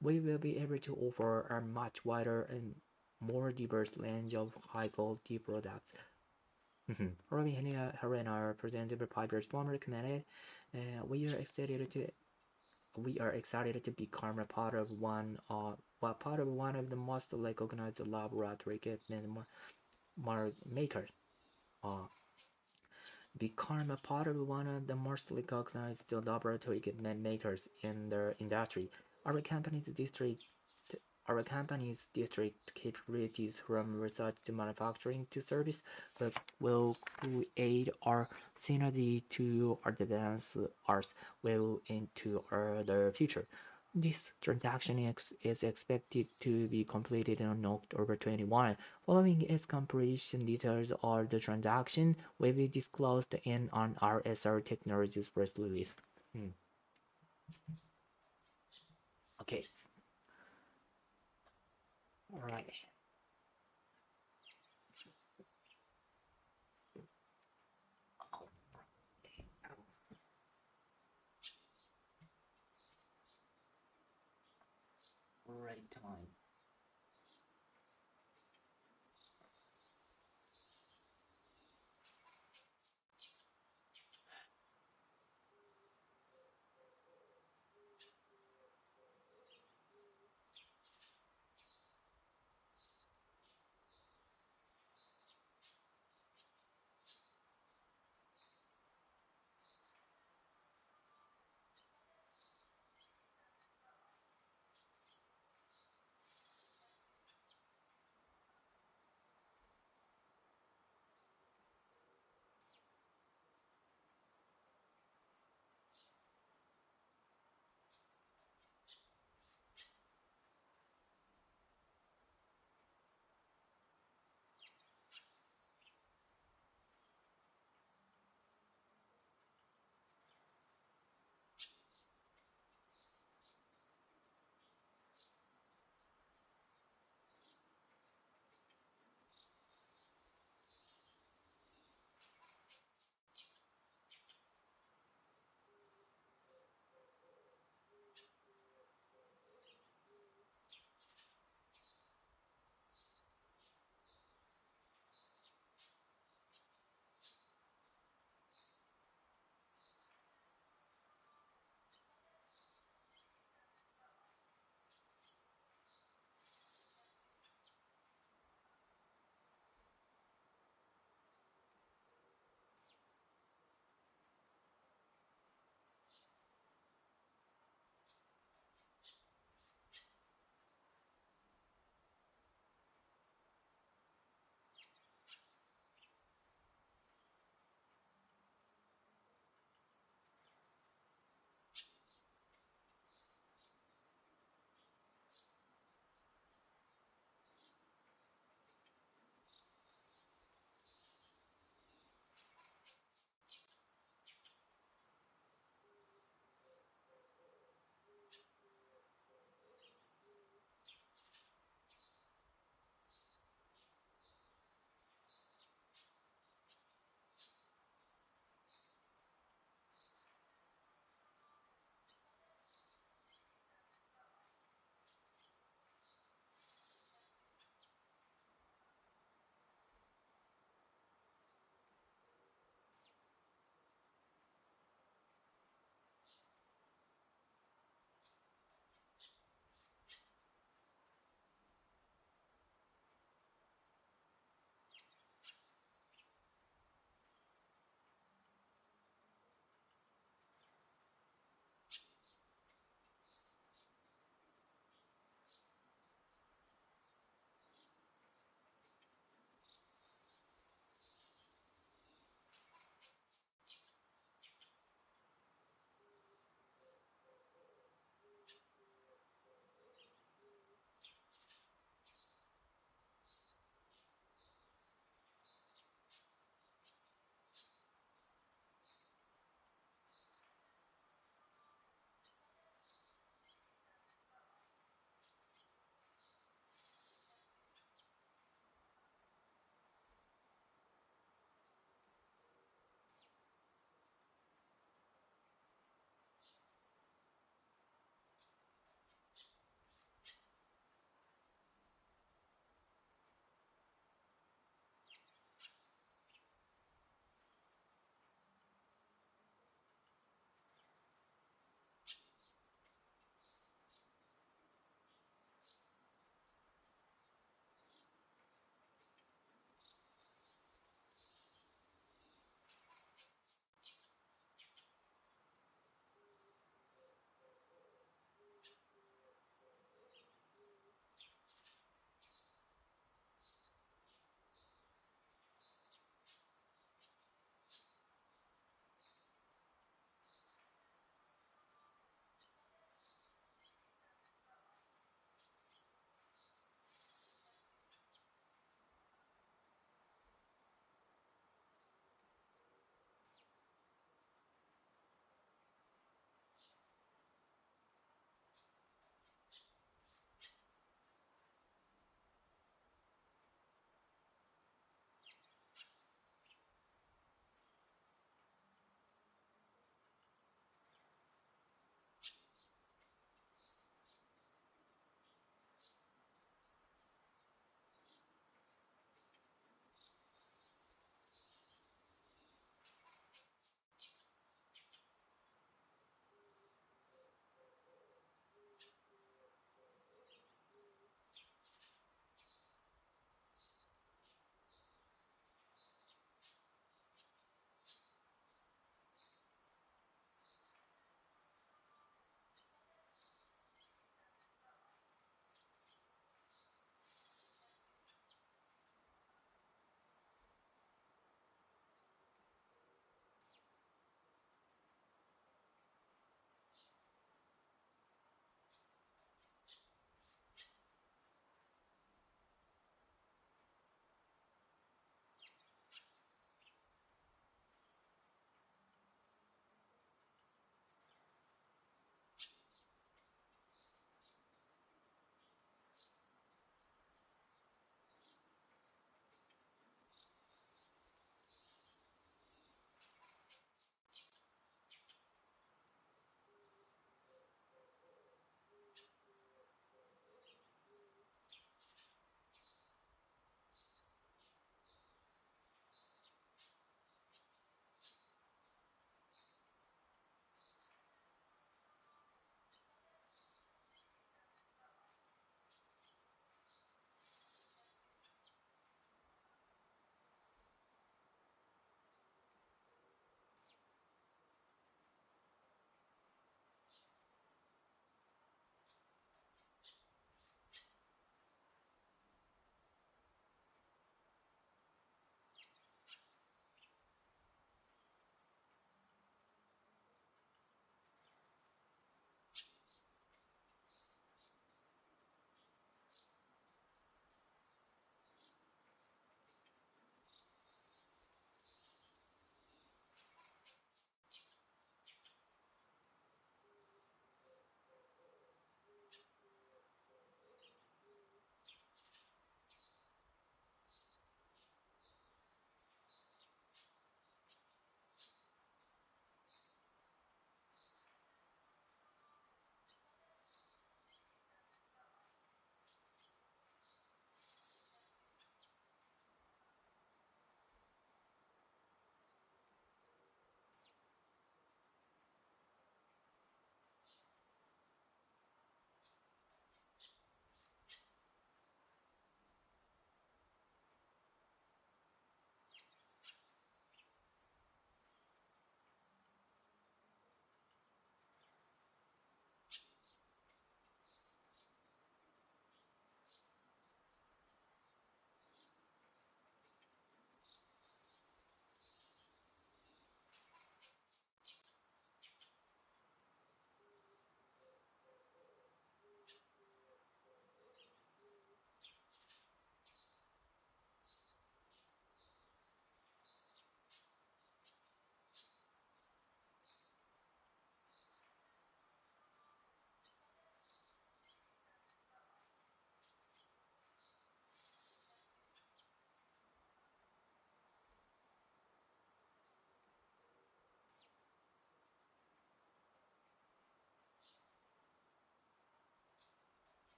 we will be able to offer a much wider and more diverse range of high quality products. Robin her and our presented Piper's Bomb recommended. We are excited to become a part of one of the most recognized laboratory equipment makers. Uh, become a part of one of the most recognized laboratory equipment makers in the industry. Our company's district capabilities from research to manufacturing to service will create our synergy to advance ours well into the future. This transaction is expected to be completed on October 21. Following its completion, details of the transaction will be disclosed in on our SR Technologies press release. Okay. All right. Right time.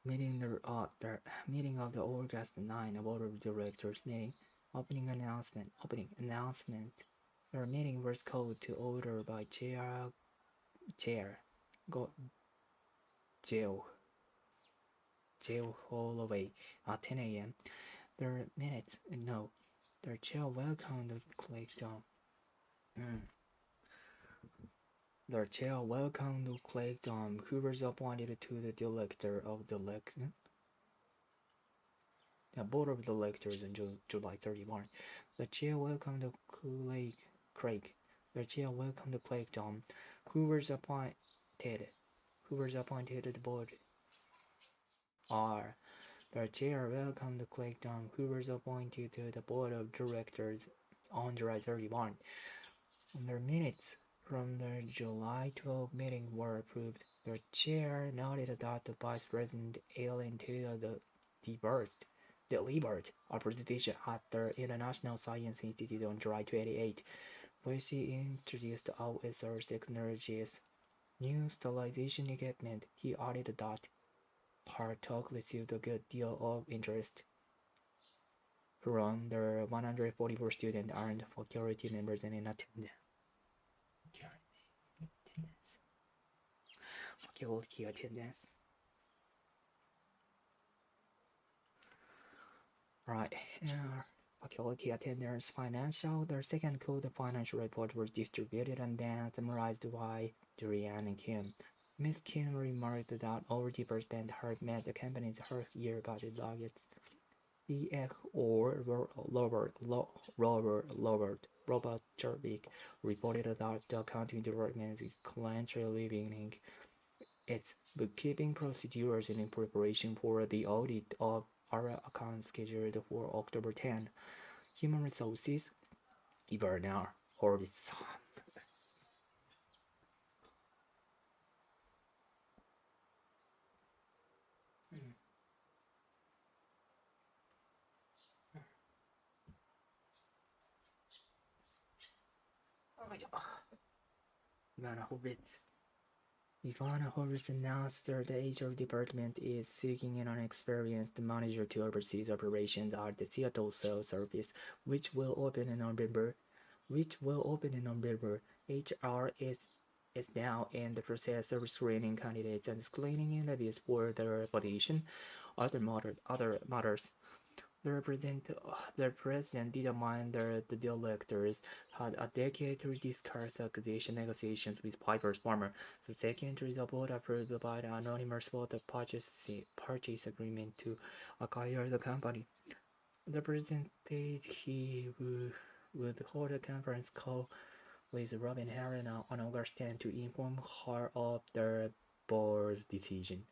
the meeting of the August 9 Board of Directors meeting. Opening announcement. Opening announcement. The meeting was called to order by Chair Go Jill Holloway at 10 a.m. The minutes no. The chair welcomed clicked on. The chair welcomed clicked on who was appointed to the director of the Board of Directors on July 31. The chair welcomed Craig. The chair welcomed Clayton, who was appointed to the board. R. The chair welcomed Clayton, who was appointed to the board of directors on July 31. The minutes from the July 12 meeting were approved. The chair noted that the vice president Ellen Taylor delivered a presentation at the International Science Institute on July 28, where she introduced OSR technologies, new sterilization equipment. He added that her talk received a good deal of interest from the 144 students and faculty members in attendance. Faculty attendance. Right. Faculty attendance financial. The second quarter financial report was distributed and then summarized by Durian and Kim. Miss Kim remarked that over 10% had met the company's half-year budget targets. CX or Robert Jervik reported that the accounting department is currently reviewing its bookkeeping procedures in preparation for the audit of our accounts scheduled for October 10. Human Resources, Ibernar, Horizon. Ivana Horvitz announced that the HR department is seeking an experienced manager to oversee operations at the Seattle sales service, which will open in November. HR is now in the process of screening candidates and screening interviews for the position. Other matters. The president determined that the directors had a decade to discuss acquisition negotiations with Piper's farmer. The second is the board approved by the anonymous vote of purchase agreement to acquire the company. The president said he would hold a conference call with Robin Harron on August 10 to inform her of the board's decision.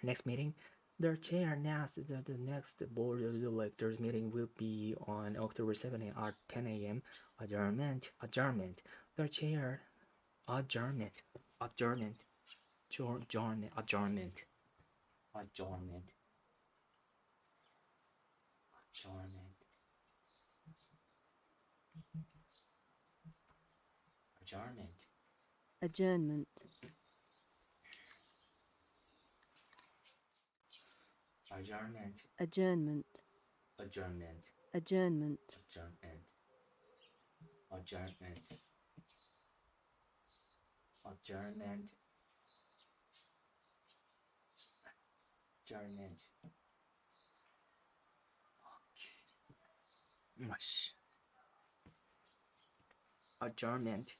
Next meeting. The chair announced that the next board of directors meeting will be on October 7 at 10 a.m. Adjournment. The chair adjournment. Adjournment. Adjournment. Adjournment. Adjournment. Adjournment. Adjournment. Adjournment. Adjournment. Adjournment. Adjournment.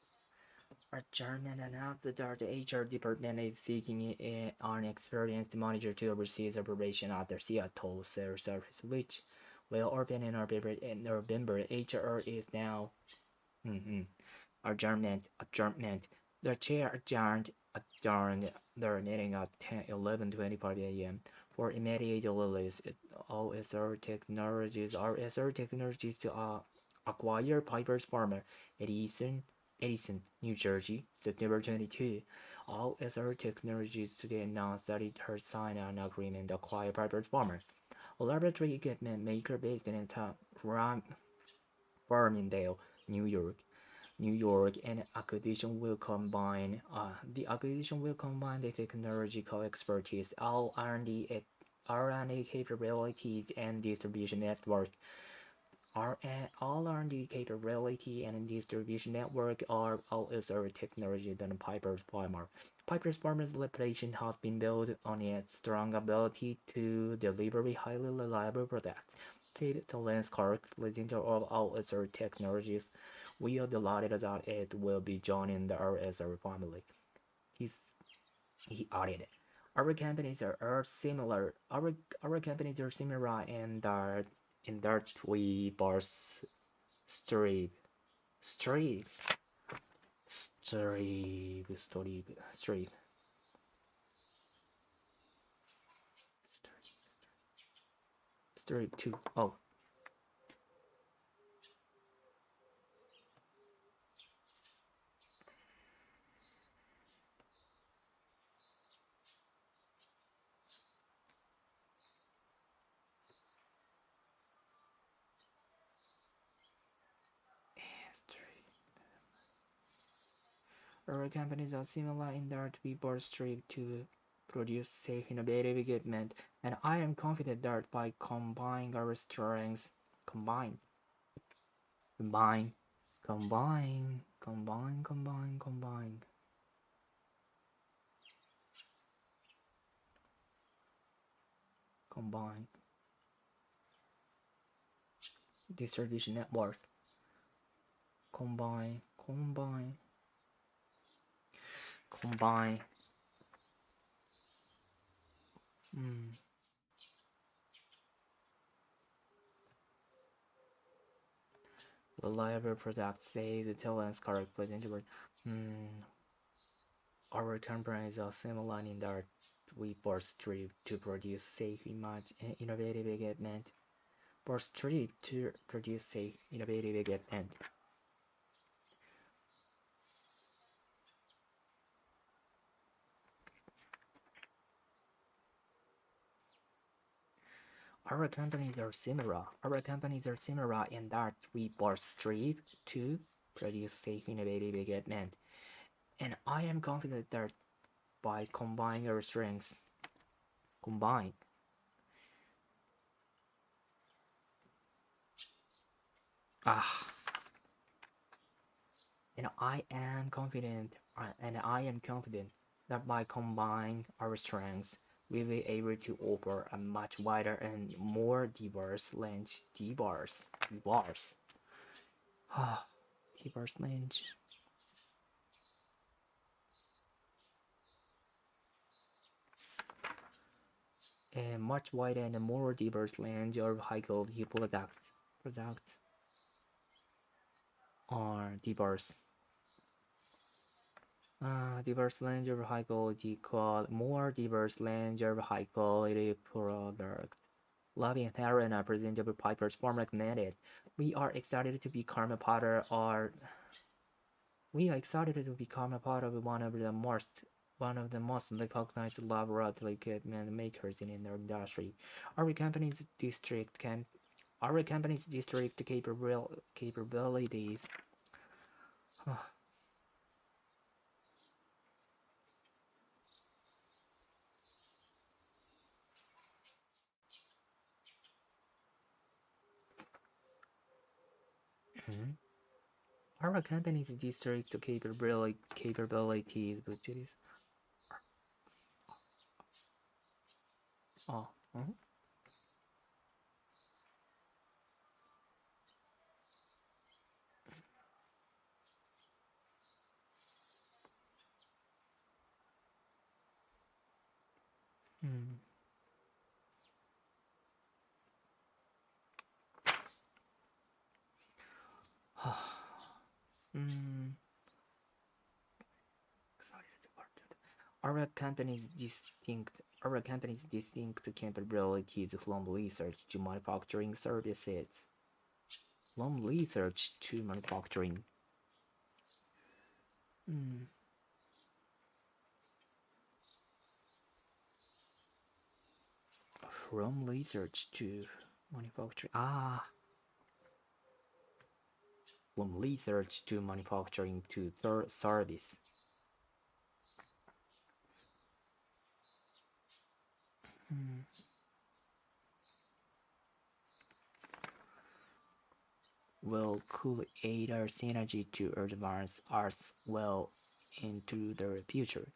Adjournment announced that the HR department is seeking an experienced manager to oversee the operation at the Seattle sales service, which will open in November. HR is now adjournment. The chair adjourned their meeting at 11:25 a.m. for immediate release. OSR Technologies to acquire Piper's farmer Edison, New Jersey, September 22. OSR Technologies today announced that it has signed an agreement to acquire Piper's farmer, a laboratory equipment maker based in Farmingdale, New York. New York, and the acquisition will combine the technological expertise, all R&D capabilities, and distribution network. All R&D capability and distribution network are also technology than Piper's Farmer. Piper's Farmer's reputation has been built on its strong ability to deliver highly reliable products. Said Lance Clark, leader of all other technologies, we are delighted that it will be joining the RSR family. He's, he added, our companies are similar. Our companies are similar in that we both strive, strive, strive, strive to. Oh, strive. Our companies are similar in that we both strive to produce safe, innovative equipment, and I am confident that by combining our strengths, combine, combine, combine, combine, distribution network, combine, mm, reliable products, say the talents correct presentable. Mm, our companies are similar in that we both strive to produce safe, image, and innovative equipment. Both strive to produce safe, innovative equipment. Our companies are similar. Our companies are similar in that we both strive to produce safe, innovative equipment. And I am confident that by combining our strengths, combine. Ah, and I am confident that by combining our strengths, we'll be able to offer a much wider and more diverse range, ah, diverse range, a much wider and more diverse range of high quality products are diverse. Diverse range of high quality more diverse range of high quality products. Loving and Aaron are presentable Piper's form recommended. We are excited to become a part of we are excited to become a part of one of the most recognized laboratory equipment makers in the industry. Our company's district can our company's district capabilities. Our company's district capabilities, which is oh, mm, mm, Our company's distinct our company's distinct capabilities from research to manufacturing services. From research to manufacturing. Mm, from research to manufacturing. from research to manufacturing to service. Will create our synergy to advance us well into the future.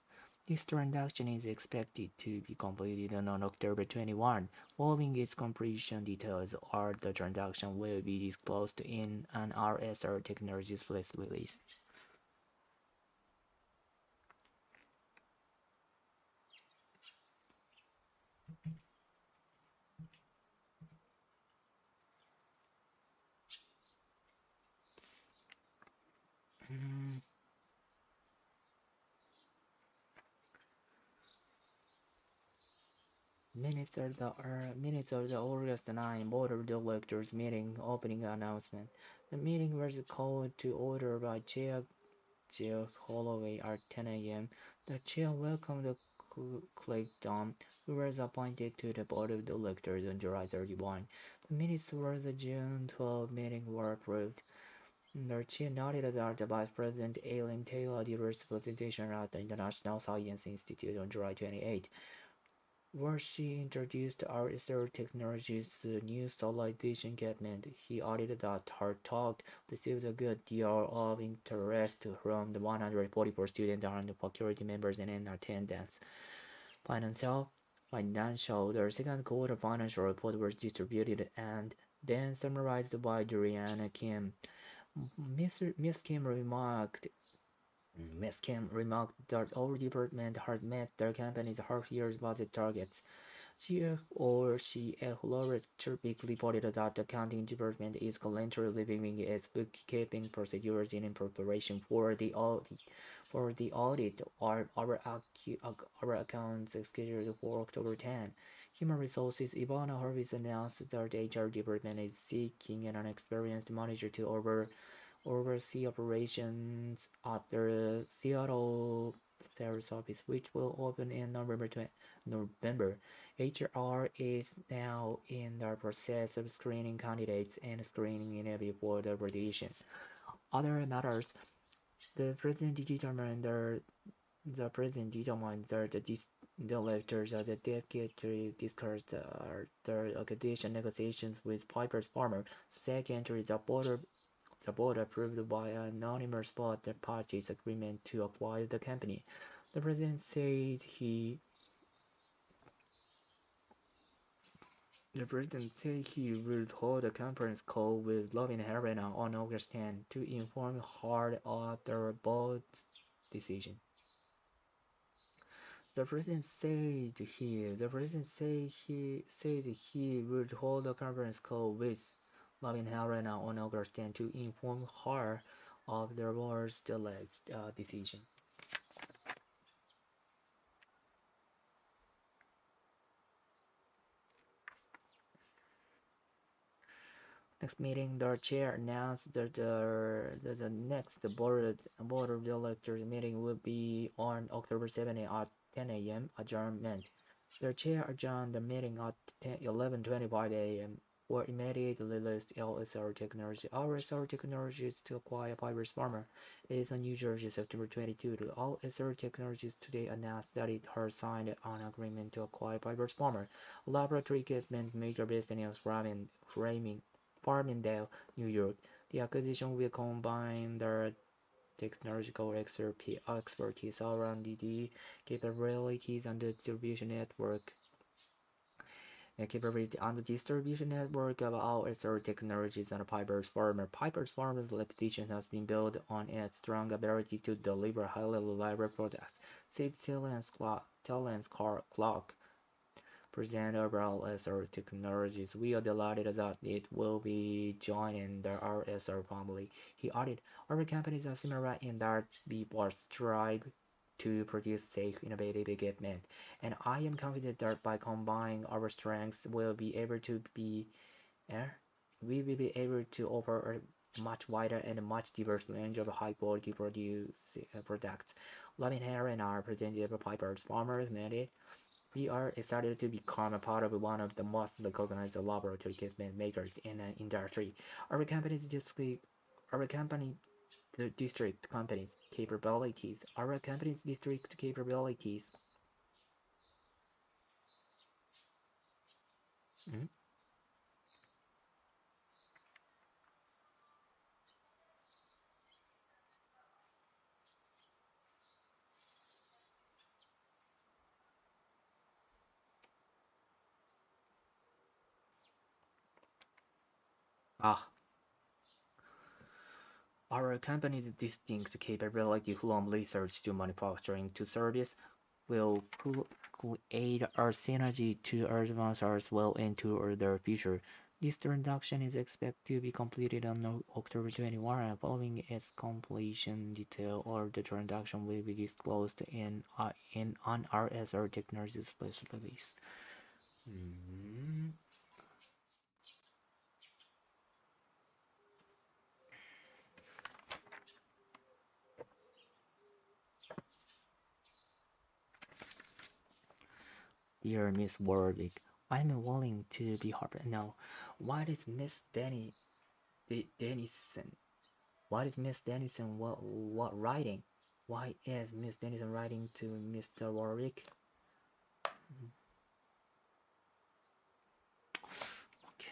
This transaction is expected to be completed on October 21. Following its completion, details of the transaction will be disclosed in an RSR Technologies press release. Minutes of the August 9 Board of Directors meeting opening announcement. The meeting was called to order by Chair Holloway at 10 a.m. The chair welcomed Clayton, who was appointed to the Board of Directors on July 31. The minutes for the June 12 meeting were approved. The chair noted that the Vice President Aileen Taylor delivered a presentation at the International Science Institute on July 28, where she introduced our technology's new stabilization equipment. He added that her talk received a good deal of interest from the 144 students and faculty members in attendance. Financial, the second quarter financial report was distributed and then summarized by Juliana Kim. Miss Kim remarked that our department had met their company's half-year budget targets. She typically reported that the accounting department is currently reviewing its bookkeeping procedures in preparation for the audit. Our accounts is scheduled for October 10. Human Resources Ivana Harvis announced that the HR department is seeking an experienced manager to oversee operations at the Seattle sales office, which will open in November. HR is now in the process of screening candidates and screening interview for the position. Other matters, the president determined the directors of the dedicated to discuss their acquisition negotiations with Piper's Farmer. Secondly, the board approved by an anonymous vote the parties' agreement to acquire the company. The president said he would hold a conference call with Lovin Helena on August 10 to inform her of the board's decision. The president said he would hold a conference call with Lovin Helena on August 10 to inform her of the board's decision. Next meeting, the chair announced that the next board of directors meeting will be on October 7 at 10 a.m. Adjournment. The chair adjourned the meeting at 11:25 a.m. or immediately list LSR Technology. LSR Technologies to acquire Piper's Farmer. It is on New Jersey, September 22. The LSR Technologies today announced that it has signed an agreement to acquire Piper's Farmer, a laboratory equipment maker based in Farmingdale, New York. The acquisition will combine their technological expertise around the capabilities and the distribution network of all its technologies and Piper's Farmer. Piper's Farmer's reputation has been built on its strong ability to deliver highly reliable products, said Talent's Clark, present overall SR Technologies. We are delighted that it will be joining the RSR family. He added, our companies are similar in that we both strive to produce safe, innovative equipment, and I am confident that by combining our strengths, we will be able to offer a much wider and much diverse range of high-quality products. Lavin and our representative Piper's Farmers made it. We are excited to become a part of one of the most recognized laboratory equipment makers in the industry. Our company is our company, the district companies capabilities, our company's district capabilities. Mm? Ah, our company's distinct capability from research to manufacturing to service will create our synergy to advance ours well into the future. This transaction is expected to be completed on October 21, and following its completion, detail of the transaction will be disclosed in on our SR Technologies press release. Mm, Dear Miss Warwick, I'm willing to be Harper. Now, what is Miss Dennison? What is Miss Dennison? What writing? Why is Miss Dennison writing to Mr. Warwick? Okay,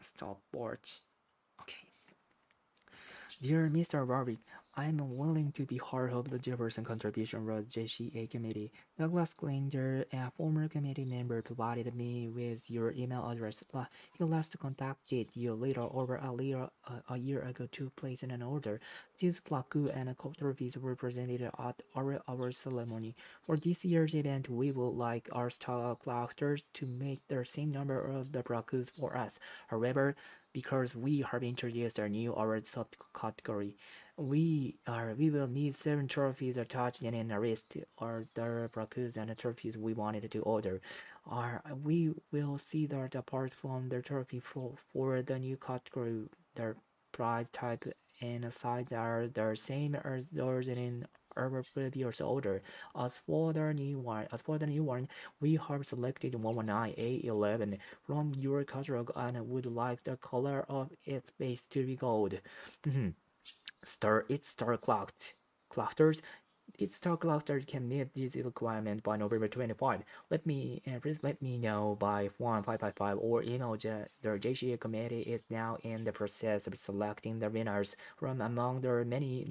stopwatch. Okay. Dear Mr. Warwick, I am willing to be part of the Jefferson Contribution Road JCA Committee. Douglas Klinger, a former committee member, provided me with your email address. He last contacted you later over a year ago to place an order. These plaque and trophies were presented at our ceremony. For this year's event, we would like our stock collectors to make the same number of the plaques for us. However, because we have introduced a new award subcategory. We will need 7 trophies attached in a list or the plaques and trophies we wanted to order. We will see that apart from the trophy for the new category, the prize type and size are the same as those in our previous order. As for the new one, we have selected 119A11 from your catalog and would like the color of its base to be gold. Star clocked. Clockers. Its star collector can meet this requirement by November 25. Please let me know by 1555 or email the JCA committee is now in the process of selecting the winners from among the many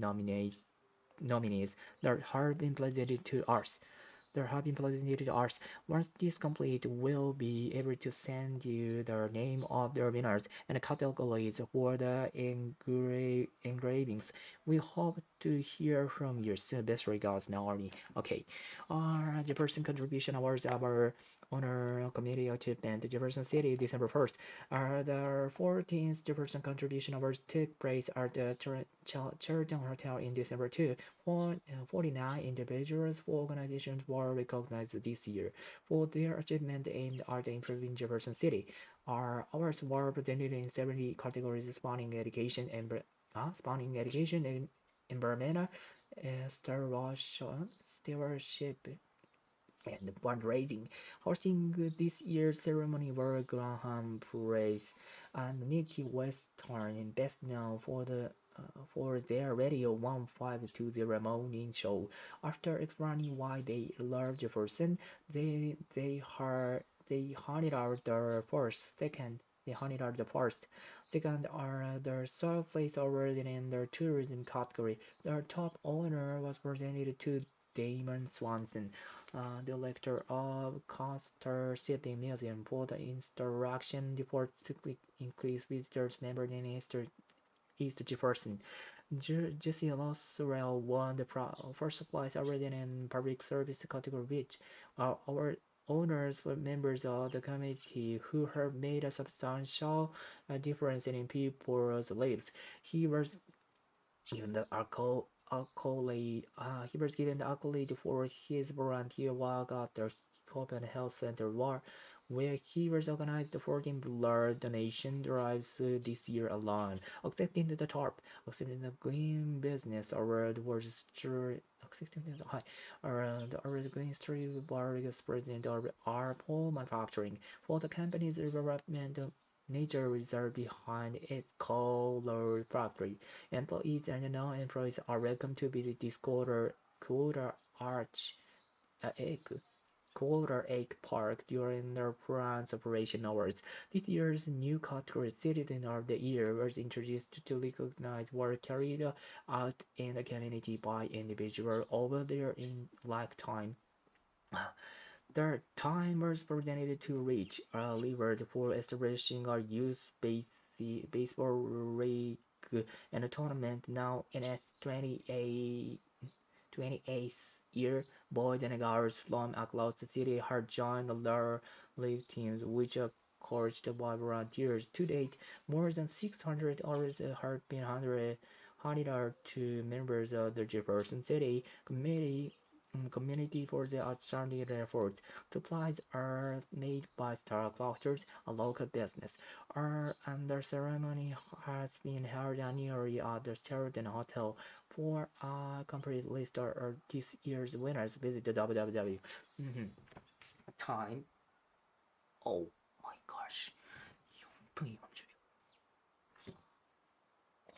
nominees that have been presented to us. There have been presented to us. Once this complete, we'll be able to send you the name of the winners and categories for the engravings. We hope to hear from you soon. Best regards, Naomi. Okay. The person contribution awards our honor committee achievement Jefferson City, December 1st. The 14th Jefferson contribution awards took place at the Sheraton Hotel in December 2. 49 individuals for organizations were recognized this year for their achievement aimed at improving Jefferson City. Our awards were presented in 70 categories spanning education and environmental, stewardship, and fundraising. Hosting this year's ceremony were Graham Price and Nikki Western, best known for their Radio 1520 morning show. After explaining why they love Jefferson, they hunted out the first, second. They hunted out the first. Second are the third place award in the tourism category. The top honor was presented to Damon Swanson, director of Coaster City Museum, for the instruction report to increase visitors member in East Jefferson. Jesse Loswell won the first prize award in public service category, which our owners were members of the committee who have made a substantial difference in people's lives. He was given the accolade. He was given the accolade for his volunteer work at the Copenhagen Health Center, where he was organized 14 blood donation drives this year alone. Accepting the Green Business Award was accepting the high around the Green Street Barriers president of Apple Manufacturing for the company's development nature reserve behind its color factory. Employees and non-employees are welcome to visit this egg, quarter egg park during the plant's operation hours. This year's new category, Citizen of the Year, was introduced to recognize work carried out in the community by individuals over their in lifetime. The time was presented to reach a reward for establishing a youth baseball league and a tournament now in its 28th year. Boys and girls from across the city have joined the league teams, which are coached by volunteers. To date, more than 600 hours have been handed out to members of the Jefferson City community for their outstanding efforts. Supplies are made by Star Clusters, a local business. And the ceremony has been held annually at the Sheraton Hotel. For a complete list of this year's winners, visit the www. Time. Oh my gosh. 4分40秒。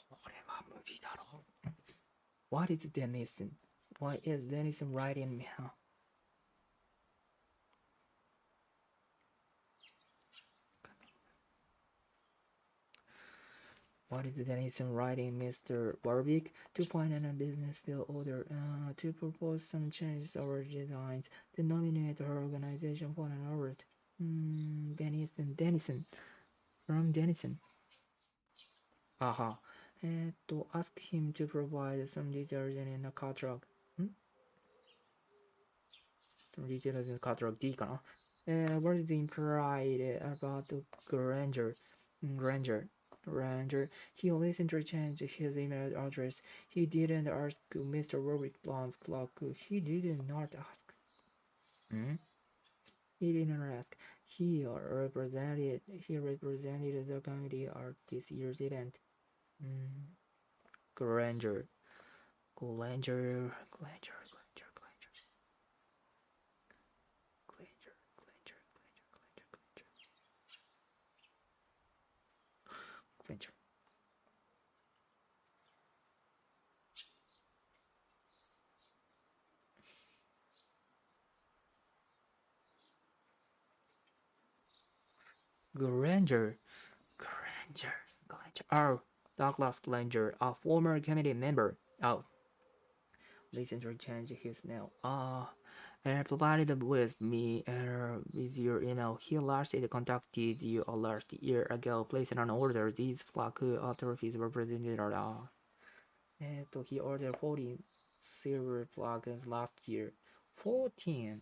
これは無理だろう。What is Denison? Why is Denison writing me? What is Denison writing, Mr. Warwick? To point out a business bill order to propose some changes or designs to nominate her organization for an award. Denison. From Denison. Aha. To ask him to provide some details in a catalog. Some details in the catalog D かな。what is implied about Granger? He listened to change his email address. He didn't ask Mr. Warwick Blonde's clock. He did not ask. He didn't ask. He represented the committee at this year's event. Granger. Granger. Oh, Douglas Granger, a former committee member. Oh, listen to change his mail. Provided with me with your email. He last contacted you last year ago, placing an order. These plaque authorities were presented. He ordered 14 silver plaques last year. 14.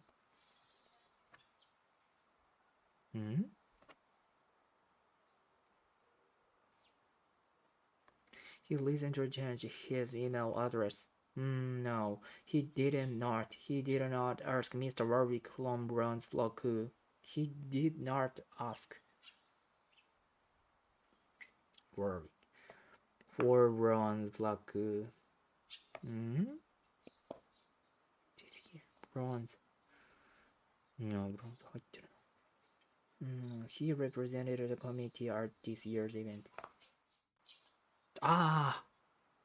He listened to change his email address. No, he did not. He did not ask Mr. Warwick from Brown's block. He did not ask Warwick for Brown's block. This here, Bronze. No, Bronze 入ってるな。He represented the committee at this year's event.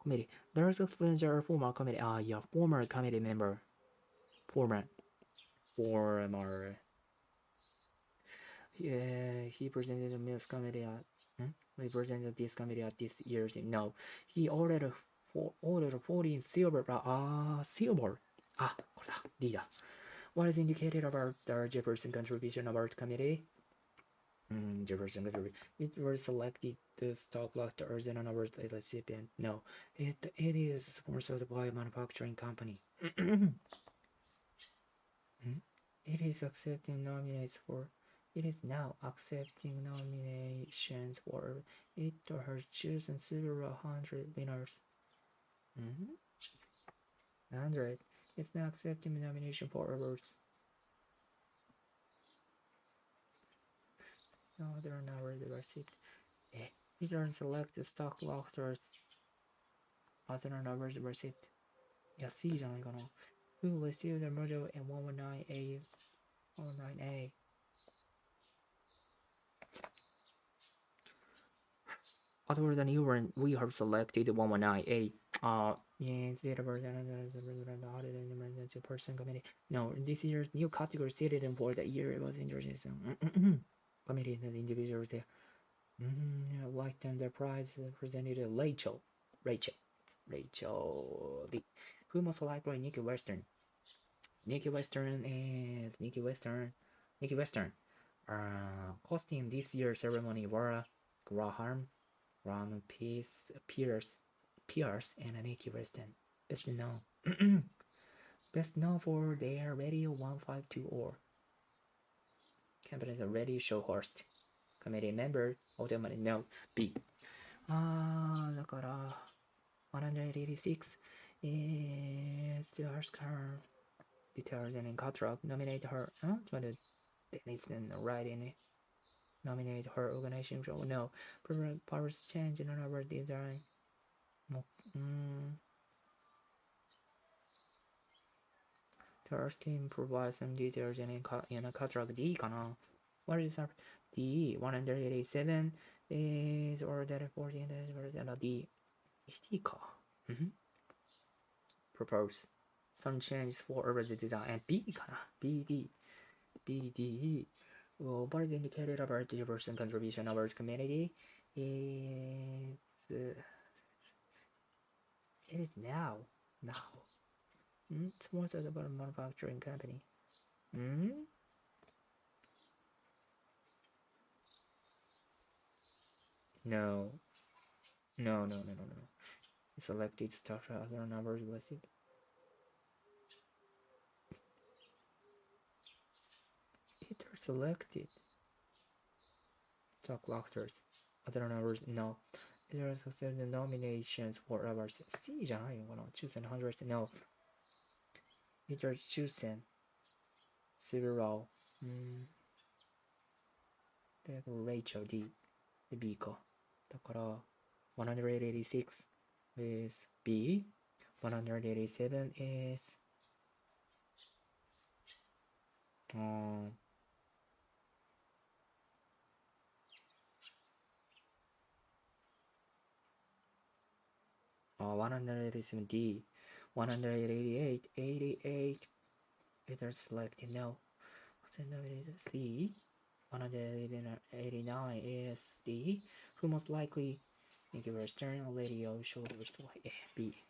Committee. There's a former committee. Yeah, former committee member. Former. Yeah, he presented this committee at. Represented this committee at this year's. No, he ordered 14 silver. Silver. これだ。D だ。What is indicated about the Jefferson contribution about committee? Jefferson contribution. It was selected to stock lot as an award recipient. No, it is sponsored by a manufacturing company. It is accepting nominations for. It is now accepting nominations for. It has chosen several hundred winners. 100. It's not accepting nomination for awards. No, there are not already received. Peter select the stock lockers. Other than already received. いや、C じゃないかな。Who received the model in 119A? 119A. Other than you we have selected 119A. Yes, the person committee. No, this year's new category seated in for the year was introduced. Committee the individuals there. Like them, the prize presented to Rachel Lee. Who most likely Nikki Western? Nikki Western. Hosting this year's ceremony were Graham Pierce, and Nikki Western. Best known. Best known for their Radio 152 company's radio show host. Committee member, ultimately no. B. だから、186 is the Oscar details and contract nominate her. Dennis and writing nominate her organization. No, powers change in another design. The Earth team provides some details in a contract D かな. What is that? D 187 is ordered 14% D. D か. Propose some changes for the design and B かな. BD. Well, what is indicated about the person contribution of our community is it is now. It's more so about a manufacturing company. No. Selected stuff other numbers listed. It are selected. Stock lockers. Other numbers, no. There are certain nominations for others. C じゃないのかな? Chosen hundreds, no. It are chosen several. Rachel D. B か。だから、186 is B. 187 is 187 D. 188 88 either selected no. Is C. 189 is D. Who most likely make a Western radio shoulders to B.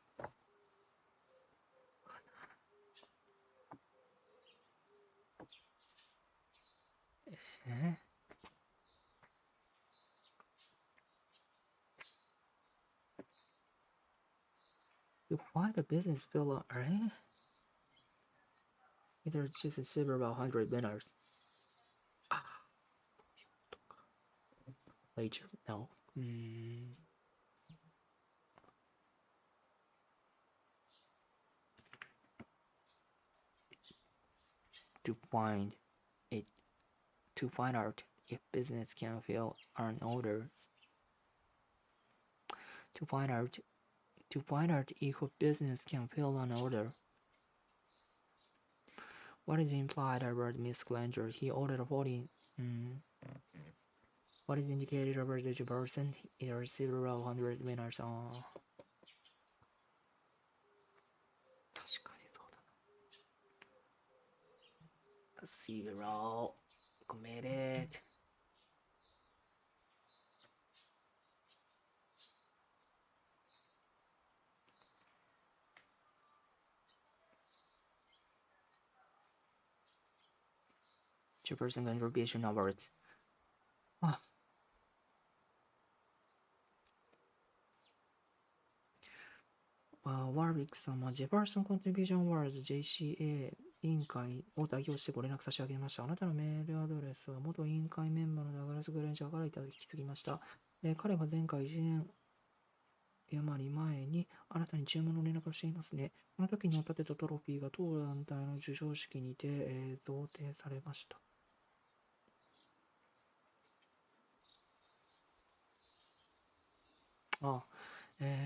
You find a business pillar, right? There's just several 100 winners. Later, no. To find out if business can fill an order. To find out if a business can fill an order. What is implied about Miss Granger? He ordered 40. What is indicated about the person? There are several 100 winners on. 確かにそうだな. Several committed. Two-person contribution awards.ワービックさんはジェパーソンコントリビューションワーズ JCA 委員会を代表してご連絡差し上げました。あなたのメールアドレスは元委員会メンバーのダグラス・グレンジャーからいただき継ぎました。彼は前回1年余り前にあな新たに注文の連絡をしていますね。この時に立てたトロフィーが当団体の授賞式にて、贈呈されました。今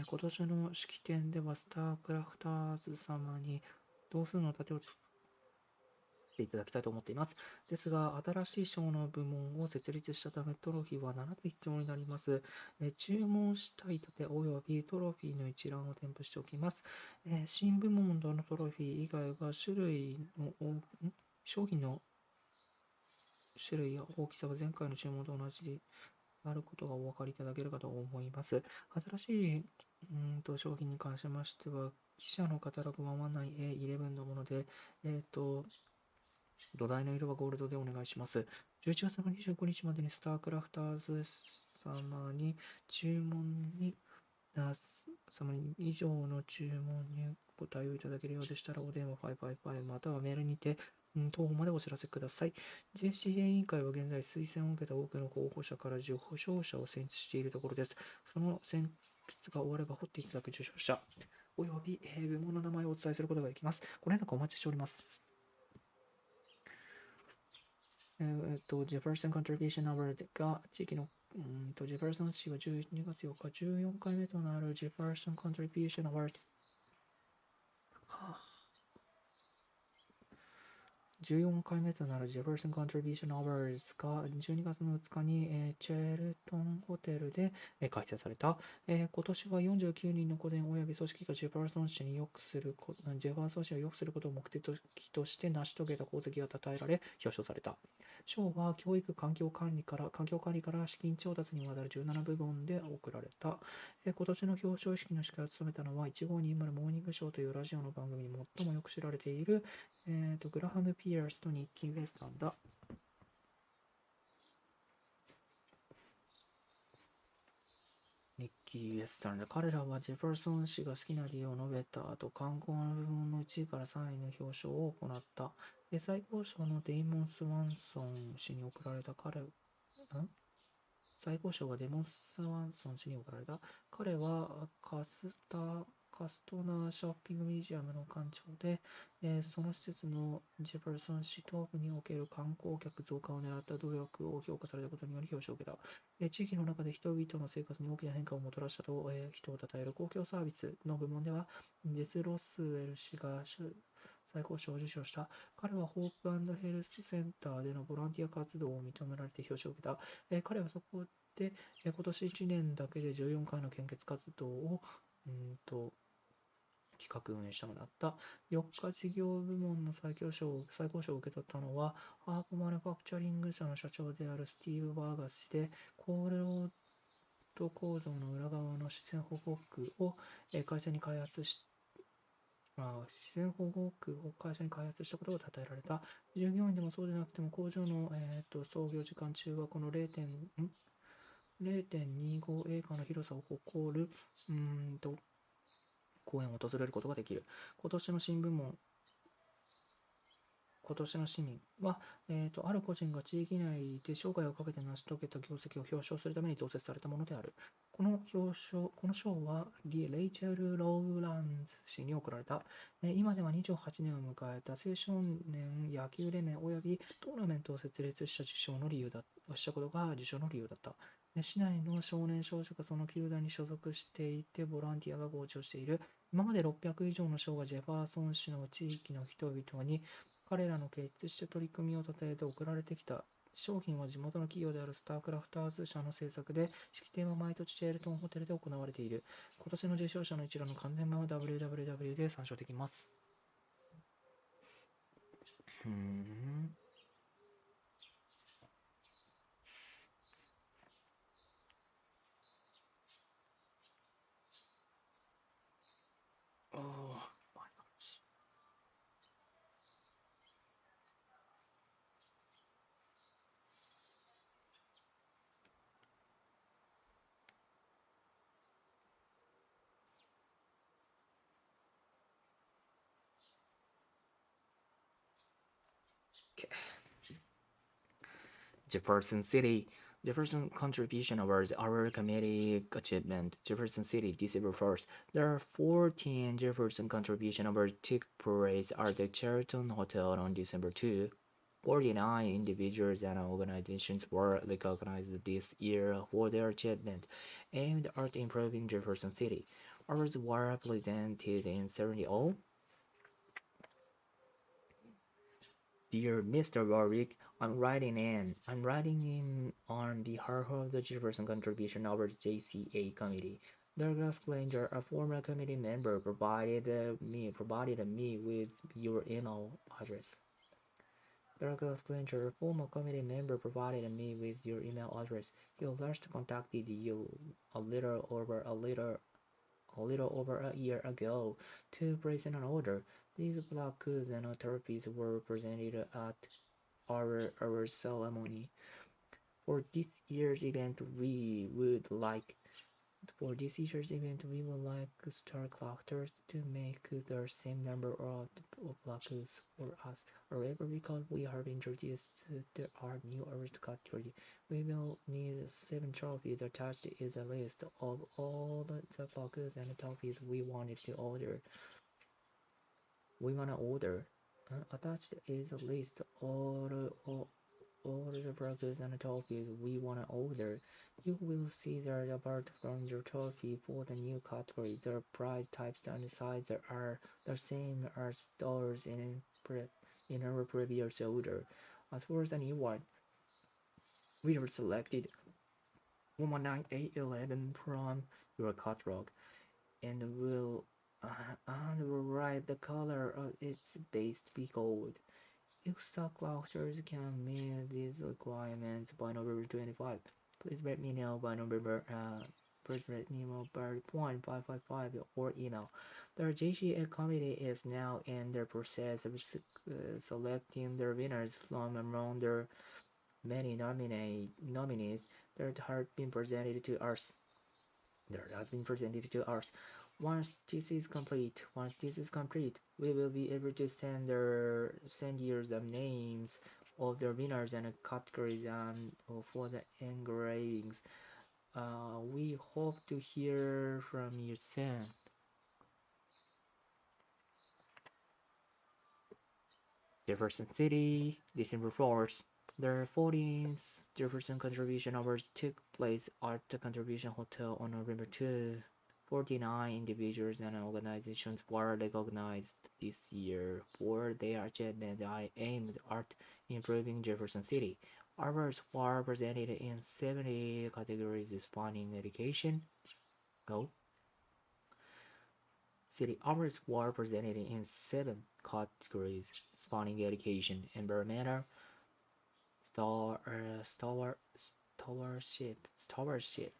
年の式典ではスタークラフターズ様に同数の盾を作っていただきたいと思っています。ですが、新しい賞の部門を設立したため、トロフィーは7つ必要になります。注文したい盾およびトロフィーの一覧を添付しておきます。新部門のトロフィー以外は商品の種類や大きさは前回の注文と同じであることがお分かりいただけるかと思います。新しい商品に関しましては、記者のカタログはない A11 のもので、土台の色はゴールドでお願いします。11月の25日までにスタークラフターズ様に注文に様に以上の注文にご対応いただけるようでしたら、お電話555またはメールにて、当方までお知らせください。JCA 委員会は現在推薦を受けた多くの候補者から受賞者を選出しているところです。その選出が終われば掘っていただく受賞者、および部門の名前をお伝えすることができます。ご連絡お待ちしております。ジェファーソン・コントリビューション・アワードが地域のジェファーソン氏が11月4日14回目となるジェファーソン・コントリビューション・アワード14回目となるジェファーソン・コントリビューション・アワーズが12月の2日に、チェルトンホテルで、開催された。今年は49人の個人及び組織がジェファーソン氏を良くすることを目的として成し遂げた功績が称えられ、表彰された。賞は教育環境管理から資金調達にわたる17部門で贈られた。今年の表彰式の司会を務めたのは1520モーニングショーというラジオの番組に最もよく知られているグラハム・ピアースとニッキー・ウェスタンだ。ニッキー・ウェスタンで彼らはジェファーソン氏が好きな理由を述べた後、観光の部門の1位から3位の表彰を行った。最高賞のデイモン・スワンソン氏に贈られた最高賞がデモンス・ワンソン氏に贈られた。彼はカストナーショッピングミュージアムの館長で、その施設のジェファーソン市東部における観光客増加を狙った努力を評価されたことにより表彰を受けた。地域の中で人々の生活に大きな変化をもたらしたと、人を称える公共サービスの部門では、ジェス・ロスウェル氏が最高賞を受賞した。彼はホープ&ヘルスセンターでのボランティア活動を認められて表彰を受けた。彼はそこで、今年1年だけで14回の献血活動を企画運営したのだった。4日事業部門の最高賞を受け取ったのは、ハープマニュファクチャリング社の社長であるスティーブ・バーガス氏で、コールロード構造の裏側の自然保護区を会社に開発し自然保護区を会社に開発したことが称えられた。従業員でもそうでなくても工場の、創業時間中はこの0.25エーカーの広さを誇る公園を訪れることができる。今年の市民は、ある個人が地域内で生涯をかけて成し遂げた業績を表彰するために創設されたものである。この賞はレイチェル・ローランズ氏に贈られた。今では28年を迎えた青少年野球連盟及びトーナメントを設立したことが受賞の理由だった。市内の少年少女がその球団に所属していてボランティアが傍聴している。今まで600以上の賞がジェファーソン市の地域の人々に彼らの傑出した取り組みを称えて贈られてきた。商品は地元の企業であるスタークラフターズ社の制作で、式典は毎年チェールトンホテルで行われている。今年の受賞者の一覧の完全版は www で参照できます。Jefferson City Jefferson contribution awards our committee achievement. Jefferson City, December 1st. There are 14 Jefferson contribution awards took place at the Sheraton Hotel on December 2. 49 individuals and organizations were recognized this year for their achievement aimed at improving Jefferson City. Awards were presented in 70. Dear Mr. Warwick, I'm writing in on behalf of the Jefferson Contribution Awards JCA Committee. Douglas Granger, a former committee member, provided me with your email address. Douglas Granger, a former committee member, provided me with your email address. He last contacted you a little over a year ago to present an order. These plaques and trophies were presented at our ceremony. For this year's event, we would like star collectors to make the same number of plaques for us. However, because we have introduced our new award category, we will need 7 trophies. Attached is a list of all the plaques and trophies we wanted to order. Attached is a list of all the plaques and trophies we wanna order. You will see that apart from your trophy for the new category, the price types and sizes are the same as those in our previous order. As for the new one, we have selected 19811 from your catalog and will write the color of its base to be gold. If stock collectors can meet these requirements by November 25, please let me know by point 555 or email. The JCA committee is now in the process of selecting the winners from among the many nominees that have been presented to us. Once this is complete, we will be able to send you the names of the winners and categories and for the engravings. We hope to hear from you soon. Jefferson City, December 4th. The 14th Jefferson Contribution Awards took place at the Contribution Hotel on November 2. 49 individuals and organizations were recognized this year for their achievement aimed at improving Jefferson City. Awards were presented in 70 categories spanning education. City awards were presented in 7 categories spanning education, environmental, stewardship, stewardship.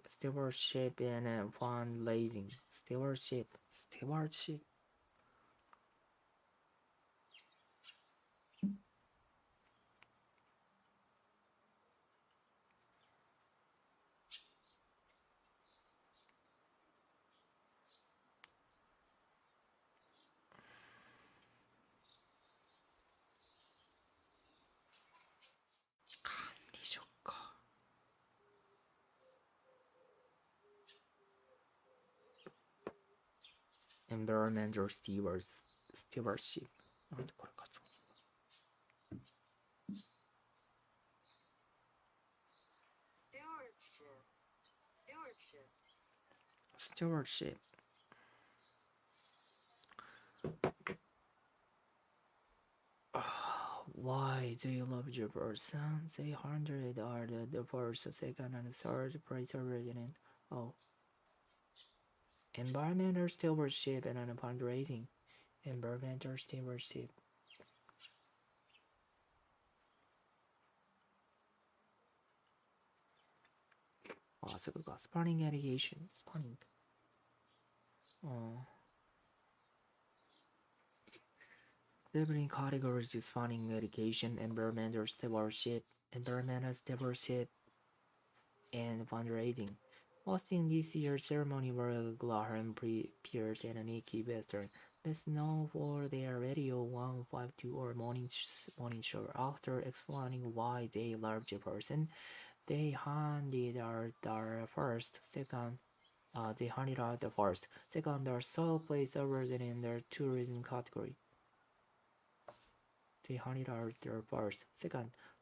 Stewardship and fundraising. Stewardship. 管理職か。Environmental stewardship. なんでこれ発音するの？ Stewardship. Why do you love Jefferson? They 100 are the first, second, and third place resident. Oh. environmental stewardship and fundraising. Environmental stewardship. Spanning education. Spanning. Several categories is spanning education, environmental stewardship, and fundraising. Hosting this year's ceremony were Graham Pierce and Nikki Western, best known for their Radio 152 or morning show. After explaining why they love Jefferson, they handed out their first, second, or third place awards in their tourism category. They handed out their first,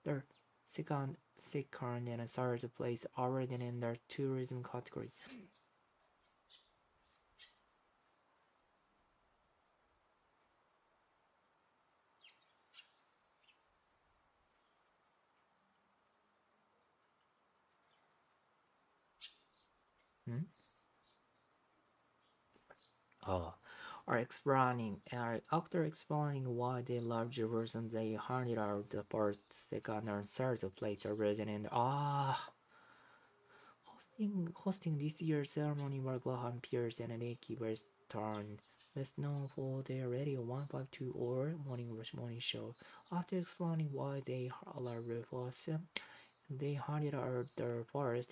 their second, and third place award in their tourism category. After explaining why they love Jerusalem, they handed out the first, second, and third place awards in hosting this year's ceremony were Graham Pierce and Nikki Western, best known for their Radio 152 or morning show. After explaining why they love Jerusalem, they handed out their first,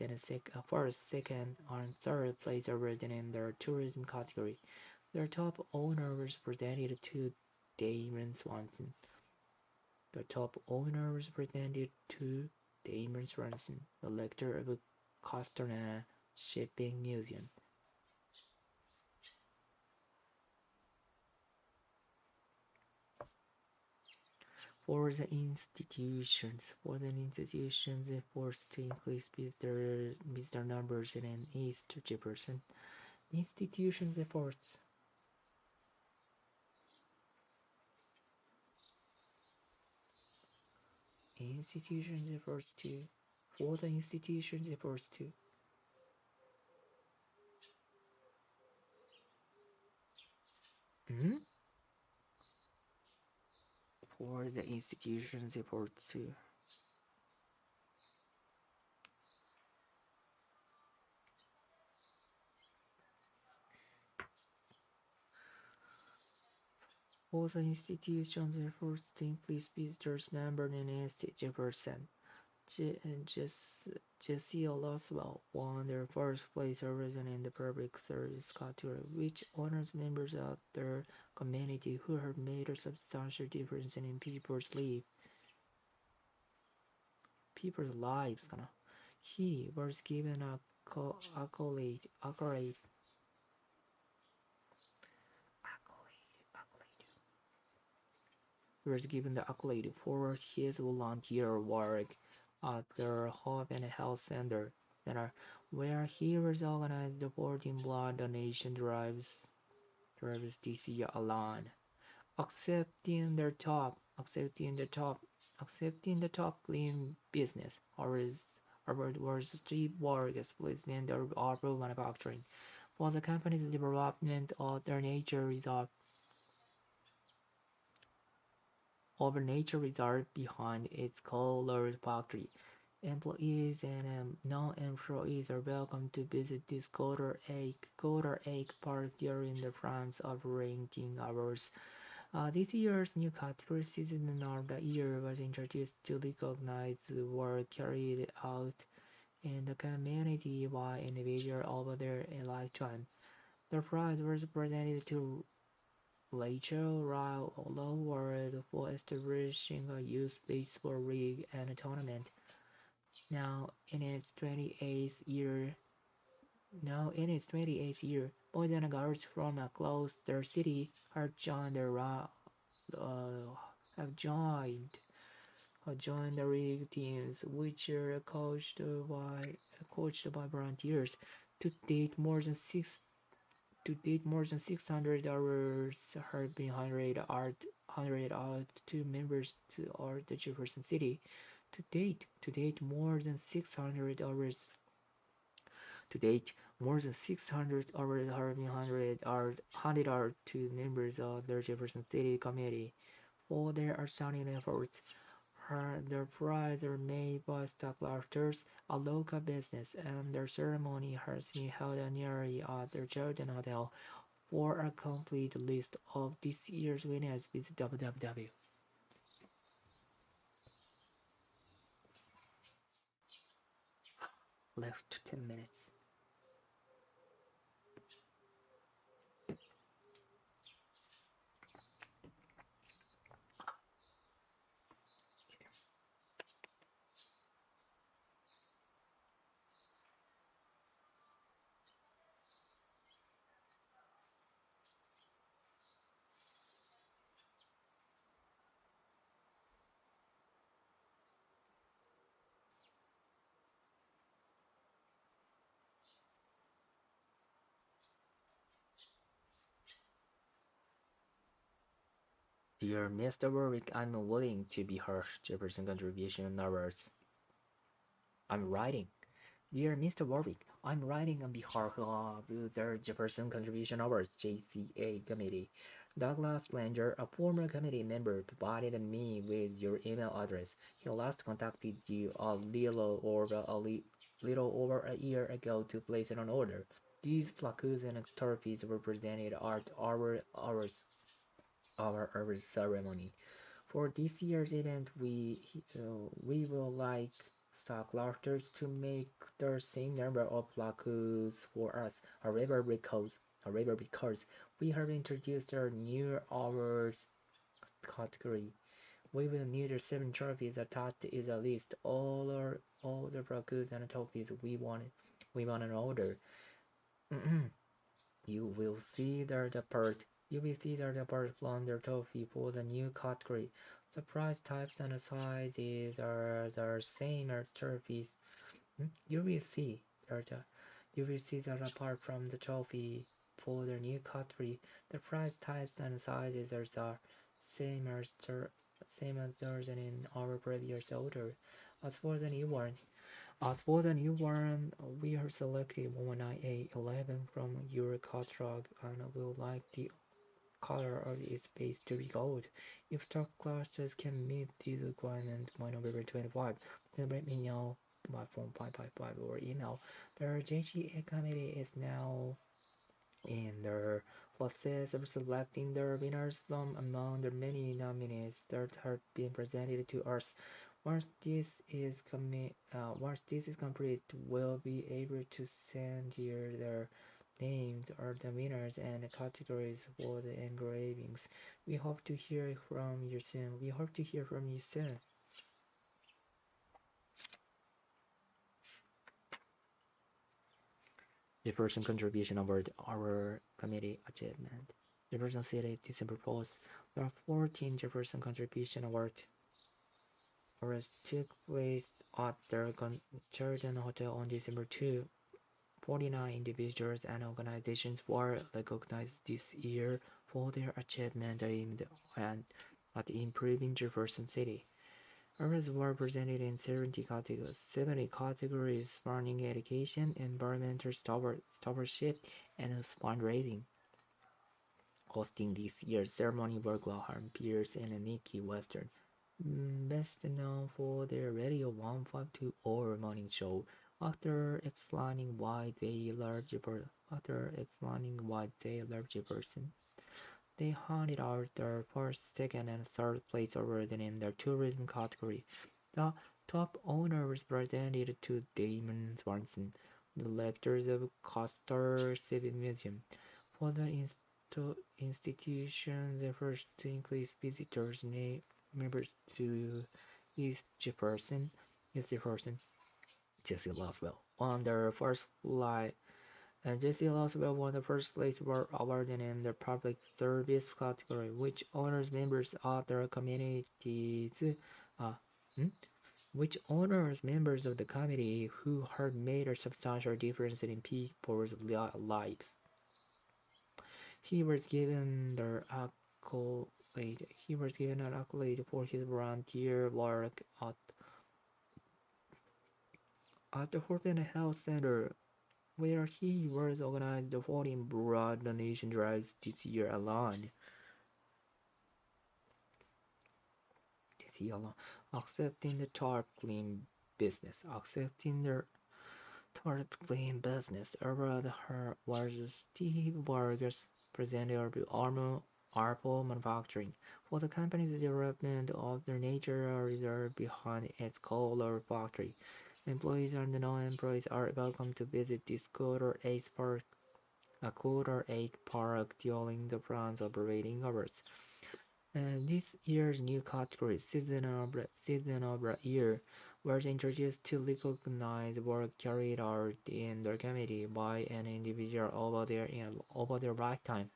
second, and third place awards in their tourism category. Their top owner was presented to Damon Swanson. The top owner was presented to Damon Swanson, the lecturer of Costana Shipping Museum. For the institutions, efforts to increase visitor numbers in East Jefferson. Institutions efforts. Institutions efforts to. For the institutions efforts to. For the institutions efforts to. For the institutions efforts to increase visitors number in East Jefferson. Jesse Loswell won their first place award in the public service category, which honors members of their community who have made a substantial difference in people's lives. He was given a accolade for his volunteer work at the Hope and Health Center, where he was organized 14 blood donation drives this year alone. Accepting the top clean business award was Steve Vargas, president of Apple Manufacturing, for the company's development of their nature reserve behind its Color Factory. Employees and non-employees are welcome to visit this Toeic Park during the France operating hours. This year's new category Season of the Year was introduced to recognize the work carried out in the community by individuals over their lifetime. The prize was presented to Rachel Loward for establishing a youth baseball league and a tournament. Now in its 28th year, boys and girls from across the city have joined the league teams, which are coached by volunteers. To date, more than 600 hours have been handed out to members of the Jefferson City. To date, more than 600 hours To date, more than 600 hours have been handed out to members of the Jefferson City Committee for their outstanding efforts. Their prize are made by Stocklofters, a local business, and their ceremony has been held annually at the Jordan Hotel. For a complete list of this year's winners, visit www. Left 10 minutes. Dear Mr. Warwick, I'm willing to be heard. Jefferson Contribution Awards. I'm writing. Dear Mr. Warwick, I'm writing on behalf of the Jefferson Contribution Awards JCA Committee. Douglas Granger, a former committee member, provided me with your email address. He last contacted you a little over a year ago to place an order. These plaques and trophies were presented at our ceremony. For this year's event, we will like stockholders to make the same number of plaques for us. However, because we have introduced our new awards category, we will need 7 trophies attached is a list all the plaques and trophies we want an order. You will see that the part from the trophy for the new category. The price types and sizes are the same as trophies. You will see that apart from the trophy for the new category, the price types and sizes are the same as those in our previous order. As for the new one, we have selected 19811 from your catalog and will like the color of its base to be gold. If stock clusters can meet these requirements by November 25, then let me know by phone 555 or email. The JGA committee is now in the process of selecting the winners from among the many nominees that have been presented to us. Once this is complete, we'll be able to send you the names of the winners and the categories for the engravings. We hope to hear from you soon. The person contribution award our committee achievement. Jefferson City, December 4th. There are 14 Jefferson contribution awards took place at the Jordan Hotel on December 2. 49 individuals and organizations were recognized this year for their achievement at improving Jefferson City. Awards were presented in 70 categories spanning education, environmental stewardship, and fundraising. Hosting this year's ceremony were Graham Pierce and Nikki Western, best known for their Radio 152 or morning show. After explaining why they love Jefferson, they handed out their first, second, and third place awards in the tourism category. The top honor was presented to Damon Swanson, the director of Custer Civic Museum, for the institution's efforts to increase visitors' members to Jefferson. Jesse Laswell won the first flight. And Jesse Laswell won the first place award in the public service category, which honors members of the committee who have made a substantial difference in people's lives. He was given an accolade for his volunteer work at the Horton Health Center where he was organized 14 broad donation drives this year alone. Accepting the tarp clean business. Accepting the tarp clean business. Over her was Steve Burgers, president of Arpo Manufacturing. For the company's development of the nature reserve behind its coal factory. Employees and non-employees are welcome to visit this quarter eight park during the plant's operating hours. This year's new category, Season of the Year, was introduced to recognize work carried out in the community by an individual over their lifetime.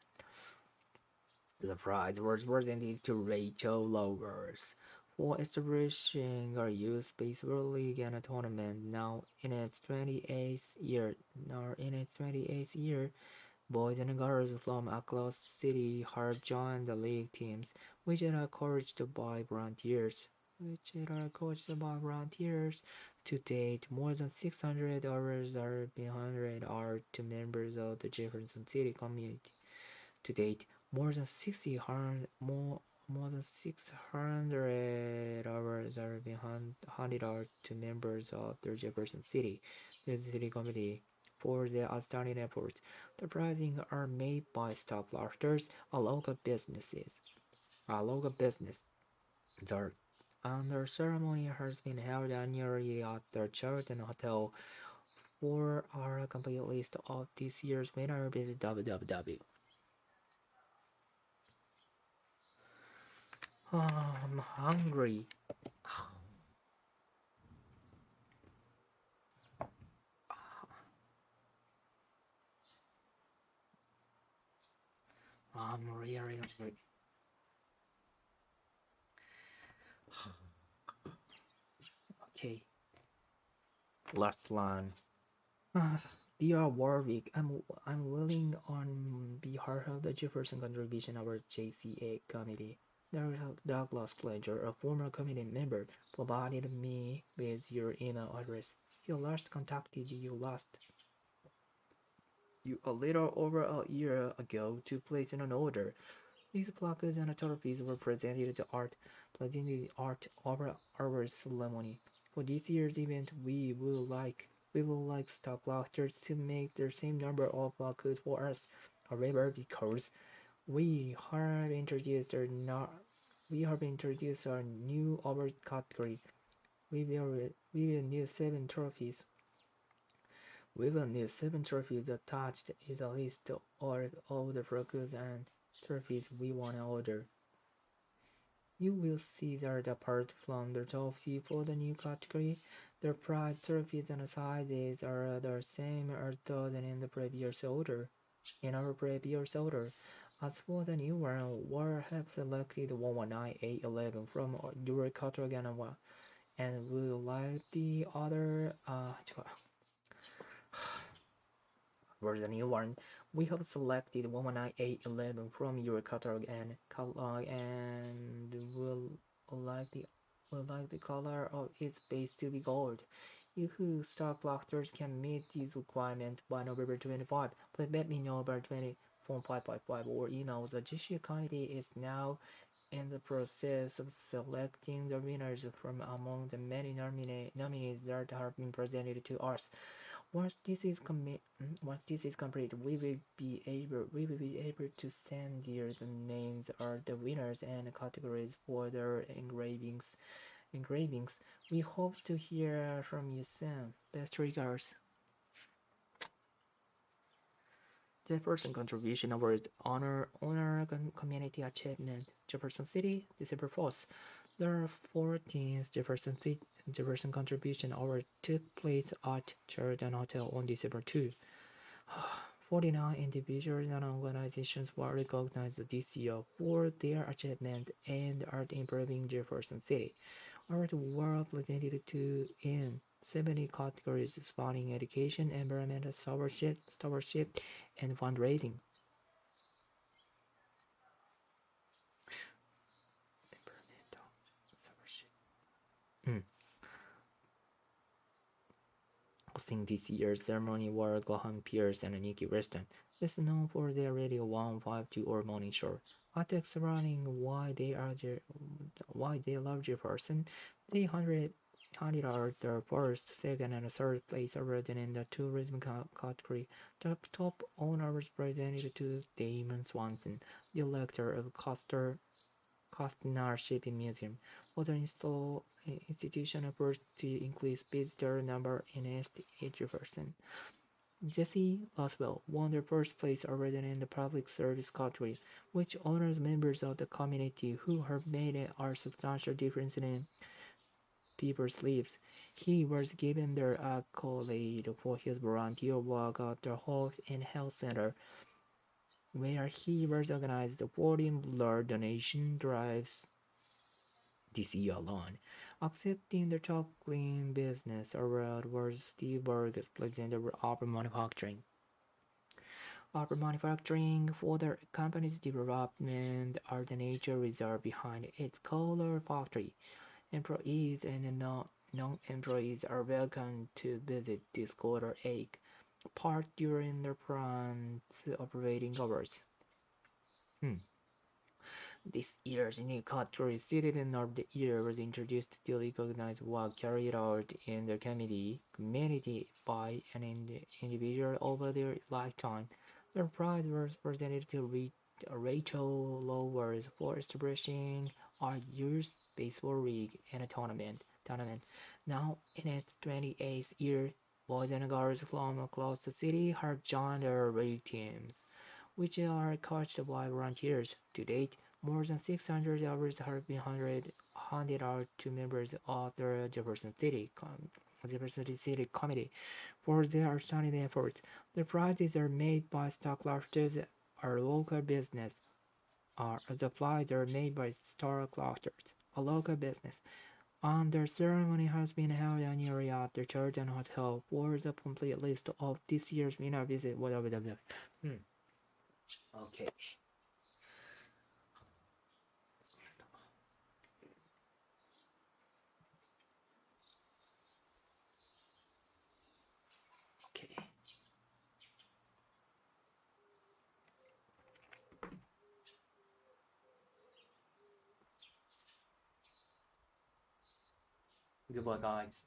The prize was presented to Rachel Lowers for establishing a youth baseball league and a tournament. Now in its 28th year, boys and girls from across the city have joined the league teams, which are coached by volunteers. To date, more than 600 hours are behind are to members of the Jefferson City community. To date, more than 600 hours are behind handed out to members of the Jefferson City committee for their outstanding efforts. The prizes are made by stockholders, a local business. The and ceremony has been held annually at the Sheraton Hotel. For our complete list of this year's winner, visit www. I'm hungry. I'm really hungry. Okay, last line. Dear Warwick, I'm willing on behalf of the Jefferson Contribution our JCA committee. Douglas Fletcher, a former committee member, provided me with your email address. He last contacted you a little over a year ago to place an order. These plaques and trophies were presented at over our ceremony. For this year's event, we will like stock collectors to make the same number of plaques for us. However, because we have introduced our new award category, we will need 7 trophies. We will need 7 trophies. Attached is a list of all the plaques and trophies we want to order. You will see that apart from the trophy for the new category, the prize trophies and sizes are the same as those in the previous order. In our previous order, as for the new one, we have selected 119811 from your catalog and will like the other for the new one, we have selected 119811 from your catalog and will like the color of its base to be gold. If stock collectors can meet these requirements by November 25, please let me know by 555 or email. The GC committee is now in the process of selecting the winners from among the many nominees that have been presented to us. Once this is complete, we will be able to send you the names of the winners and categories for their engravings. We hope to hear from you soon. Best regards. Jefferson Contribution Award Honor Community Achievement Jefferson City, December 4th. The 14th Jefferson Contribution Award took place at Sheraton Hotel on December 2. 49 individuals and organizations were recognized this year for their achievement and art improving Jefferson City. Awards were presented in 70 categories spanning education, environmental stewardship, and fundraising. Hosting this year's ceremony were Graham Pierce and Nicky Weston, best known for their Radio 152 or morning show. After explaining why they love Jefferson, they handed out their first, second, and third place award in the tourism category. The top honor was presented to Damon Swanson, the elector of Costner Shipping Museum. Other institutional efforts to increase visitor number in Jefferson. Jesse Laswell won the first place award in the public service category, which honors members of the community who have made a substantial difference in people's lives. He was given the accolade for his volunteer work at the Health and Health Center, where he was organized 14 blood donation drives this year alone. Accepting the chocolate business award was Steve Burgess, president of Upper Manufacturing. Upper Manufacturing, for the company's development, are the nature reserve behind its color factory. Employees and non-employees are welcome to visit this Toeic park during the plant's operating hours. This year's new category, Citizen of the Year, was introduced to recognize work carried out in the community by an individual over their lifetime. The prize was presented to Rachel Lowers for establishing our youth baseball league and a tournament. Now in its 28th year, boys and girls from across the city have joined our league teams, which are coached by volunteers. To date, more than 600 hours have been handed out to members of the Jefferson City Committee for their outstanding efforts. The prizes are made by Stockcrafters, our local business. The prizes are made by Stockcrafters, a local business. And the ceremony has been held annually at the Churton Hotel. For the complete list of this year's winner, visit www. Okay. Okay. Goodbye, guys.